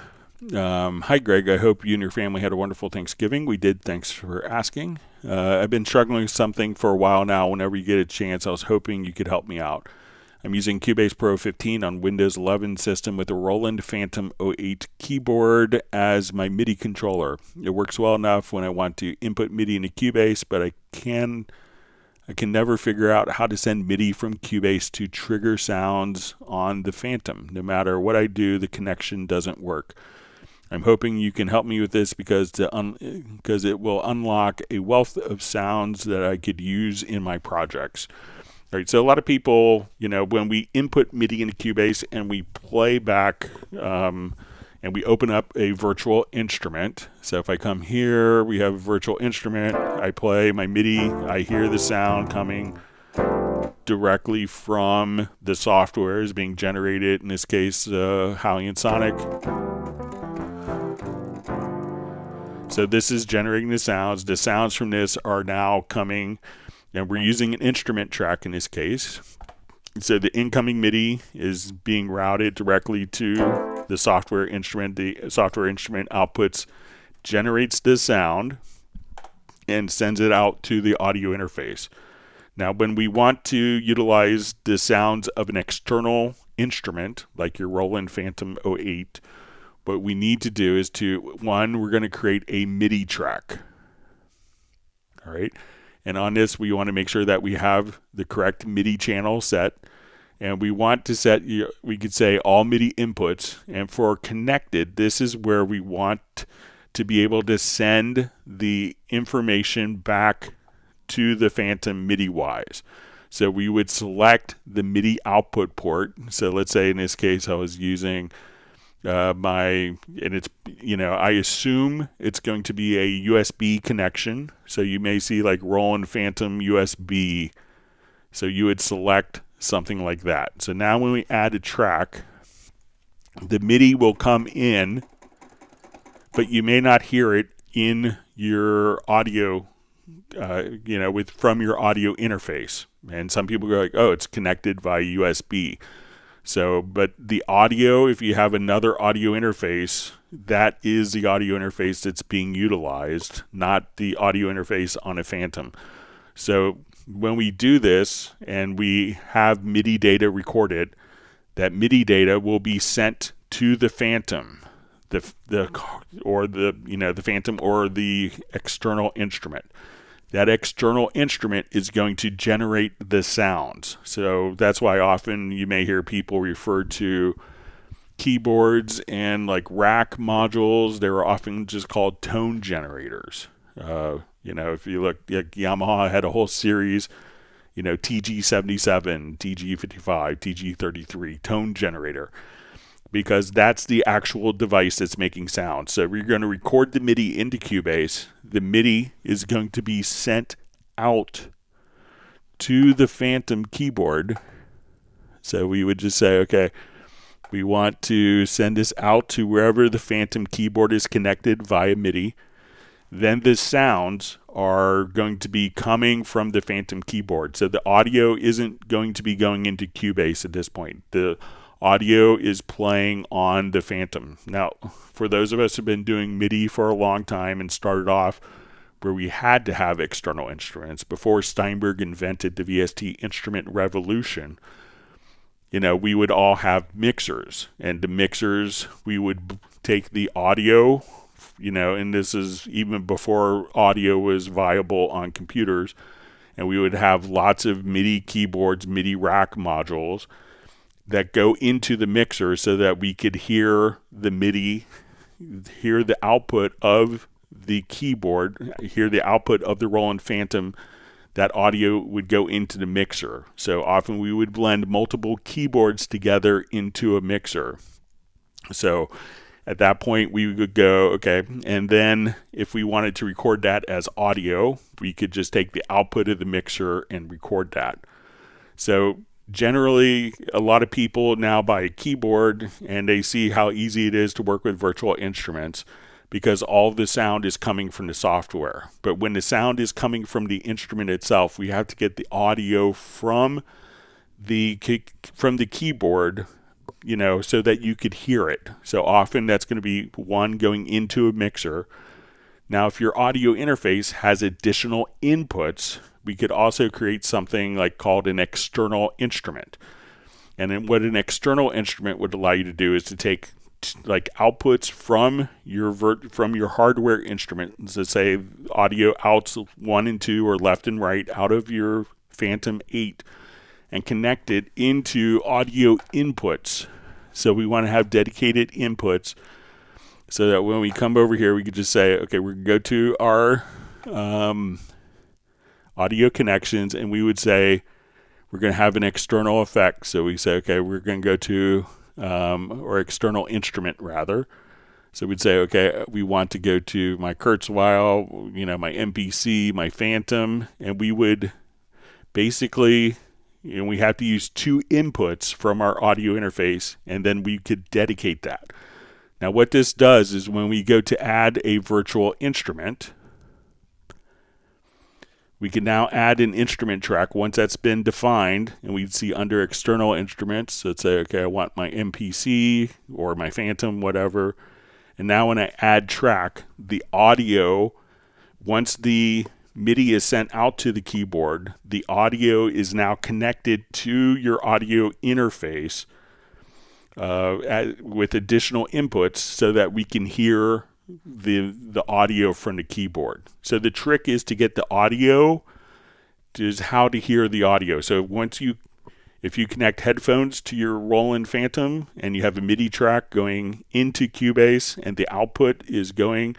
Speaker 1: Hi, Greg. I hope you and your family had a wonderful Thanksgiving. We did. Thanks for asking. I've been struggling with something for a while now. Whenever you get a chance, I was hoping you could help me out. I'm using Cubase Pro 15 on Windows 11 system with a Roland Phantom 08 keyboard as my MIDI controller. It works well enough when I want to input MIDI into Cubase, but I can never figure out how to send MIDI from Cubase to trigger sounds on the Phantom. No matter what I do, the connection doesn't work. I'm hoping you can help me with this because it will unlock a wealth of sounds that I could use in my projects. All right, so a lot of people, when we input MIDI into Cubase and we play back and we open up a virtual instrument. So if I come here, we have a virtual instrument. I play my MIDI. I hear the sound coming directly from the software is being generated, in this case, HALion Sonic. So this is generating the sounds. The sounds from this are now coming, and we're using an instrument track in this case. So the incoming MIDI is being routed directly to the software instrument. The software instrument outputs, generates the sound, and sends it out to the audio interface. Now, when we want to utilize the sounds of an external instrument, like your Roland Phantom 08, what we need to do is we're going to create a MIDI track. All right. And on this, we want to make sure that we have the correct MIDI channel set. And we want to set, we could say all MIDI inputs. And for connected, this is where we want to be able to send the information back to the Phantom MIDI-wise. So we would select the MIDI output port. So let's say in this case, I was using and it's, I assume it's going to be a USB connection. So you may see like Roland Phantom USB. So you would select something like that. So now when we add a track, the MIDI will come in, but you may not hear it in your audio, from your audio interface. And some people go like, oh, it's connected via USB. So, but the audio, if you have another audio interface, that is the audio interface that's being utilized, not the audio interface on a Phantom. So when we do this and we have MIDI data recorded, that MIDI data will be sent to the Phantom, the Phantom or the external instrument. That external instrument is going to generate the sounds. So that's why often you may hear people refer to keyboards and like rack modules. They're often just called tone generators. If you look, like Yamaha had a whole series, TG77, TG55, TG33, tone generator, because that's the actual device that's making sound. So we're going to record the MIDI into Cubase. The MIDI is going to be sent out to the Phantom keyboard. So we would just say, okay, we want to send this out to wherever the Phantom keyboard is connected via MIDI. Then the sounds are going to be coming from the Phantom keyboard. So the audio isn't going to be going into Cubase at this point. The audio is playing on the Phantom. Now, for those of us who've been doing MIDI for a long time and started off where we had to have external instruments, before Steinberg invented the VST instrument revolution, we would all have mixers. And the mixers, we would take the audio, and this is even before audio was viable on computers, and we would have lots of MIDI keyboards, MIDI rack modules that go into the mixer so that we could hear the MIDI, hear the output of the keyboard, hear the output of the Roland Phantom. That audio would go into the mixer. So often we would blend multiple keyboards together into a mixer. So at that point we would go, okay, and then if we wanted to record that as audio, we could just take the output of the mixer and record that. So generally, a lot of people now buy a keyboard and they see how easy it is to work with virtual instruments because all the sound is coming from the software. But when the sound is coming from the instrument itself, we have to get the audio from the keyboard, so that you could hear it. So often that's going to be one going into a mixer. Now, if your audio interface has additional inputs, we could also create something like called an external instrument. And then what an external instrument would allow you to do is to take like outputs from your hardware instrument. So say audio outs 1 and 2 or left and right out of your Phantom 8 and connect it into audio inputs. So we want to have dedicated inputs so that when we come over here, we could just say, okay, we're going to go to our audio connections, and we would say we're going to have an external effect. So we say, okay, we're going to go to, or external instrument rather. So we'd say, okay, we want to go to my Kurzweil, my MPC, my Phantom, and we would basically, we have to use 2 inputs from our audio interface, and then we could dedicate that. Now what this does is when we go to add a virtual instrument, we can now add an instrument track once that's been defined, and we'd see under external instruments, so let's say, okay, I want my MPC or my Phantom, whatever. And now when I add track, the audio, once the MIDI is sent out to the keyboard, the audio is now connected to your audio interface with additional inputs so that we can hear the audio from the keyboard. So the trick is to get the audio, is how to hear the audio. So if you connect headphones to your Roland Phantom and you have a MIDI track going into Cubase and the output is going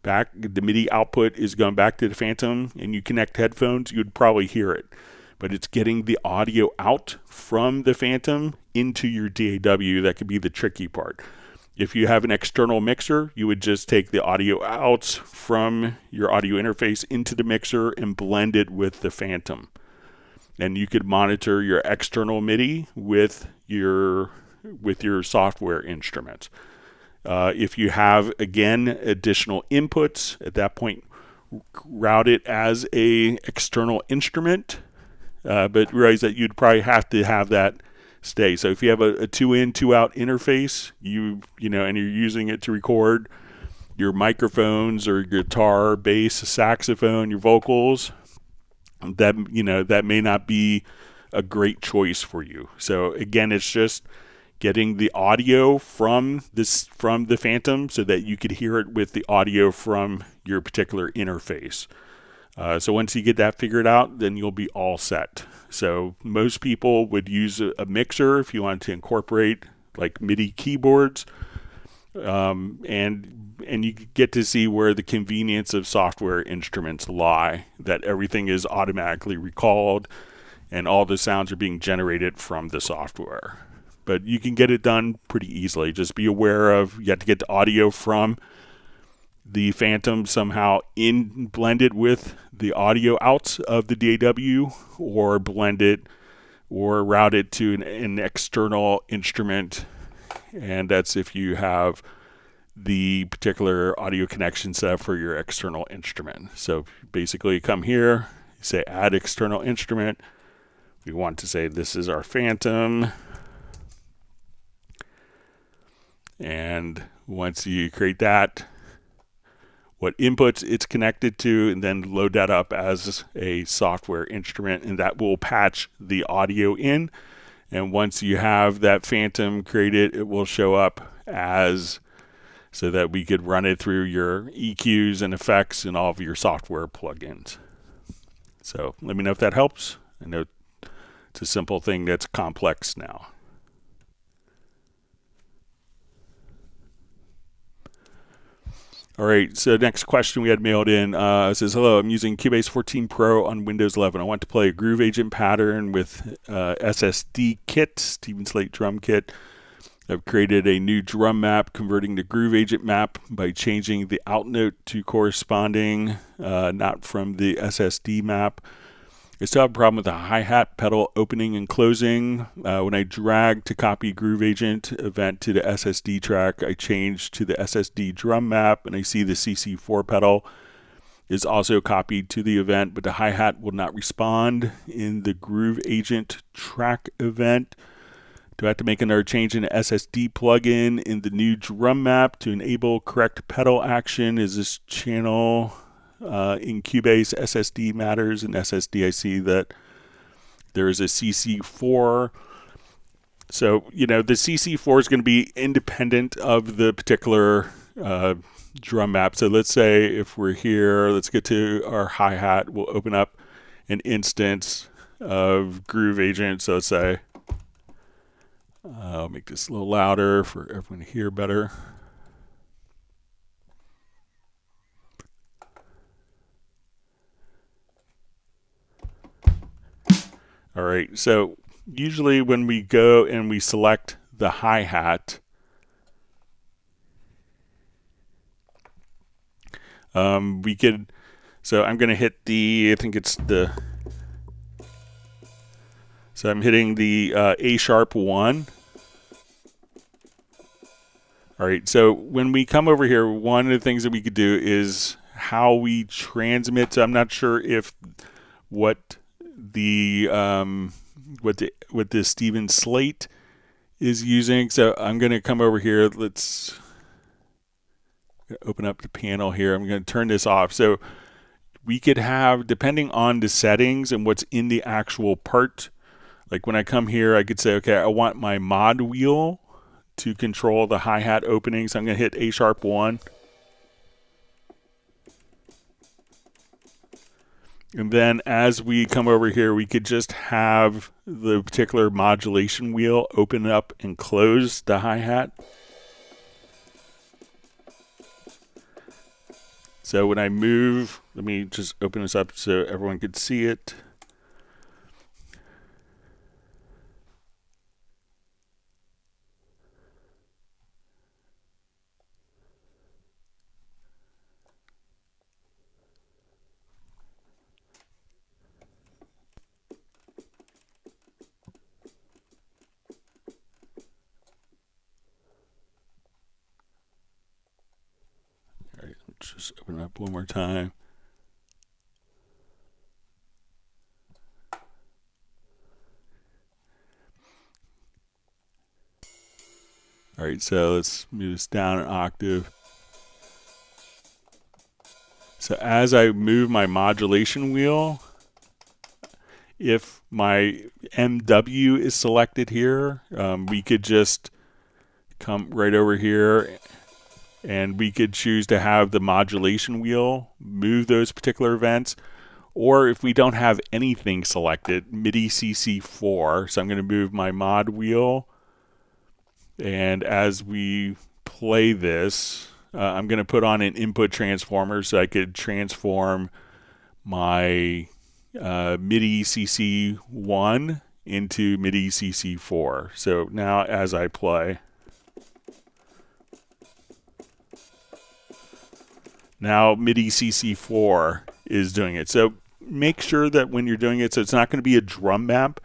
Speaker 1: back, the MIDI output is going back to the Phantom, and you connect headphones, you'd probably hear it. But it's getting the audio out from the Phantom into your DAW that could be the tricky part. If you have an external mixer, you would just take the audio outs from your audio interface into the mixer and blend it with the Phantom. And you could monitor your external MIDI with your software instruments. If you have, again, additional inputs, at that point, route it as a external instrument, but realize that you'd probably have to have that stay. So if you have a 2-in, 2-out interface, and you're using it to record your microphones or guitar, bass, saxophone, your vocals, that may not be a great choice for you. So again, it's just getting the audio from the Phantom so that you could hear it with the audio from your particular interface. So once you get that figured out, then you'll be all set. So most people would use a mixer if you want to incorporate like MIDI keyboards, and you get to see where the convenience of software instruments lie, that everything is automatically recalled and all the sounds are being generated from the software. But you can get it done pretty easily. Just be aware of, you have to get the audio from the Phantom somehow blended with the audio outs of the DAW, or blend it or route it to an external instrument. And that's if you have the particular audio connection set up for your external instrument. So basically you come here, you say add external instrument. We want to say this is our Phantom. And once you create that, what inputs it's connected to, and then load that up as a software instrument, and that will patch the audio in. And once you have that Phantom created, it will show up as, so that we could run it through your EQs and effects and all of your software plugins. So let me know if that helps. I know it's a simple thing that's complex now. All right, so next question we had mailed in says, hello, I'm using Cubase 14 Pro on Windows 11. I want to play a groove agent pattern with SSD kit, Steven Slate drum kit. I've created a new drum map converting the groove agent map by changing the out note to corresponding, not from the SSD map. I still have a problem with the hi-hat pedal opening and closing. When I drag to copy Groove Agent event to the SSD track, I change to the SSD drum map, and I see the CC4 pedal is also copied to the event, but the hi-hat will not respond in the Groove Agent track event. Do I have to make another change in the SSD plugin in the new drum map to enable correct pedal action? Is this channel in Cubase SSD matters? And SSD, I see that there is a CC4. So, the CC4 is going to be independent of the particular drum map. So let's say if we're here, let's get to our hi-hat. We'll open up an instance of Groove Agent. So let's say, I'll make this a little louder for everyone to hear better. All right, so usually when we go and we select the hi-hat, we could, so I'm going to hit the, I think it's the, so I'm hitting the A#1. All right, so when we come over here, one of the things that we could do is how we transmit. So I'm not sure if what the Steven Slate is using. So I'm going to come over here. Let's open up the panel here. I'm going to turn this off. So we could have, depending on the settings and what's in the actual part, like when I come here, I could say, okay, I want my mod wheel to control the hi-hat opening. So I'm going to hit A#1. And then as we come over here, we could just have the particular modulation wheel open up and close the hi-hat. So when I move, let me just open this up so everyone could see it. Let's just open it up one more time. All right, so let's move this down an octave. So as I move my modulation wheel, if my MW is selected here, we could just come right over here and we could choose to have the modulation wheel move those particular events. Or if we don't have anything selected, MIDI CC 4. So I'm going to move my mod wheel. And as we play this, I'm going to put on an input transformer so I could transform my MIDI CC 1 into MIDI CC 4. So now as I play, now MIDI CC 4 is doing it. So make sure that when you're doing it, so it's not going to be a drum map,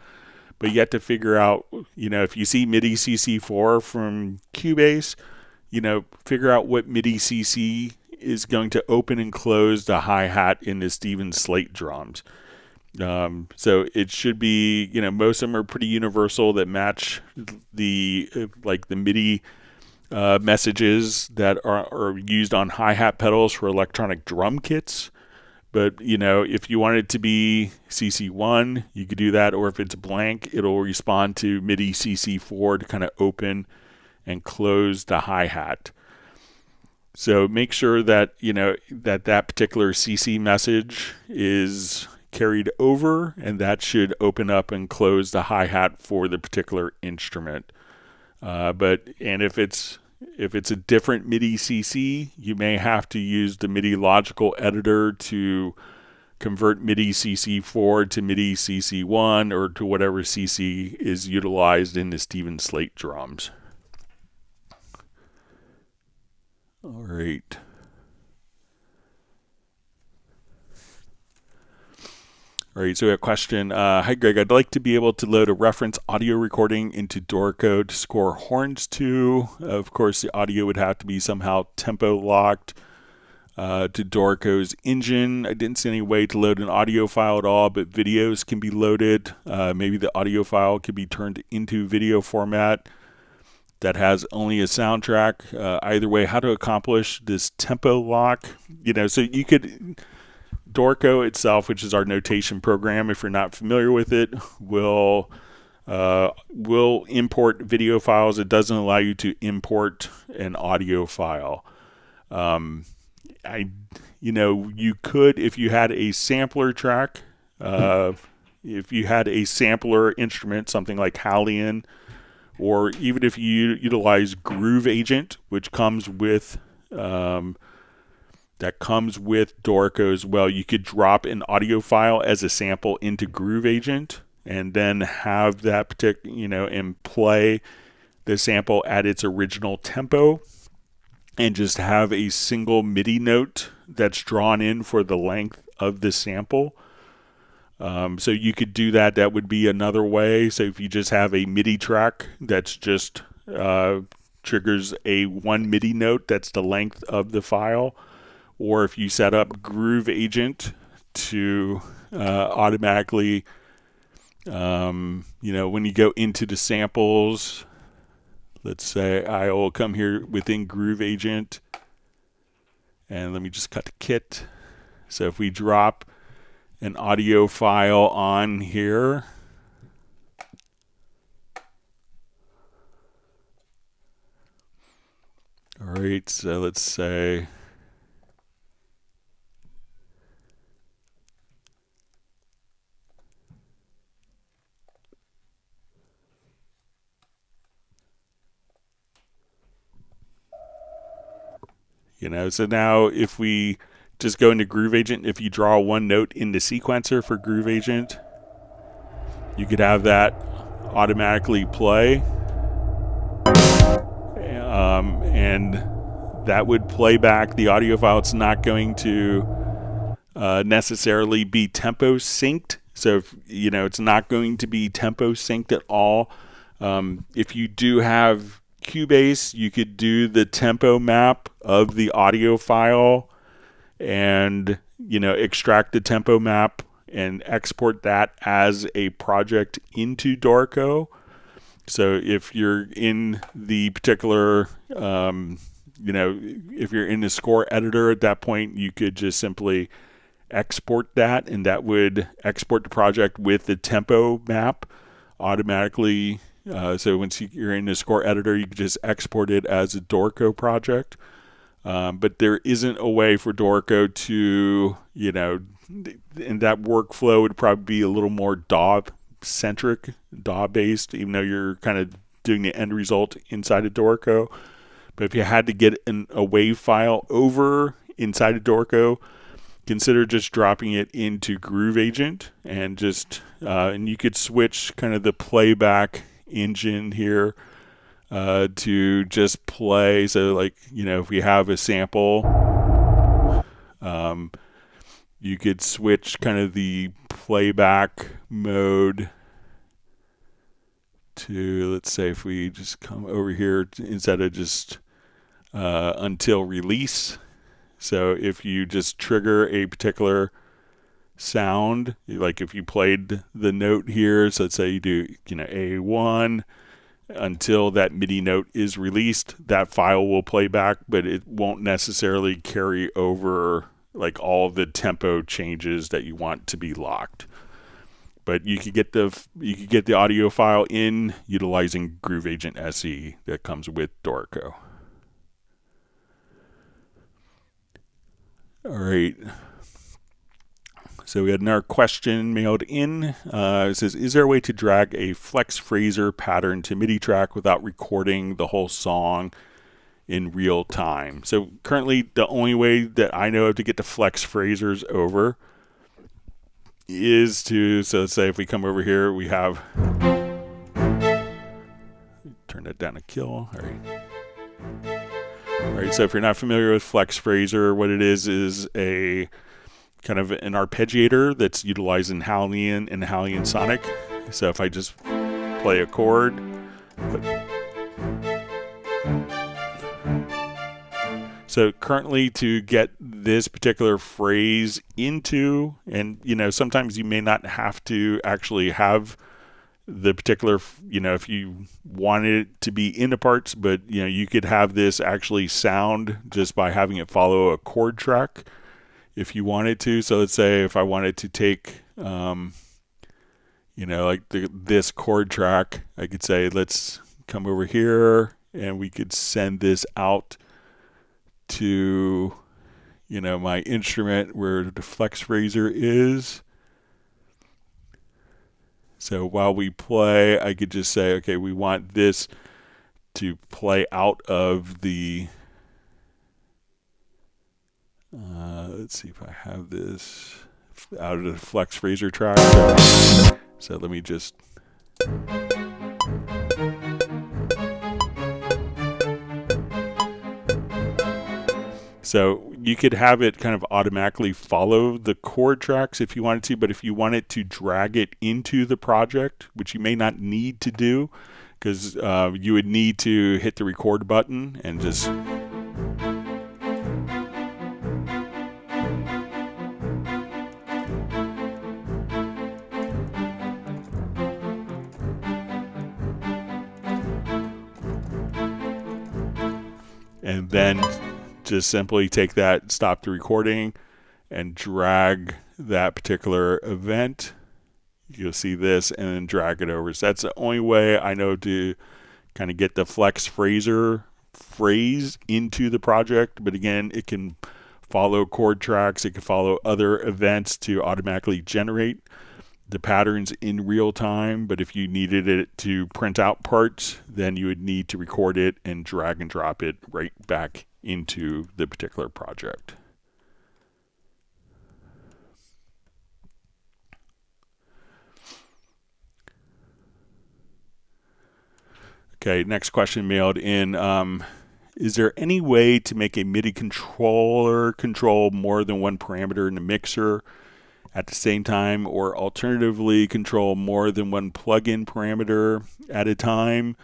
Speaker 1: but you have to figure out, if you see MIDI CC 4 from Cubase, figure out what MIDI CC is going to open and close the hi-hat in the Steven Slate drums. So it should be, most of them are pretty universal that match the MIDI messages that are used on hi-hat pedals for electronic drum kits. But, if you want it to be CC1, you could do that. Or if it's blank, it'll respond to MIDI CC4 to kind of open and close the hi-hat. So make sure that, that particular CC message is carried over, and that should open up and close the hi-hat for the particular instrument. And if it's a different MIDI CC, you may have to use the MIDI logical editor to convert MIDI CC4 to MIDI CC1 or to whatever CC is utilized in the Steven Slate drums. All right. All right, so we have a question. Hi, Greg. I'd like to be able to load a reference audio recording into Dorico to score horns to. Of course, the audio would have to be somehow tempo locked to Dorico's engine. I didn't see any way to load an audio file at all, but videos can be loaded. Maybe the audio file could be turned into video format that has only a soundtrack. Either way, how to accomplish this tempo lock. So you could... Dorico itself, which is our notation program, if you're not familiar with it, will import video files. It doesn't allow you to import an audio file. You could, if you had a sampler track, if you had a sampler instrument, something like HALion, or even if you utilize Groove Agent, which comes with Dorico as well. You could drop an audio file as a sample into Groove Agent and then have that particular, and play the sample at its original tempo and just have a single MIDI note that's drawn in for the length of the sample. So you could do that. That would be another way. So if you just have a MIDI track that's just triggers a one MIDI note that's the length of the file, or if you set up Groove Agent to automatically, when you go into the samples, let's say I will come here within Groove Agent, and let me just cut the kit. So if we drop an audio file on here, all right, so let's say, so now if we just go into Groove Agent, if you draw one note in the sequencer for Groove Agent, you could have that automatically play. And that would play back the audio file. It's not going to necessarily be tempo synced. So, it's not going to be tempo synced at all. If you do have Cubase, you could do the tempo map of the audio file and extract the tempo map and export that as a project into Dorico. So if you're in the particular if you're in the score editor at that point, you could just simply export that, and that would export the project with the tempo map automatically. So once you're in the score editor, you can just export it as a Dorico project. But there isn't a way for Dorico to, and that workflow would probably be a little more DAW-centric, DAW-based, even though you're kind of doing the end result inside of Dorico. But if you had to get a WAV file over inside of Dorico, consider just dropping it into Groove Agent, and and you could switch kind of the playback engine here to just play. So like, if we have a sample, you could switch kind of the playback mode to, let's say if we just come over here instead of just until release. So if you just trigger a particular sound, like if you played the note here, so let's say you do A1 until that MIDI note is released, that file will play back, but it won't necessarily carry over like all the tempo changes that you want to be locked. But you could get the audio file in utilizing Groove Agent SE that comes with Dorico. All right. So we had another question mailed in. It says, is there a way to drag a FlexPhraser pattern to MIDI track without recording the whole song in real time? So currently the only way that I know of to get the FlexPhrasers over is to, so let's say if we come over here, we have, turn that down to kill. All right, so if you're not familiar with FlexPhraser, what it is a kind of an arpeggiator that's utilizing HALion and HALion Sonic. So if I just play a chord, so currently to get this particular phrase into, and sometimes you may not have to actually have the particular, if you wanted it to be in the parts, but you could have this actually sound just by having it follow a chord track if you wanted to. So let's say if I wanted to take like this chord track, I could say let's come over here and we could send this out to my instrument where the FlexPhraser is. So while we play, I could just say, okay, we want this to play out of the, let's see if I have this out of the FlexPhraser track. So let me just, so you could have it kind of automatically follow the chord tracks if you wanted to, but if you wanted to drag it into the project, which you may not need to do, because you would need to hit the record button and just and then just simply take that, stop the recording, and drag that particular event. You'll see this, and then drag it over. So that's the only way I know to kind of get the FlexPhraser phrase into the project. But again, it can follow chord tracks. It can follow other events to automatically generate the patterns in real time. But if you needed it to print out parts, then you would need to record it and drag and drop it right back into the particular project. Okay, next question mailed in. Is there any way to make a MIDI controller control more than one parameter in the mixer at the same time, or alternatively control more than one plugin parameter at a time?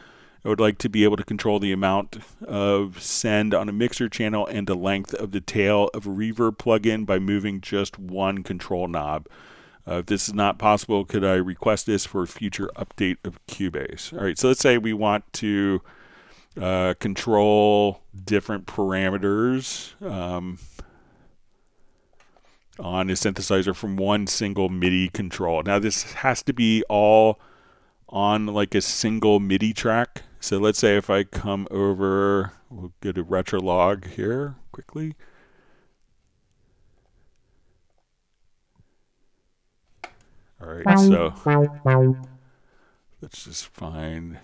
Speaker 1: I would like to be able to control the amount of send on a mixer channel and the length of the tail of a reverb plugin by moving just one control knob. If this is not possible, could I request this for a future update of Cubase? All right, so let's say we want to control different parameters on a synthesizer from one single MIDI control. Now this has to be all on like a single MIDI track. So let's say if I come over, we'll go to Retrolog here quickly. All right, so let's just find.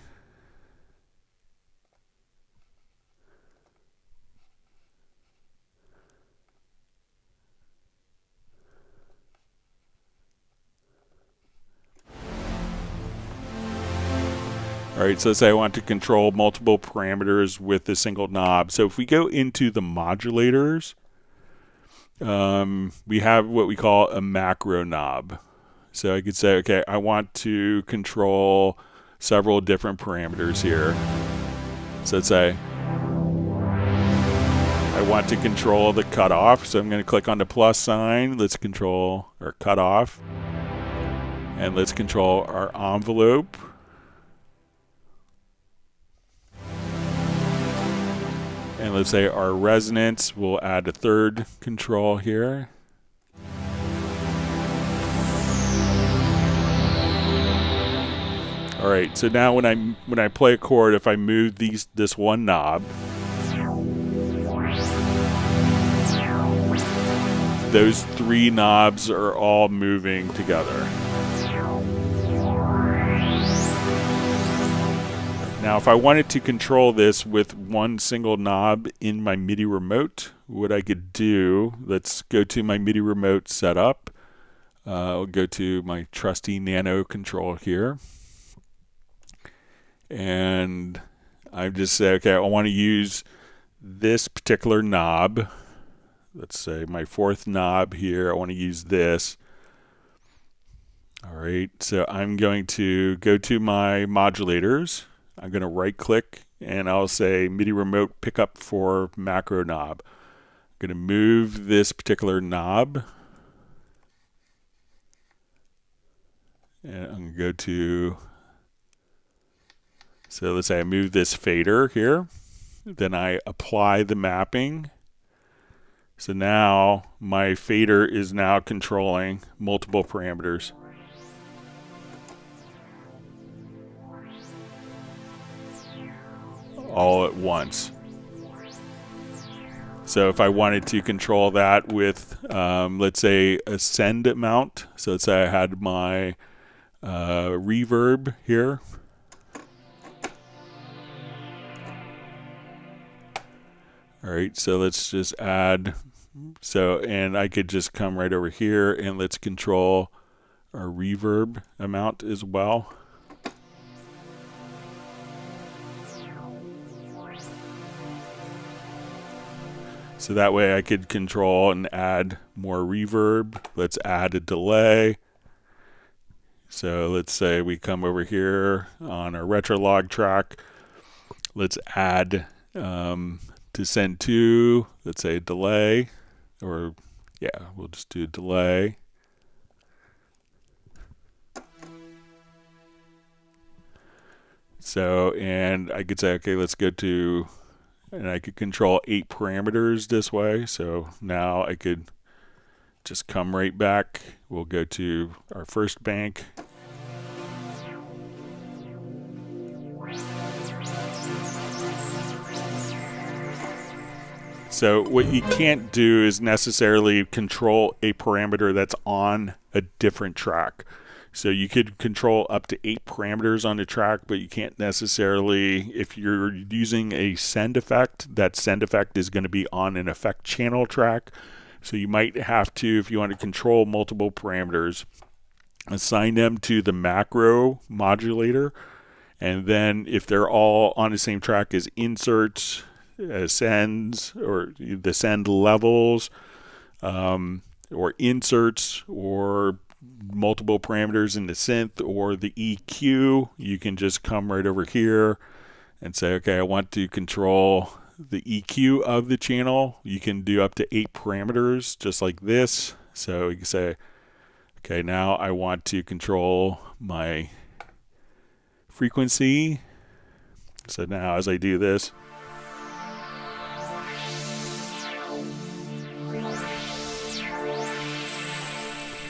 Speaker 1: All right, so let's say I want to control multiple parameters with a single knob. So if we go into the modulators, we have what we call a macro knob. So I could say, okay, I want to control several different parameters here. So let's say I want to control the cutoff. So I'm going to click on the plus sign. Let's control our cutoff. And let's control our envelope. And let's say our resonance, we'll add a third control here. All right, so now when I play a chord, if I move this one knob, those three knobs are all moving together. Now, if I wanted to control this with one single knob in my MIDI remote, what I could do, let's go to my MIDI remote setup. I'll go to my trusty Nano control here. And I just say, okay, I want to use this particular knob. Let's say my fourth knob here. I want to use this. All right, so I'm going to go to my modulators. I'm going to right click and I'll say MIDI remote pickup for macro knob. I'm going to move this particular knob. And I'm going to go to, so let's say I move this fader here. Then I apply the mapping. So now my fader is now controlling multiple parameters. All at once. So if I wanted to control that with, let's say, a send amount. So let's say I had my reverb here. All right, so let's just add, and I could just come right over here and let's control our reverb amount as well. So that way I could control and add more reverb. Let's add a delay. So let's say we come over here on our Retrolog track. Let's add to send to, let's say delay, or yeah, we'll just do delay. So, and I could say, okay, let's go to, and I could control 8 parameters this way. So now I could just come right back. We'll go to our first bank. So what you can't do is necessarily control a parameter that's on a different track. So you could control up to 8 parameters on the track, but you can't necessarily, if you're using a send effect, that send effect is going to be on an effect channel track. So you might have to, if you want to control multiple parameters, assign them to the macro modulator. And then if they're all on the same track as inserts, sends, or the send levels, or inserts, or multiple parameters in the synth or the EQ, you can just come right over here and say, okay, I want to control the EQ of the channel. You can do up to 8 parameters just like this. So you can say, okay, now I want to control my frequency. So now as I do this,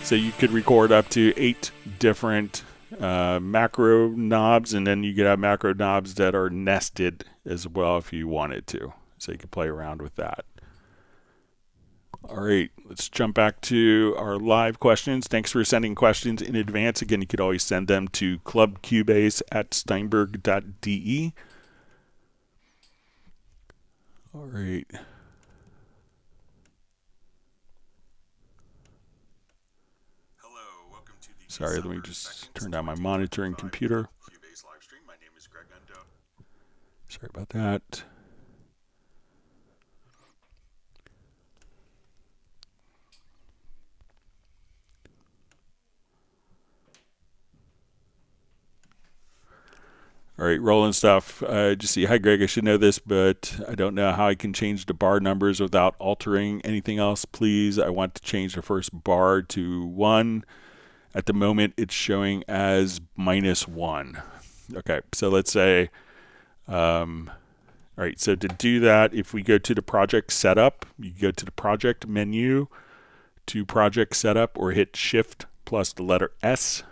Speaker 1: so you could record up to 8 different macro knobs, and then you could have macro knobs that are nested as well if you wanted to. So you can play around with that. All right, let's jump back to our live questions. Thanks for sending questions in advance. Again, you could always send them to clubcubase@steinberg.de. All right. Sorry, let me just turn down my monitoring computer. Sorry about that. All right, rolling stuff. Just see, hi Greg, I should know this, but I don't know how I can change the bar numbers without altering anything else. Please, I want to change the first bar to 1. At the moment, it's showing as -1. Okay, so let's say, all right, so to do that, if we go to the project setup, you go to the project menu, to project setup, or hit Shift plus the letter S.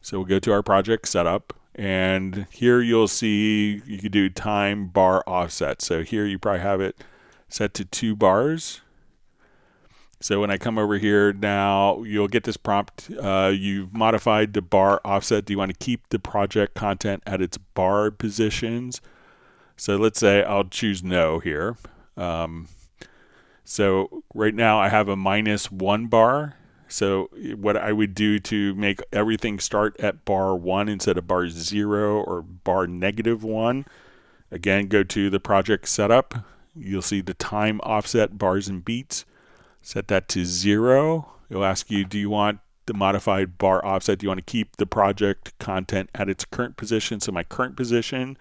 Speaker 1: So we'll go to our project setup, and here you'll see you can do time bar offset. So here you probably have it set to 2 bars. So when I come over here now, you'll get this prompt. You've modified the bar offset. Do you want to keep the project content at its bar positions? So let's say I'll choose no here. So right now I have a -1 bar. So what I would do to make everything start at bar 1 instead of bar 0 or bar -1, again, go to the project setup. You'll see the time offset bars and beats. Set that to 0. It'll ask you, do you want the modified bar offset? Do you want to keep the project content at its current position? So my current position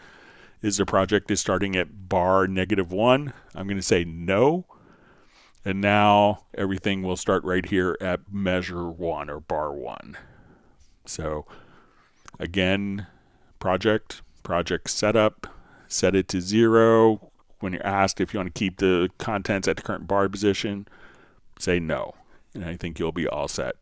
Speaker 1: is the project is starting at bar -1. I'm going to say no. And now everything will start right here at measure 1 or bar 1. So again, project setup, set it to 0. When you're asked if you want to keep the contents at the current bar position, say no, and I think you'll be all set.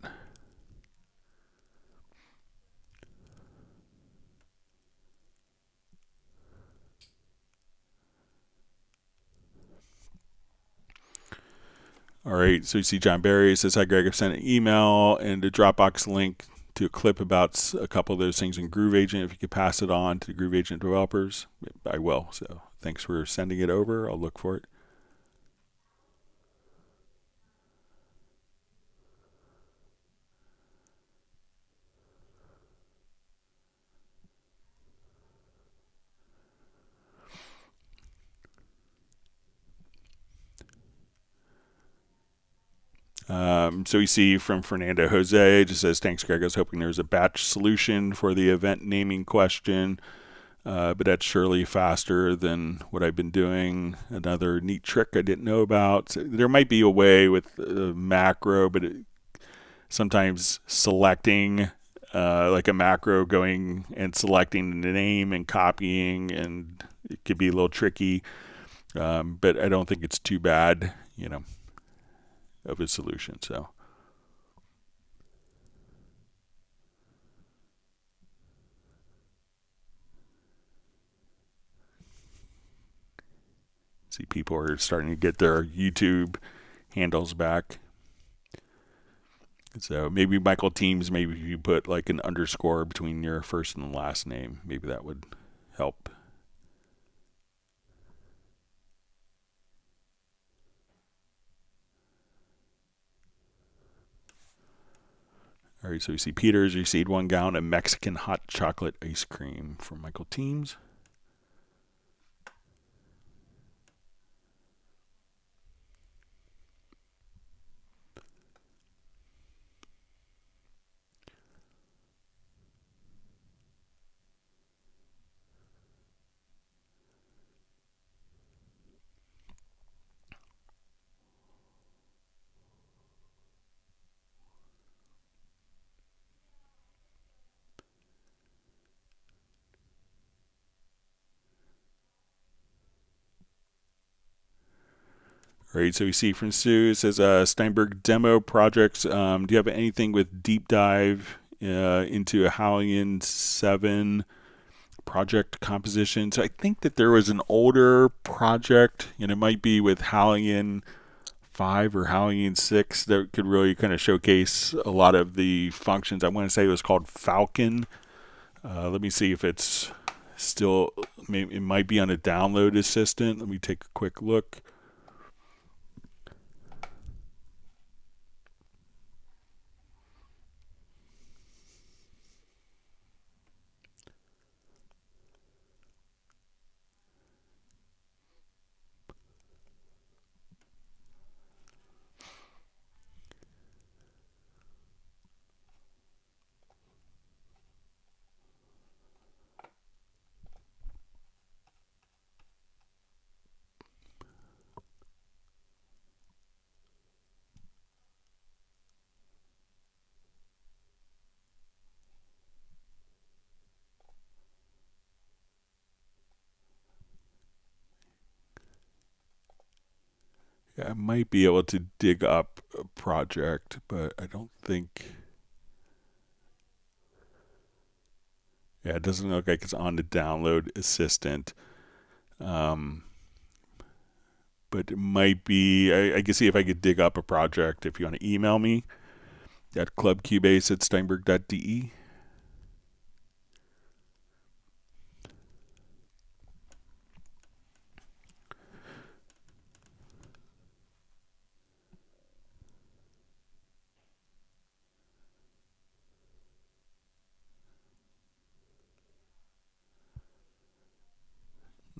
Speaker 1: All right, so you see John Barry says, hi Greg, I've sent an email and a Dropbox link to a clip about a couple of those things in Groove Agent. If you could pass it on to the Groove Agent developers, I will. So thanks for sending it over. I'll look for it. So we see from Fernando Jose, just says, thanks Greg, I was hoping there was a batch solution for the event naming question, but that's surely faster than what I've been doing. Another neat trick I didn't know about. So there might be a way with macro, but sometimes selecting like a macro, going and selecting the name and copying, and it could be a little tricky, but I don't think it's too bad, of a solution. So see people are starting to get their YouTube handles back. So maybe Michael Teams, maybe if you put like an underscore between your first and last name, maybe that would help. All right, so you see Peter's received 1 gallon of Mexican hot chocolate ice cream from Michael Teams. All right, so we see from Sue, it says Steinberg demo projects. Do you have anything with deep dive into a HALion 7 project composition? So I think that there was an older project, and it might be with HALion 5 or HALion 6 that could really kind of showcase a lot of the functions. I want to say it was called Falcon. Let me see if it's still, it might be on a download assistant. Let me take a quick look. Yeah, I might be able to dig up a project, but I don't think. Yeah, it doesn't look like it's on the download assistant. But it might be. I can see if I could dig up a project. If you want to email me at clubcubase@steinberg.de.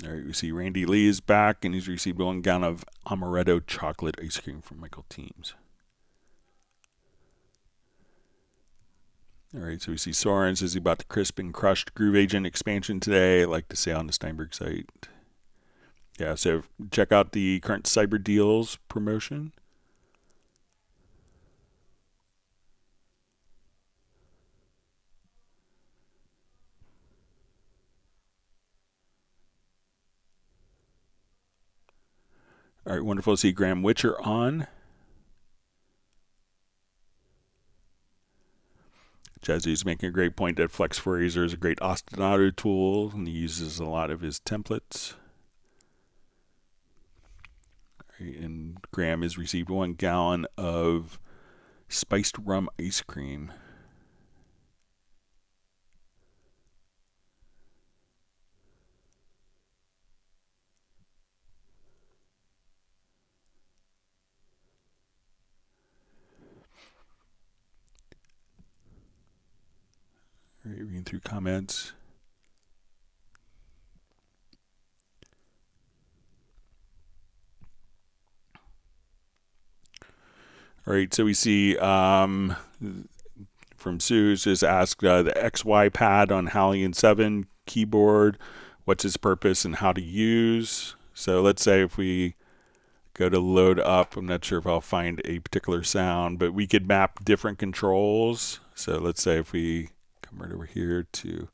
Speaker 1: All right, we see Randy Lee is back, and he's received 1 gallon of amaretto chocolate ice cream from Michael Teams. All right, so we see Soren says he's about the crisp and crushed Groove Agent expansion today. I like to say on the Steinberg site. Yeah, so check out the current Cyber Deals promotion. All right, wonderful to see Graham Witcher on. Jazzy's making a great point that FlexPhraser is a great ostinato tool, and he uses a lot of his templates. Right, and Graham has received 1 gallon of spiced rum ice cream. All right, reading through comments. All right, so we see from Sue just asked the XY pad on HALion 7 keyboard, what's its purpose and how to use. So let's say if we go to load up, I'm not sure if I'll find a particular sound, but we could map different controls. So let's say if we come right over here to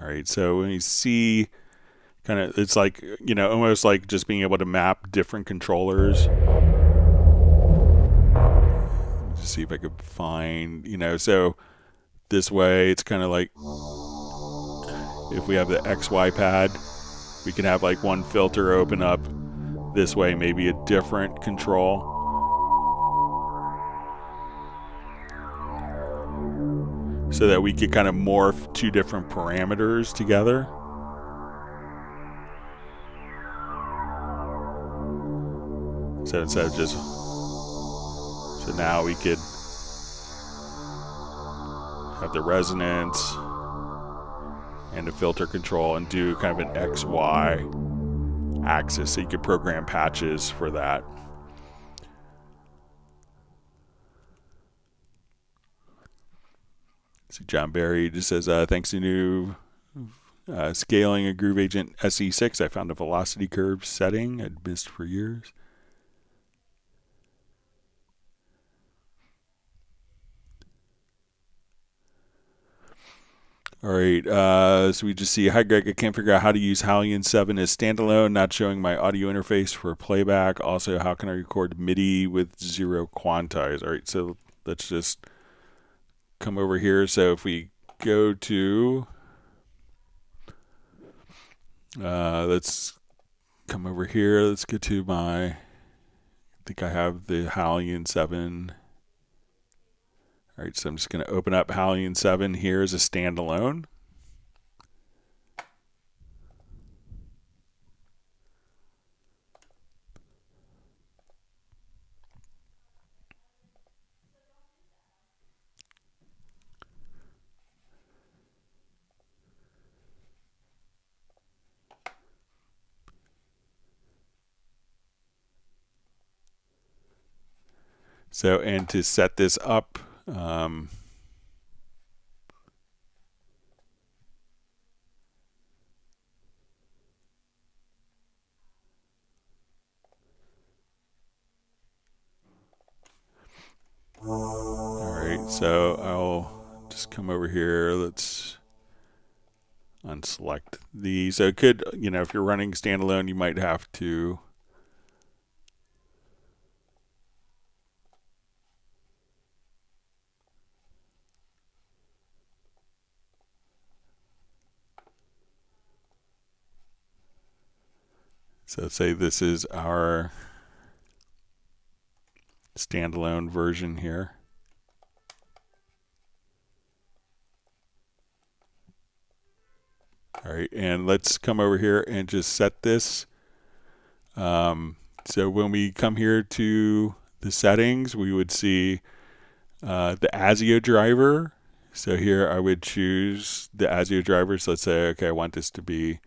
Speaker 1: all right, so when you see kind of, it's like, you know, almost like just being able to map different controllers. Just see if I could find, you know, so this way it's kind of like if we have the XY pad, we can have like one filter open up this way, maybe a different control. So that we could kind of morph 2 different parameters together. So instead of just, so now we could have the resonance and the filter control and do kind of an XY axis, so you could program patches for that. See, John Barry just says, thanks to new Scaling a Groove Agent SE6, I found a velocity curve setting I'd missed for years. All right, so we just see, hi Greg, I can't figure out how to use HALion 7 as standalone, not showing my audio interface for playback. Also, how can I record MIDI with 0 quantize? All right, so let's just come over here. So if we go to, let's come over here. Let's get to my, I think I have the HALion 7. All right, so I'm just going to open up HALion 7 here as a standalone. So, and to set this up, all right, so I'll just come over here. Let's unselect these. So it could, you know, if you're running standalone, you might have to so say this is our standalone version here. All right, and let's come over here and just set this. So when we come here to the settings, we would see the ASIO driver. So here I would choose the ASIO driver. So let's say, okay, I want this to be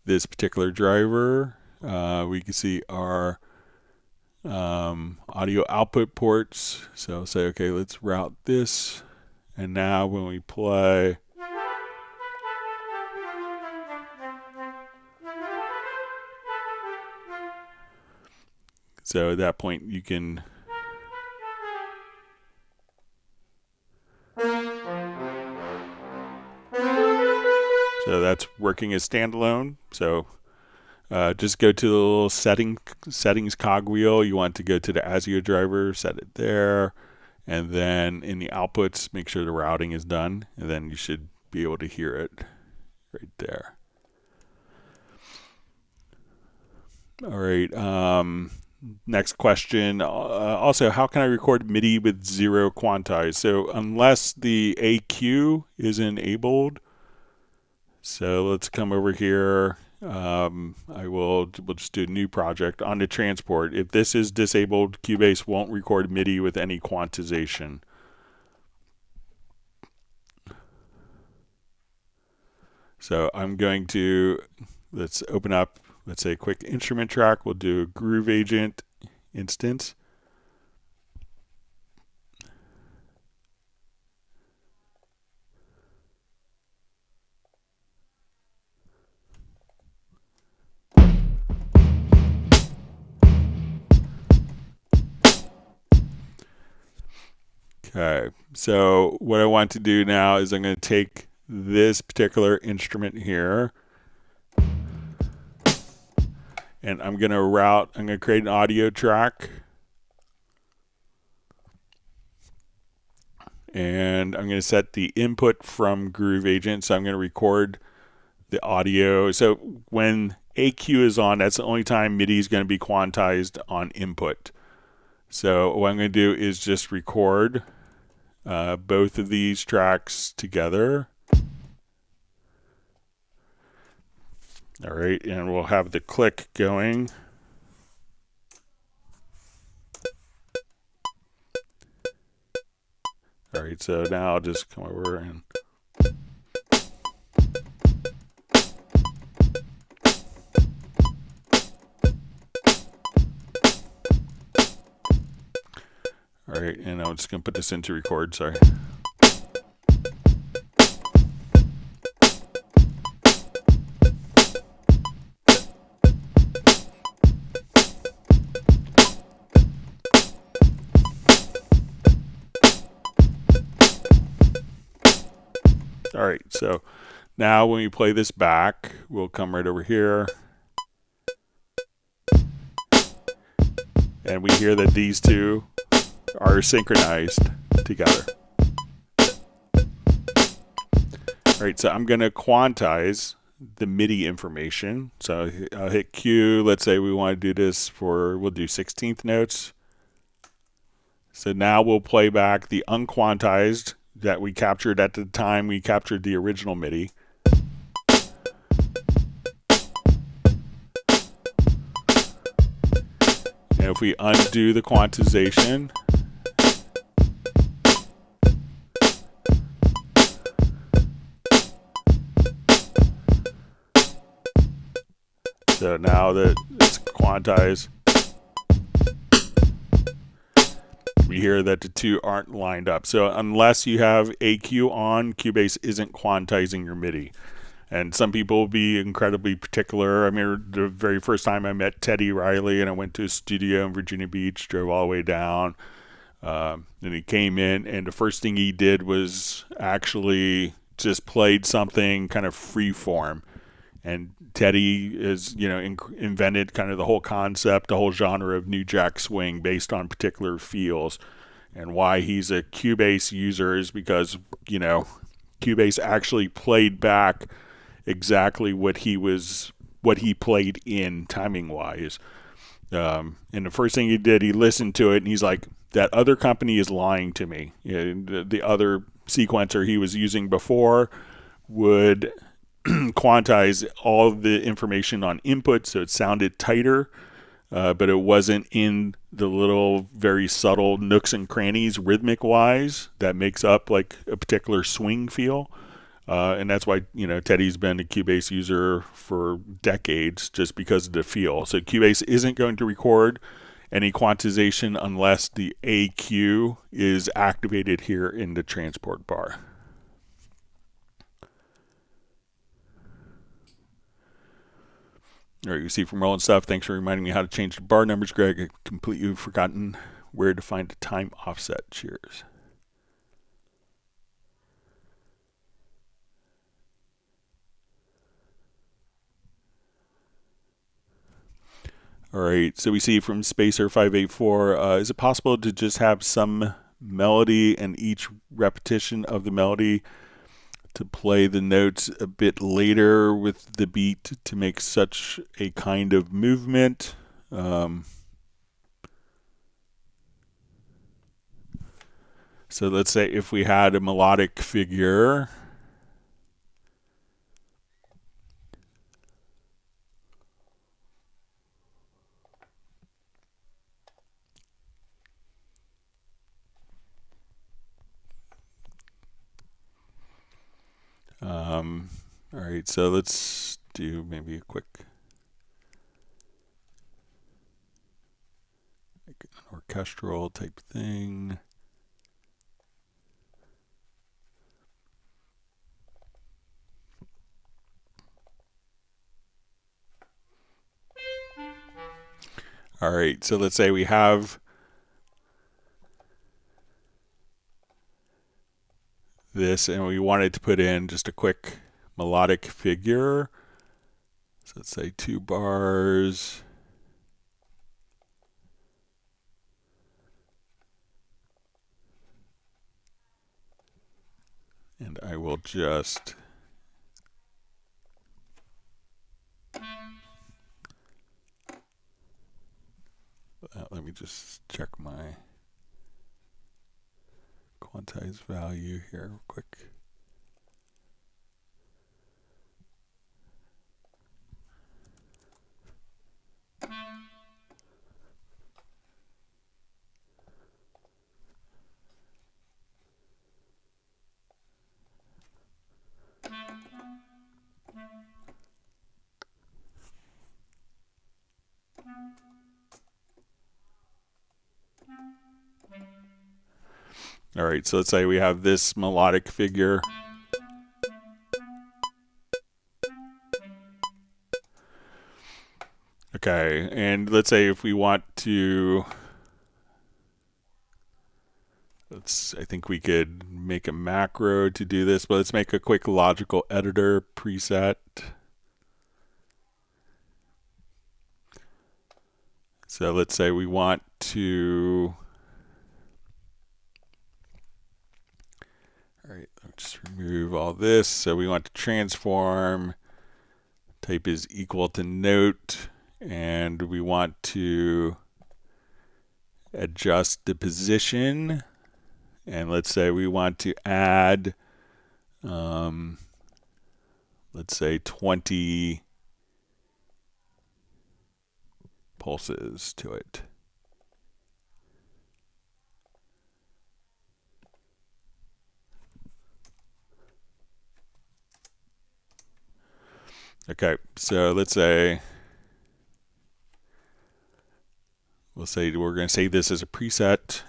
Speaker 1: this particular driver. We can see our audio output ports. So I'll say, okay, let's route this. And now when we play, so at that point you can so that's working as standalone. So just go to the little settings cogwheel. You want to go to the ASIO driver, set it there, and then in the outputs, make sure the routing is done, and then you should be able to hear it right there. All right. Next question. Also, how can I record MIDI with 0 quantize? So unless the AQ is enabled, so let's come over here. We'll just do a new project on the transport. If this is disabled, Cubase won't record MIDI with any quantization. So I'm going to, let's open up, let's say a quick instrument track. We'll do a Groove Agent instance. Okay, so what I want to do now is I'm going to take this particular instrument here and I'm going to create an audio track and I'm going to set the input from Groove Agent. So I'm going to record the audio. So when AQ is on, that's the only time MIDI is going to be quantized on input. So what I'm going to do is just record both of these tracks together. All right, and we'll have the click going. All right, so now I'll just come over and all right, and I'm just going to put this into record, sorry. All right, so now when we play this back, we'll come right over here. And we hear that these two are synchronized together. All right, so I'm going to quantize the MIDI information. So I'll hit Q. Let's say we want to do this for, we'll do 16th notes. So now we'll play back the unquantized that we captured at the time we captured the original MIDI. And if we undo the quantization, so now that it's quantized, we hear that the two aren't lined up. So unless you have AQ on, Cubase isn't quantizing your MIDI. And some people will be incredibly particular. I mean, the very first time I met Teddy Riley and I went to his studio in Virginia Beach, drove all the way down. And he came in and the first thing he did was actually just played something kind of free form. And Teddy is, you know, invented kind of the whole concept, the whole genre of New Jack Swing based on particular feels. And why he's a Cubase user is because, you know, Cubase actually played back exactly what he played in timing wise. And the first thing he did, he listened to it and he's like, that other company is lying to me. You know, the other sequencer he was using before would quantize all of the information on input so it sounded tighter, but it wasn't in the little very subtle nooks and crannies rhythmic wise that makes up like a particular swing feel. And that's why, you know, Teddy's been a Cubase user for decades just because of the feel. So Cubase isn't going to record any quantization unless the AQ is activated here in the transport bar. All right, you see from Rolling Stuff, thanks for reminding me how to change the bar numbers, Greg. I've completely forgotten where to find the time offset. Cheers. All right, so we see from Spacer584, is it possible to just have some melody and each repetition of the melody to play the notes a bit later with the beat to make such a kind of movement? So let's say if we had a melodic figure, all right, so let's do maybe a quick like an orchestral type thing. All right, so let's say we have this and we wanted to put in just a quick melodic figure. So let's say 2 bars. And I will just let me just check my quantized value here real quick. All right, so let's say we have this melodic figure. Okay, and let's say if we want to I think we could make a macro to do this, but let's make a quick logical editor preset. So let's say we want to, all right, let's just remove all this. So we want to transform, type is equal to note, and we want to adjust the position. And let's say we want to add, let's say 20 pulses to it. Okay, so let's say, we'll say we're going to save this as a preset.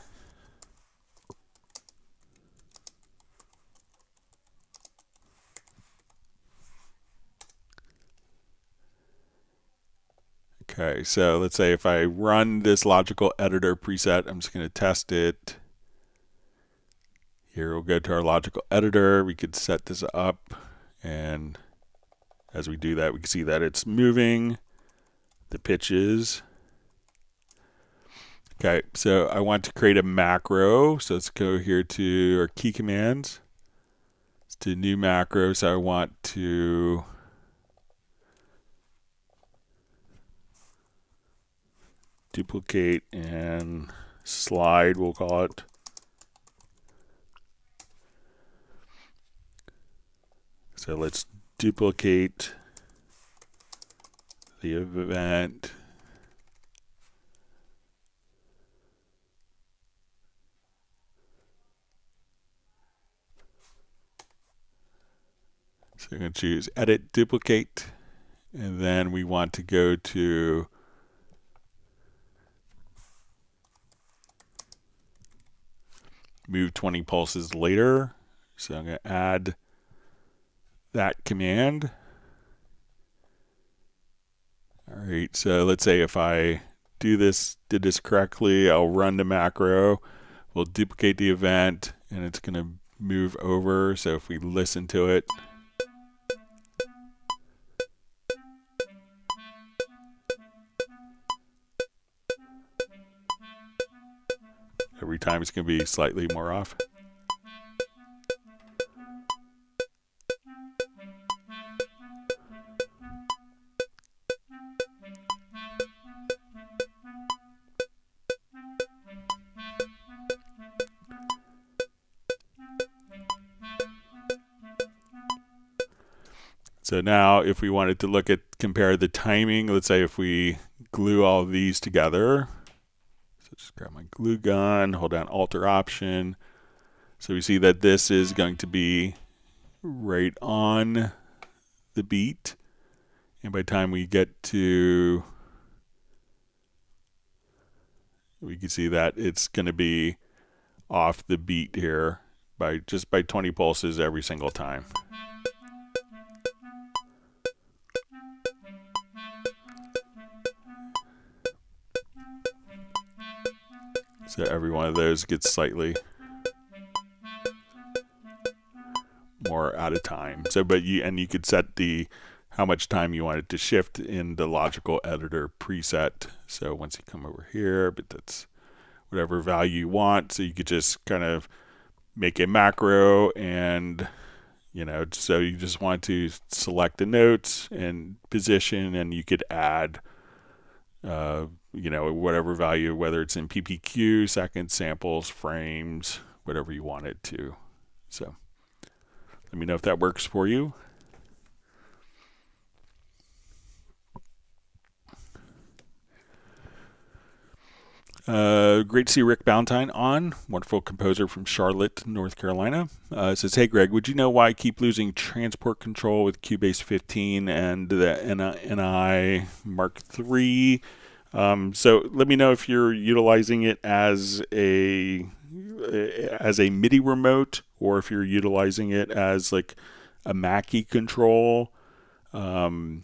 Speaker 1: Okay, so let's say if I run this logical editor preset, I'm just going to test it. Here we'll go to our logical editor. We could set this up, and as we do that, we can see that it's moving the pitches. Okay, so I want to create a macro. So let's go here to our key commands. Let's do new macro. So I want to duplicate and slide, we'll call it. So let's duplicate the event. So I'm going to choose edit, duplicate, and then we want to go to move 20 pulses later. So I'm going to add that command. All right, so let's say if I did this correctly, I'll run the macro, we'll duplicate the event, and it's going to move over. So if we listen to it, every time it's going to be slightly more off. So now if we wanted to compare the timing, let's say if we glue all of these together, so just grab my glue gun, hold down Alt or Option. So we see that this is going to be right on the beat. And by the time we get to, we can see that it's going to be off the beat here by 20 pulses every single time. So every one of those gets slightly more out of time. So, you could set how much time you want it to shift in the logical editor preset. So once you come over here, but that's whatever value you want. So you could just kind of make a macro, and so you just want to select the notes and position, and you could add whatever value, whether it's in PPQ, seconds, samples, frames, whatever you want it to. So let me know if that works for you. Great to see Rick Ballantyne on, wonderful composer from Charlotte, North Carolina. It says, hey Greg, would you know why I keep losing transport control with Cubase 15 and the NI Mark III? So let me know if you're utilizing it as a MIDI remote, or if you're utilizing it as like a Mackie control. And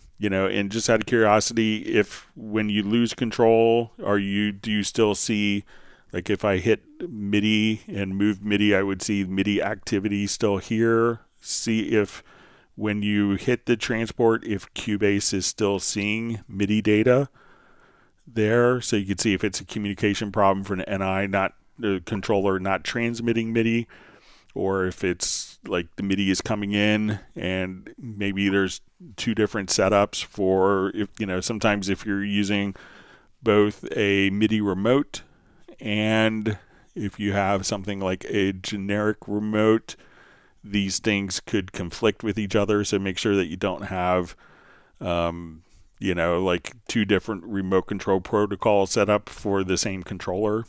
Speaker 1: just out of curiosity, if when you lose control, do you still see Like if I hit MIDI and move MIDI, I would see MIDI activity still here. See if when you hit the transport, if Cubase is still seeing MIDI data there. So you can see if it's a communication problem for an NI, not the controller not transmitting MIDI, or if it's like the MIDI is coming in and maybe there's two different setups for, if you know, sometimes if you're using both a MIDI remote and if you have something like a generic remote, these things could conflict with each other. So make sure that you don't have, you know, like two different remote control protocols set up for the same controller.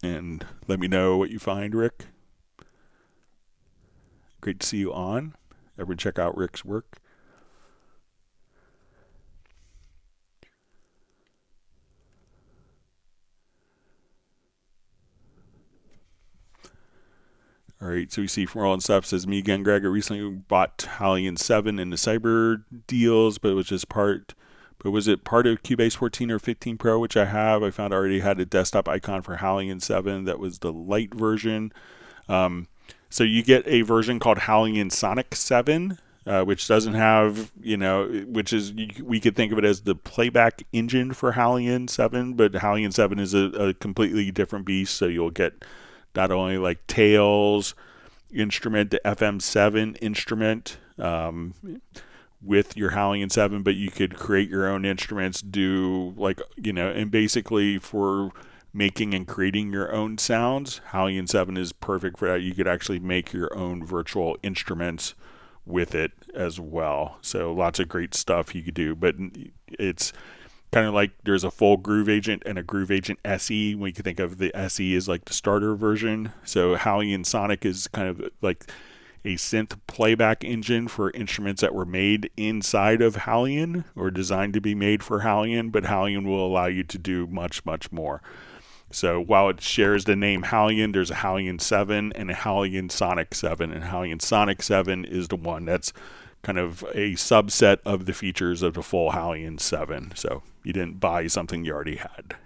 Speaker 1: And let me know what you find, Rick. Great to see you on. Everyone check out Rick's work. All right, so we see from Roland Stuff says, me again, Greg, I recently bought HALion 7 in the cyber deals, but it was just was it part of Cubase 14 or 15 Pro, which I have? I found I already had a desktop icon for HALion 7 that was the light version. So you get a version called HALion Sonic 7, which doesn't have, you know, which is, we could think of it as the playback engine for HALion 7, but HALion 7 is a completely different beast, so you'll get not only like Tails instrument, the FM7 instrument with your HALion 7, but you could create your own instruments, do like, you know, and basically for making and creating your own sounds, HALion 7 is perfect for that. You could actually make your own virtual instruments with it as well. So lots of great stuff you could do, but it's kind of like there's a full Groove Agent and a Groove Agent SE. We can think of the SE as like the starter version. So HALion Sonic is kind of like a synth playback engine for instruments that were made inside of HALion or designed to be made for HALion, but HALion will allow you to do much, much more. So while it shares the name HALion, there's a HALion 7 and a HALion Sonic 7, and HALion Sonic 7 is the one that's kind of a subset of the features of the full HALion 7. So you didn't buy something you already had.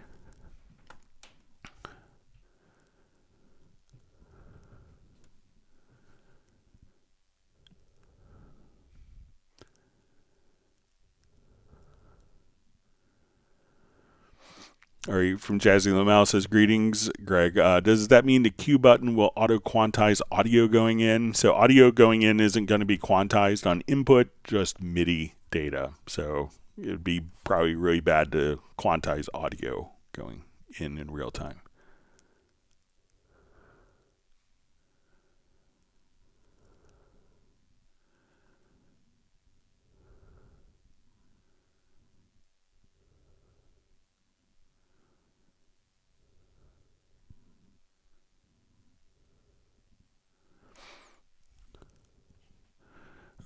Speaker 1: All right, from Jazzy Lamel says, greetings, Greg. Does that mean the Q button will auto-quantize audio going in? So audio going in isn't going to be quantized on input, just MIDI data. So it would be probably really bad to quantize audio going in real time.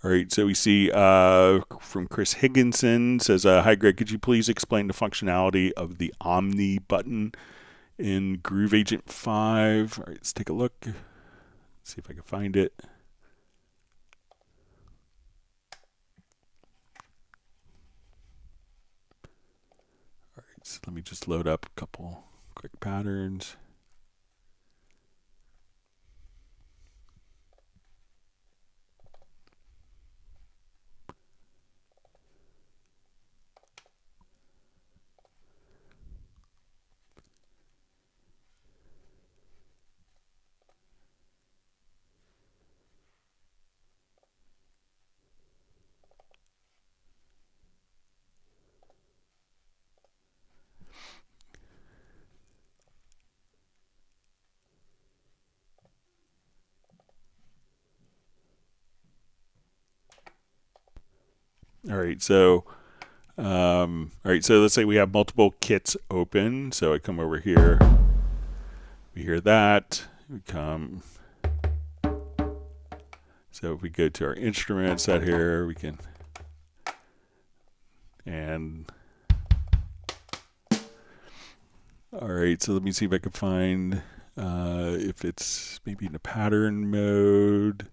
Speaker 1: All right, so we see from Chris Higginson says, hi Greg, could you please explain the functionality of the Omni button in Groove Agent 5? All right, let's take a look. Let's see if I can find it. All right, so let me just load up a couple quick patterns. All right, so let's say we have multiple kits open. So I come over here, we hear that, we come. So if we go to our instrument set here, we can, and all right, so let me see if I can find if it's maybe in the pattern mode.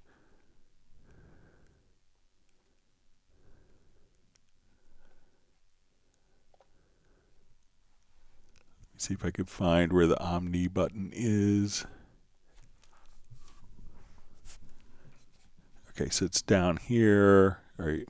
Speaker 1: See if I could find where the Omni button is. Okay, so it's down here. All right.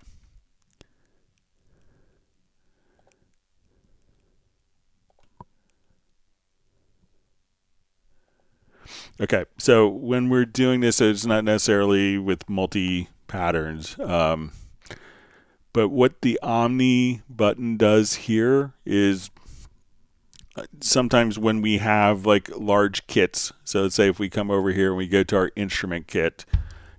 Speaker 1: Okay, so when we're doing this, it's not necessarily with multi-patterns. But what the Omni button does here is sometimes when we have like large kits, so let's say if we come over here and we go to our instrument kit,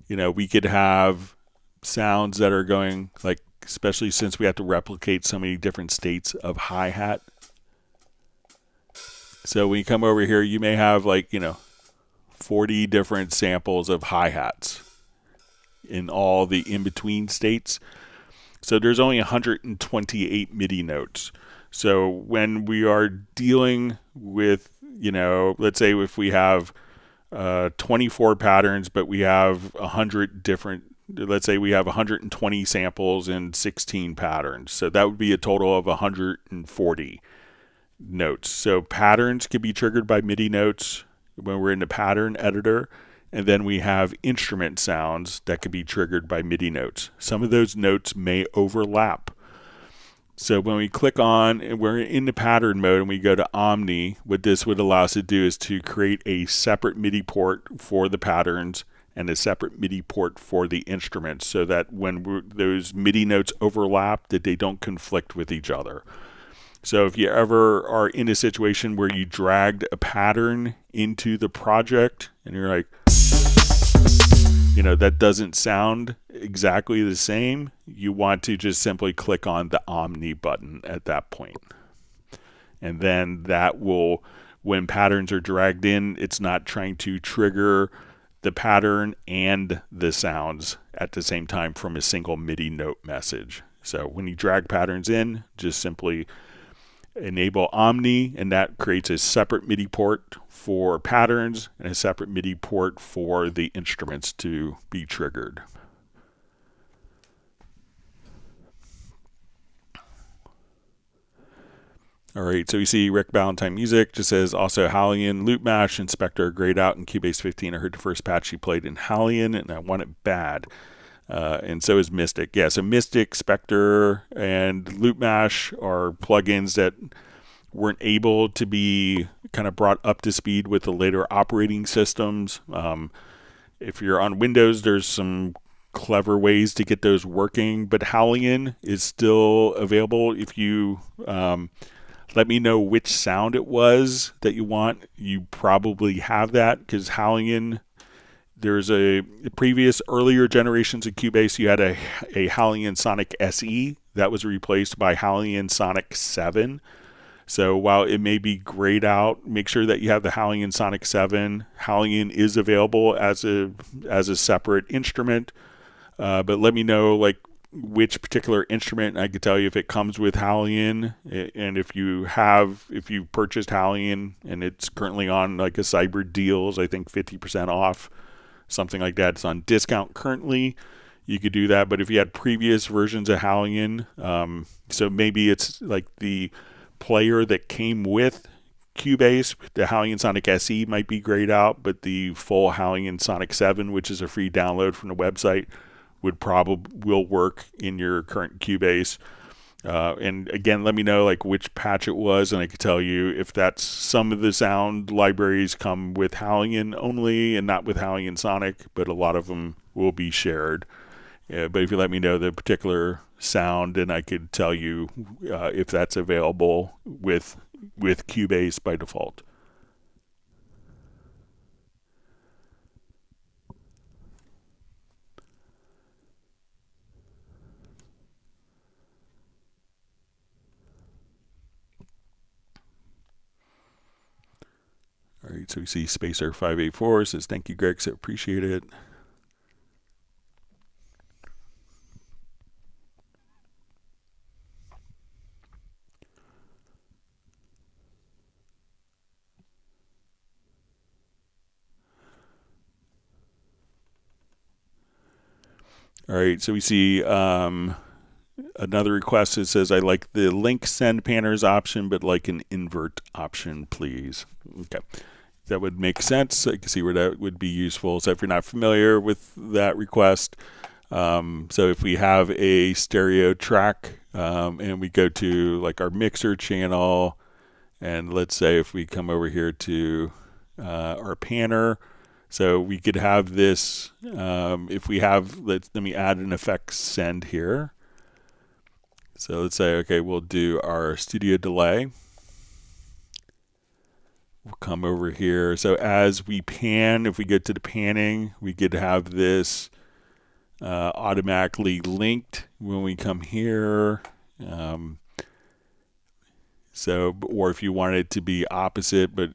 Speaker 1: you know, we could have sounds that are going like, especially since we have to replicate so many different states of hi-hat. So when you come over here, you may have like, you know, 40 different samples of hi-hats in all the in-between states. So there's only 128 MIDI notes. So when we are dealing with, you know, let's say if we have 24 patterns, but we have 100 different, let's say we have 120 samples and 16 patterns. So that would be a total of 140 notes. So patterns can be triggered by MIDI notes when we're in the pattern editor. And then we have instrument sounds that can be triggered by MIDI notes. Some of those notes may overlap. So when we click on, and we're in the pattern mode and we go to Omni, what this would allow us to do is to create a separate MIDI port for the patterns and a separate MIDI port for the instruments so that when those MIDI notes overlap, that they don't conflict with each other. So if you ever are in a situation where you dragged a pattern into the project and you're like, you know, that doesn't sound exactly the same, you want to just simply click on the Omni button at that point. And then that will, when patterns are dragged in, it's not trying to trigger the pattern and the sounds at the same time from a single MIDI note message. So when you drag patterns in, just simply enable Omni, and that creates a separate MIDI port for patterns and a separate MIDI port for the instruments to be triggered. All right, so you see Rick Ballantyne Music just says also HALion, Loop Mash, and Spectre are grayed out in Cubase 15. I heard the first patch you played in HALion, and I want it bad. And so is Mystic. Yeah, so Mystic, Spectre, and Loop Mash are plugins that weren't able to be kind of brought up to speed with the later operating systems. If you're on Windows, there's some clever ways to get those working, but HALion is still available. If you let me know which sound it was that you want, you probably have that, because HALion, there's a previous earlier generations of Cubase, you had a HALion Sonic SE that was replaced by HALion Sonic 7. So while it may be grayed out, make sure that you have the HALion Sonic 7. HALion is available as a separate instrument, but let me know like which particular instrument. I could tell you if it comes with HALion, and if you purchased HALion and it's currently on like a cyber deals, I think 50% off. Something like that. It's on discount currently. You could do that, but if you had previous versions of HALion, so maybe it's like the player that came with Cubase, the HALion Sonic SE might be grayed out, but the full HALion Sonic 7, which is a free download from the website, will work in your current Cubase. And again, let me know like which patch it was, and I could tell you if that's some of the sound libraries come with HALion only and not with HALion Sonic, but a lot of them will be shared. But if you let me know the particular sound, and I could tell you if that's available with Cubase by default. All right, so we see Spacer584 says, thank you, Greg, so appreciate it. All right, so we see another request that says, I like the link send panners option, but like an invert option, please. Okay. That would make sense. I can see where that would be useful. So if you're not familiar with that request, so if we have a stereo track and we go to like our mixer channel, and let's say if we come over here to our panner, so we could have this, if we have, let me add an effects send here. So let's say, okay, we'll do our studio delay. We'll come over here. So as we pan, if we get to the panning, we could have this automatically linked when we come here. So, or if you want it to be opposite, but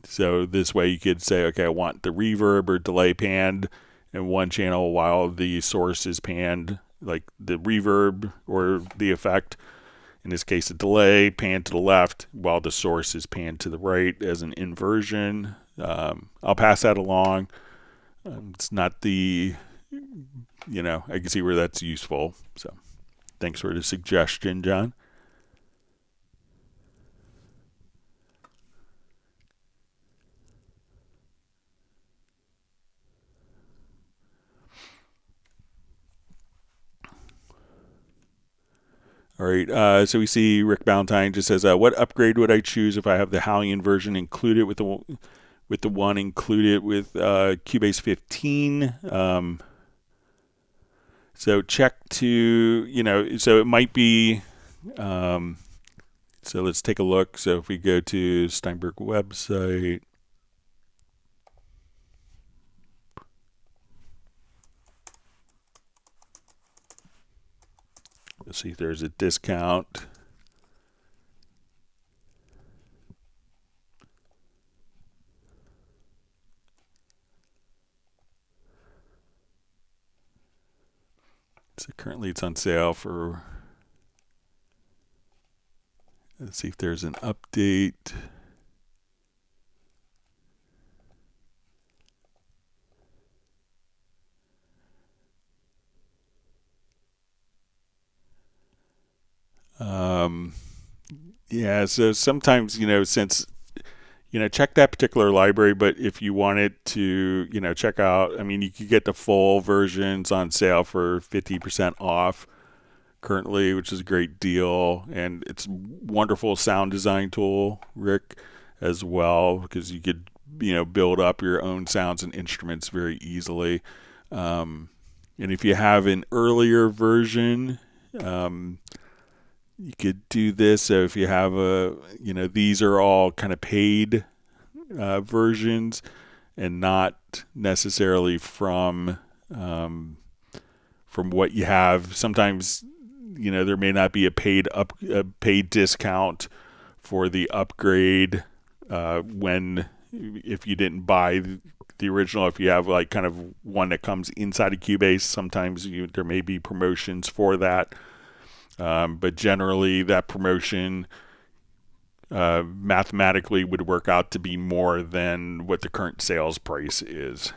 Speaker 1: so this way you could say, okay, I want the reverb or delay panned in one channel while the source is panned, like the reverb or the effect. In this case, the delay panned to the left while the source is panned to the right as an inversion. I'll pass that along. It's not the, I can see where that's useful. So thanks for the suggestion, John. All right, so we see Rick Ballantyne just says, what upgrade would I choose if I have the HALion version included with the one included with Cubase 15? So check to, so it might be, so let's take a look. So if we go to Steinberg website, let's see if there's a discount. So currently it's on sale for, let's see if there's an update. Yeah, so sometimes, since, check that particular library, but if you wanted to, check out, you could get the full versions on sale for 50% off currently, which is a great deal. And it's a wonderful sound design tool, Rick, as well, because you could, build up your own sounds and instruments very easily. And if you have an earlier version, you could do this. So if you have these are all kind of paid versions and not necessarily from what you have. Sometimes, there may not be a paid discount for the upgrade if you didn't buy the original. If you have like kind of one that comes inside of Cubase, sometimes there may be promotions for that. But generally, that promotion mathematically would work out to be more than what the current sales price is.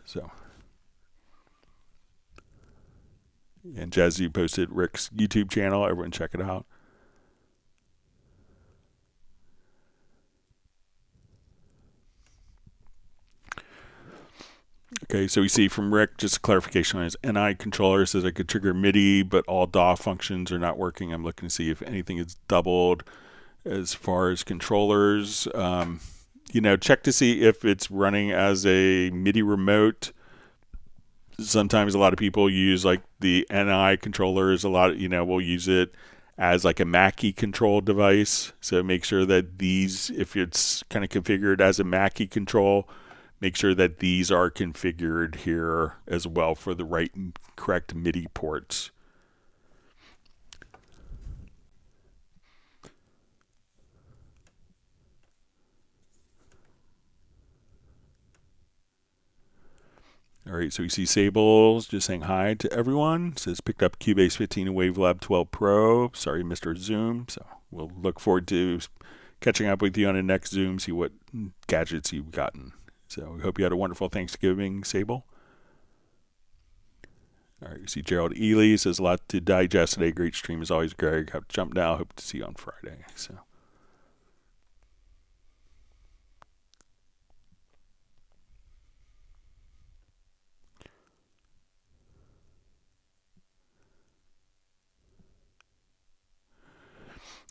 Speaker 1: So, and Jazzy posted Rick's YouTube channel. Everyone check it out. Okay, so we see from Rick, just a clarification on his NI controller. Says I could trigger MIDI, but all DAW functions are not working. I'm looking to see if anything is doubled as far as controllers. Check to see if it's running as a MIDI remote. Sometimes a lot of people use like the NI controllers. A lot, will use it as like a Mackie control device. So make sure that these, if it's kind of configured as a Mackie control, make sure that these are configured here as well for the right and correct MIDI ports. All right, so we see Sable's just saying hi to everyone. Says picked up Cubase 15 and WaveLab 12 Pro. Sorry, Mr. Zoom. So we'll look forward to catching up with you on the next Zoom, see what gadgets you've gotten. So we hope you had a wonderful Thanksgiving, Sable. All right, you see Gerald Ely says a lot to digest today. Great stream as always, Greg. Have to jump now. Hope to see you on Friday. So.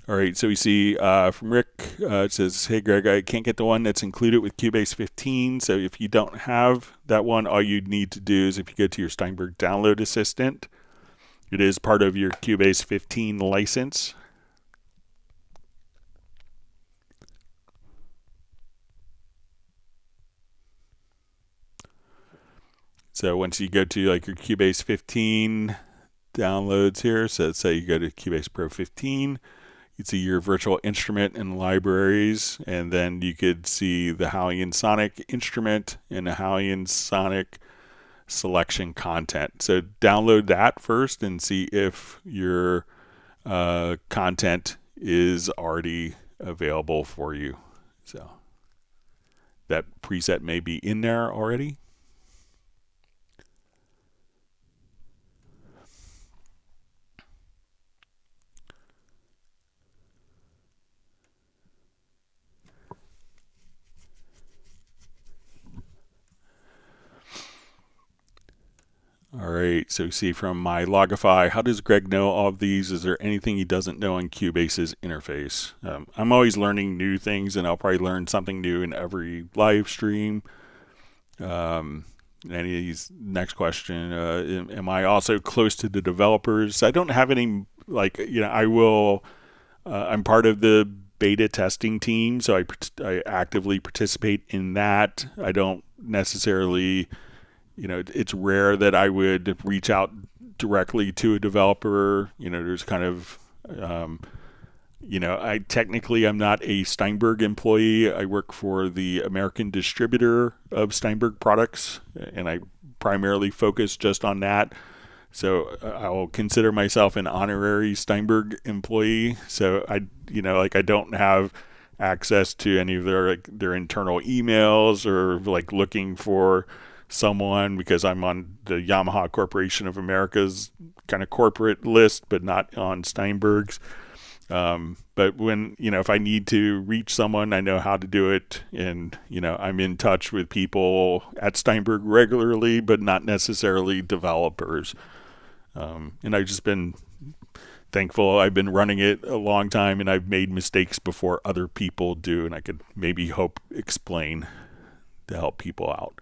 Speaker 1: All right, so we see from Rick, it says, hey, Greg, I can't get the one that's included with Cubase 15. So if you don't have that one, all you need to do is if you go to your Steinberg download assistant, it is part of your Cubase 15 license. So once you go to like your Cubase 15 downloads here, so let's say you go to Cubase Pro 15, you'd see your virtual instrument and libraries, and then you could see the HALion Sonic instrument and the HALion Sonic selection content. So download that first and see if your content is already available for you. So that preset may be in there already. All right, so see from my Logify, how does Greg know all of these? Is there anything he doesn't know on Cubase's interface? I'm always learning new things, and I'll probably learn something new in every live stream. Next question, am I also close to the developers? I don't have any, like, I will, I'm part of the beta testing team, so I actively participate in that. I don't necessarily... it's rare that I would reach out directly to a developer. There's kind of, I'm not a Steinberg employee. I work for the American distributor of Steinberg products, and I primarily focus just on that. So I will consider myself an honorary Steinberg employee. So I don't have access to any of their internal emails or like looking for someone because I'm on the Yamaha Corporation of America's kind of corporate list, but not on Steinberg's. But when, if I need to reach someone, I know how to do it. And, I'm in touch with people at Steinberg regularly, but not necessarily developers. And I've just been thankful. I've been running it a long time and I've made mistakes before other people do. And I could maybe explain to help people out.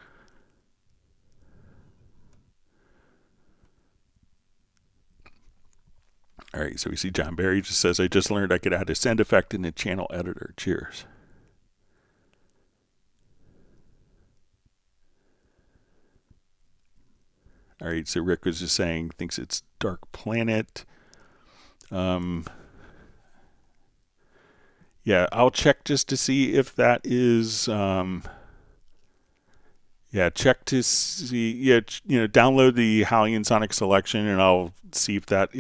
Speaker 1: All right, so we see John Barry just says, I just learned I could add a send effect in the channel editor. Cheers. All right, so Rick was just saying, thinks it's Dark Planet. Yeah, I'll check just to see if that is... check to see... download the HALion Sonic selection, and I'll see if that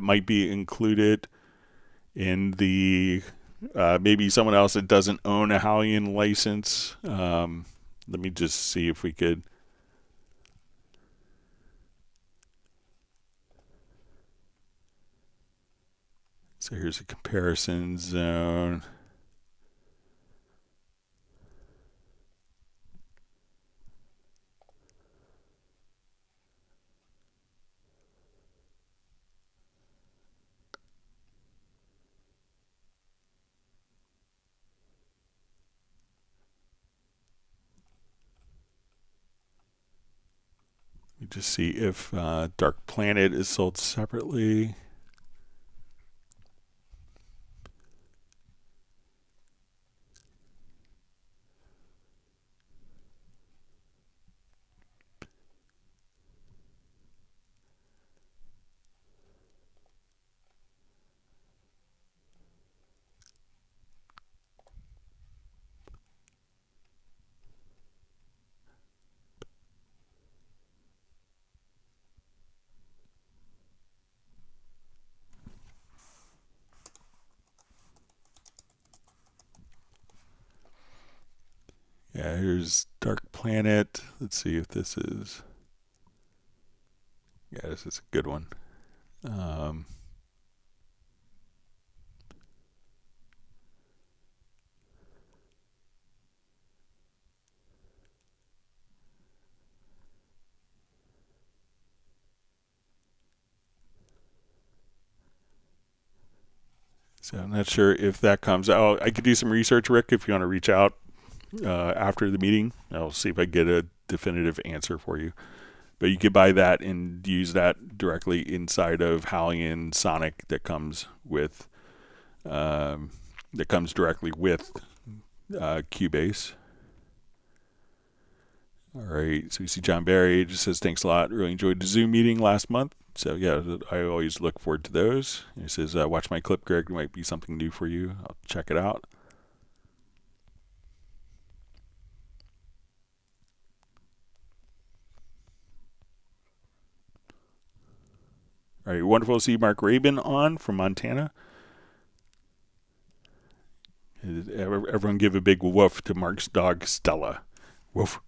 Speaker 1: might be included in the maybe someone else that doesn't own a HALion license. Let me just see if we could. So here's a comparison zone. Just see if Dark Planet is sold separately. Yeah, here's Dark Planet. Let's see if this is... Yeah, this is a good one. So I'm not sure if that comes out. I could do some research, Rick, if you want to reach out after the meeting. I'll see if I get a definitive answer for you. But you could buy that and use that directly inside of HALion Sonic that comes with directly with Cubase. All right, so you see John Barry just says, thanks a lot. Really enjoyed the Zoom meeting last month. So yeah, I always look forward to those. He says, watch my clip, Greg. It might be something new for you. I'll check it out. All right, wonderful to see Mark Rabin on from Montana. Everyone give a big woof to Mark's dog, Stella. Woof.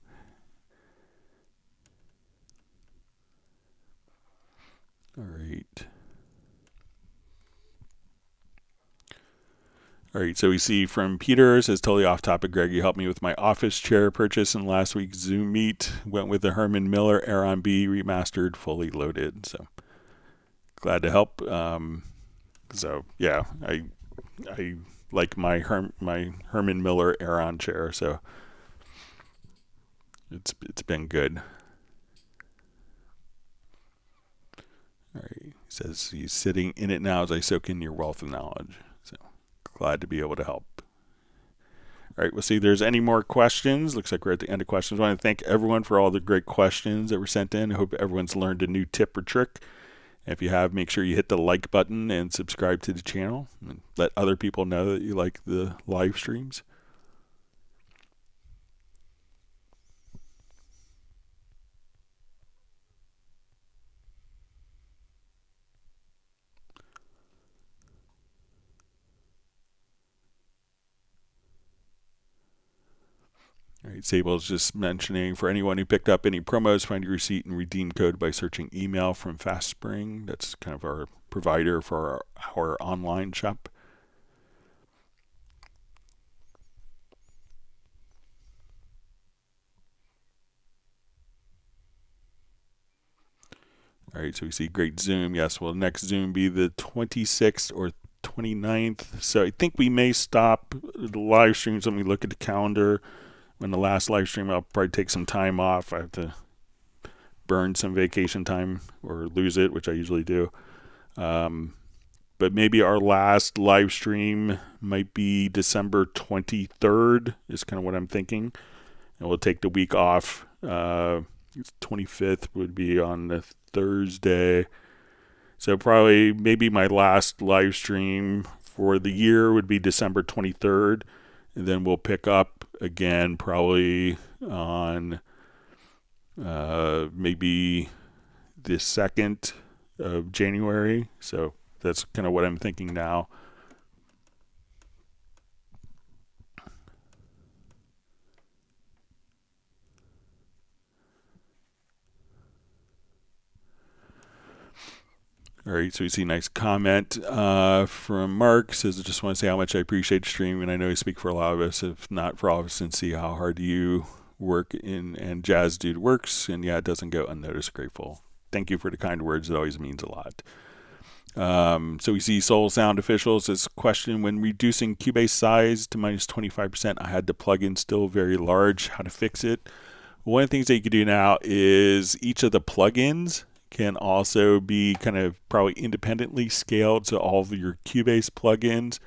Speaker 1: All right. All right, so we see from Peter, says, totally off topic, Greg, you helped me with my office chair purchase in last week's Zoom meet. Went with the Herman Miller Aeron B remastered, fully loaded. So glad to help. So yeah, I like my Herman Miller Aeron chair, so it's been good. All right, he says he's sitting in it now as I soak in your wealth of knowledge. So glad to be able to help. All right, we'll see if there's any more questions. Looks like we're at the end of questions. I want to thank everyone for all the great questions that were sent in. I hope everyone's learned a new tip or trick. If you have, make sure you hit the like button and subscribe to the channel and let other people know that you like the live streams. All right, Sable's just mentioning, for anyone who picked up any promos, find your receipt and redeem code by searching email from FastSpring. That's kind of our provider for our online shop. All right, so we see great Zoom. Yes, will next Zoom be the 26th or 29th? So I think we may stop the live streams when we look at the calendar. When the last live stream, I'll probably take some time off. I have to burn some vacation time or lose it, which I usually do. But maybe our last live stream might be December 23rd is kind of what I'm thinking. And we'll take the week off. 25th would be on the Thursday. So probably maybe my last live stream for the year would be December 23rd. And then we'll pick up again probably on maybe the 2nd of January. So that's kind of what I'm thinking now. All right, so we see a nice comment from Mark. Says, I just want to say how much I appreciate streaming. I know you speak for a lot of us, if not for all of us, and see how hard you work in and Jazz Dude works. And yeah, it doesn't go unnoticed. Grateful. Thank you for the kind words. It always means a lot. So we see Soul Sound Officials. This question, when reducing Cubase size to minus 25%, I had the plugin still very large. How to fix it? One of the things that you can do now is each of the plugins can also be kind of probably independently scaled to all of your Cubase plugins.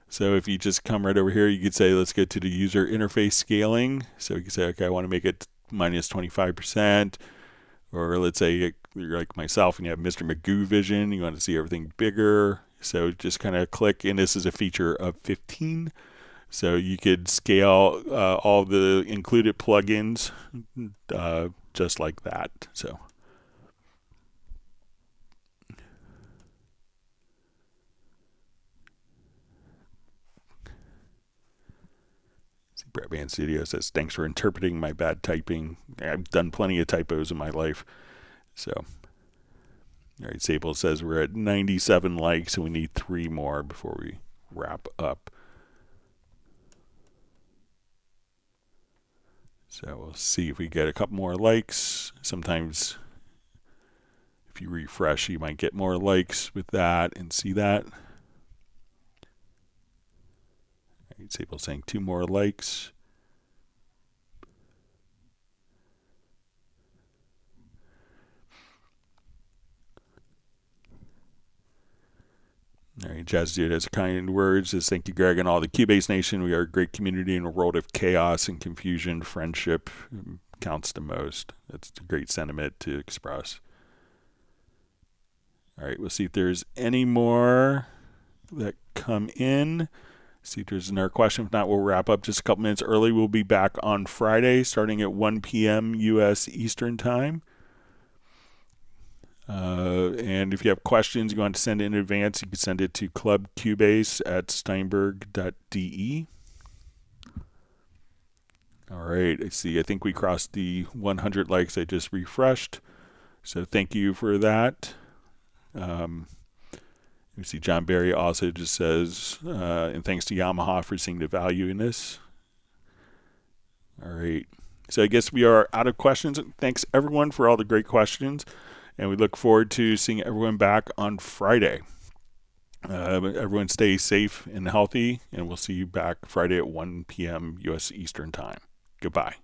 Speaker 1: So if you just come right over here, you could say, let's go to the user interface scaling. So you can say, okay, I want to make it minus 25%. Or let's say you're like myself and you have Mr. Magoo vision. You want to see everything bigger. So just kind of click, and this is a feature of 15. So you could scale all the included plugins just like that. So. Brett Band Studio says, thanks for interpreting my bad typing. I've done plenty of typos in my life. So, All right, Sable says we're at 97 likes, so we need 3 more before we wrap up. So we'll see if we get a couple more likes. Sometimes if you refresh, you might get more likes with that and see that. All right, Sable saying 2 more likes. All right, Jazz Dude has kind words. Says, thank you, Greg, and all the Cubase Nation. We are a great community in a world of chaos and confusion. Friendship counts the most. That's a great sentiment to express. All right, we'll see if there's any more that come in. See if there's another question. If not, we'll wrap up just a couple minutes early. We'll be back on Friday starting at 1 p.m. U.S. Eastern Time. And if you have questions you want to send in advance, you can send it to clubcubase@steinberg.de. All right, I see. I think we crossed the 100 likes I just refreshed. So thank you for that. You see John Barry also just says, and thanks to Yamaha for seeing the value in this. All right. So I guess we are out of questions. Thanks, everyone, for all the great questions. And we look forward to seeing everyone back on Friday. Everyone stay safe and healthy, and we'll see you back Friday at 1 p.m. U.S. Eastern Time. Goodbye.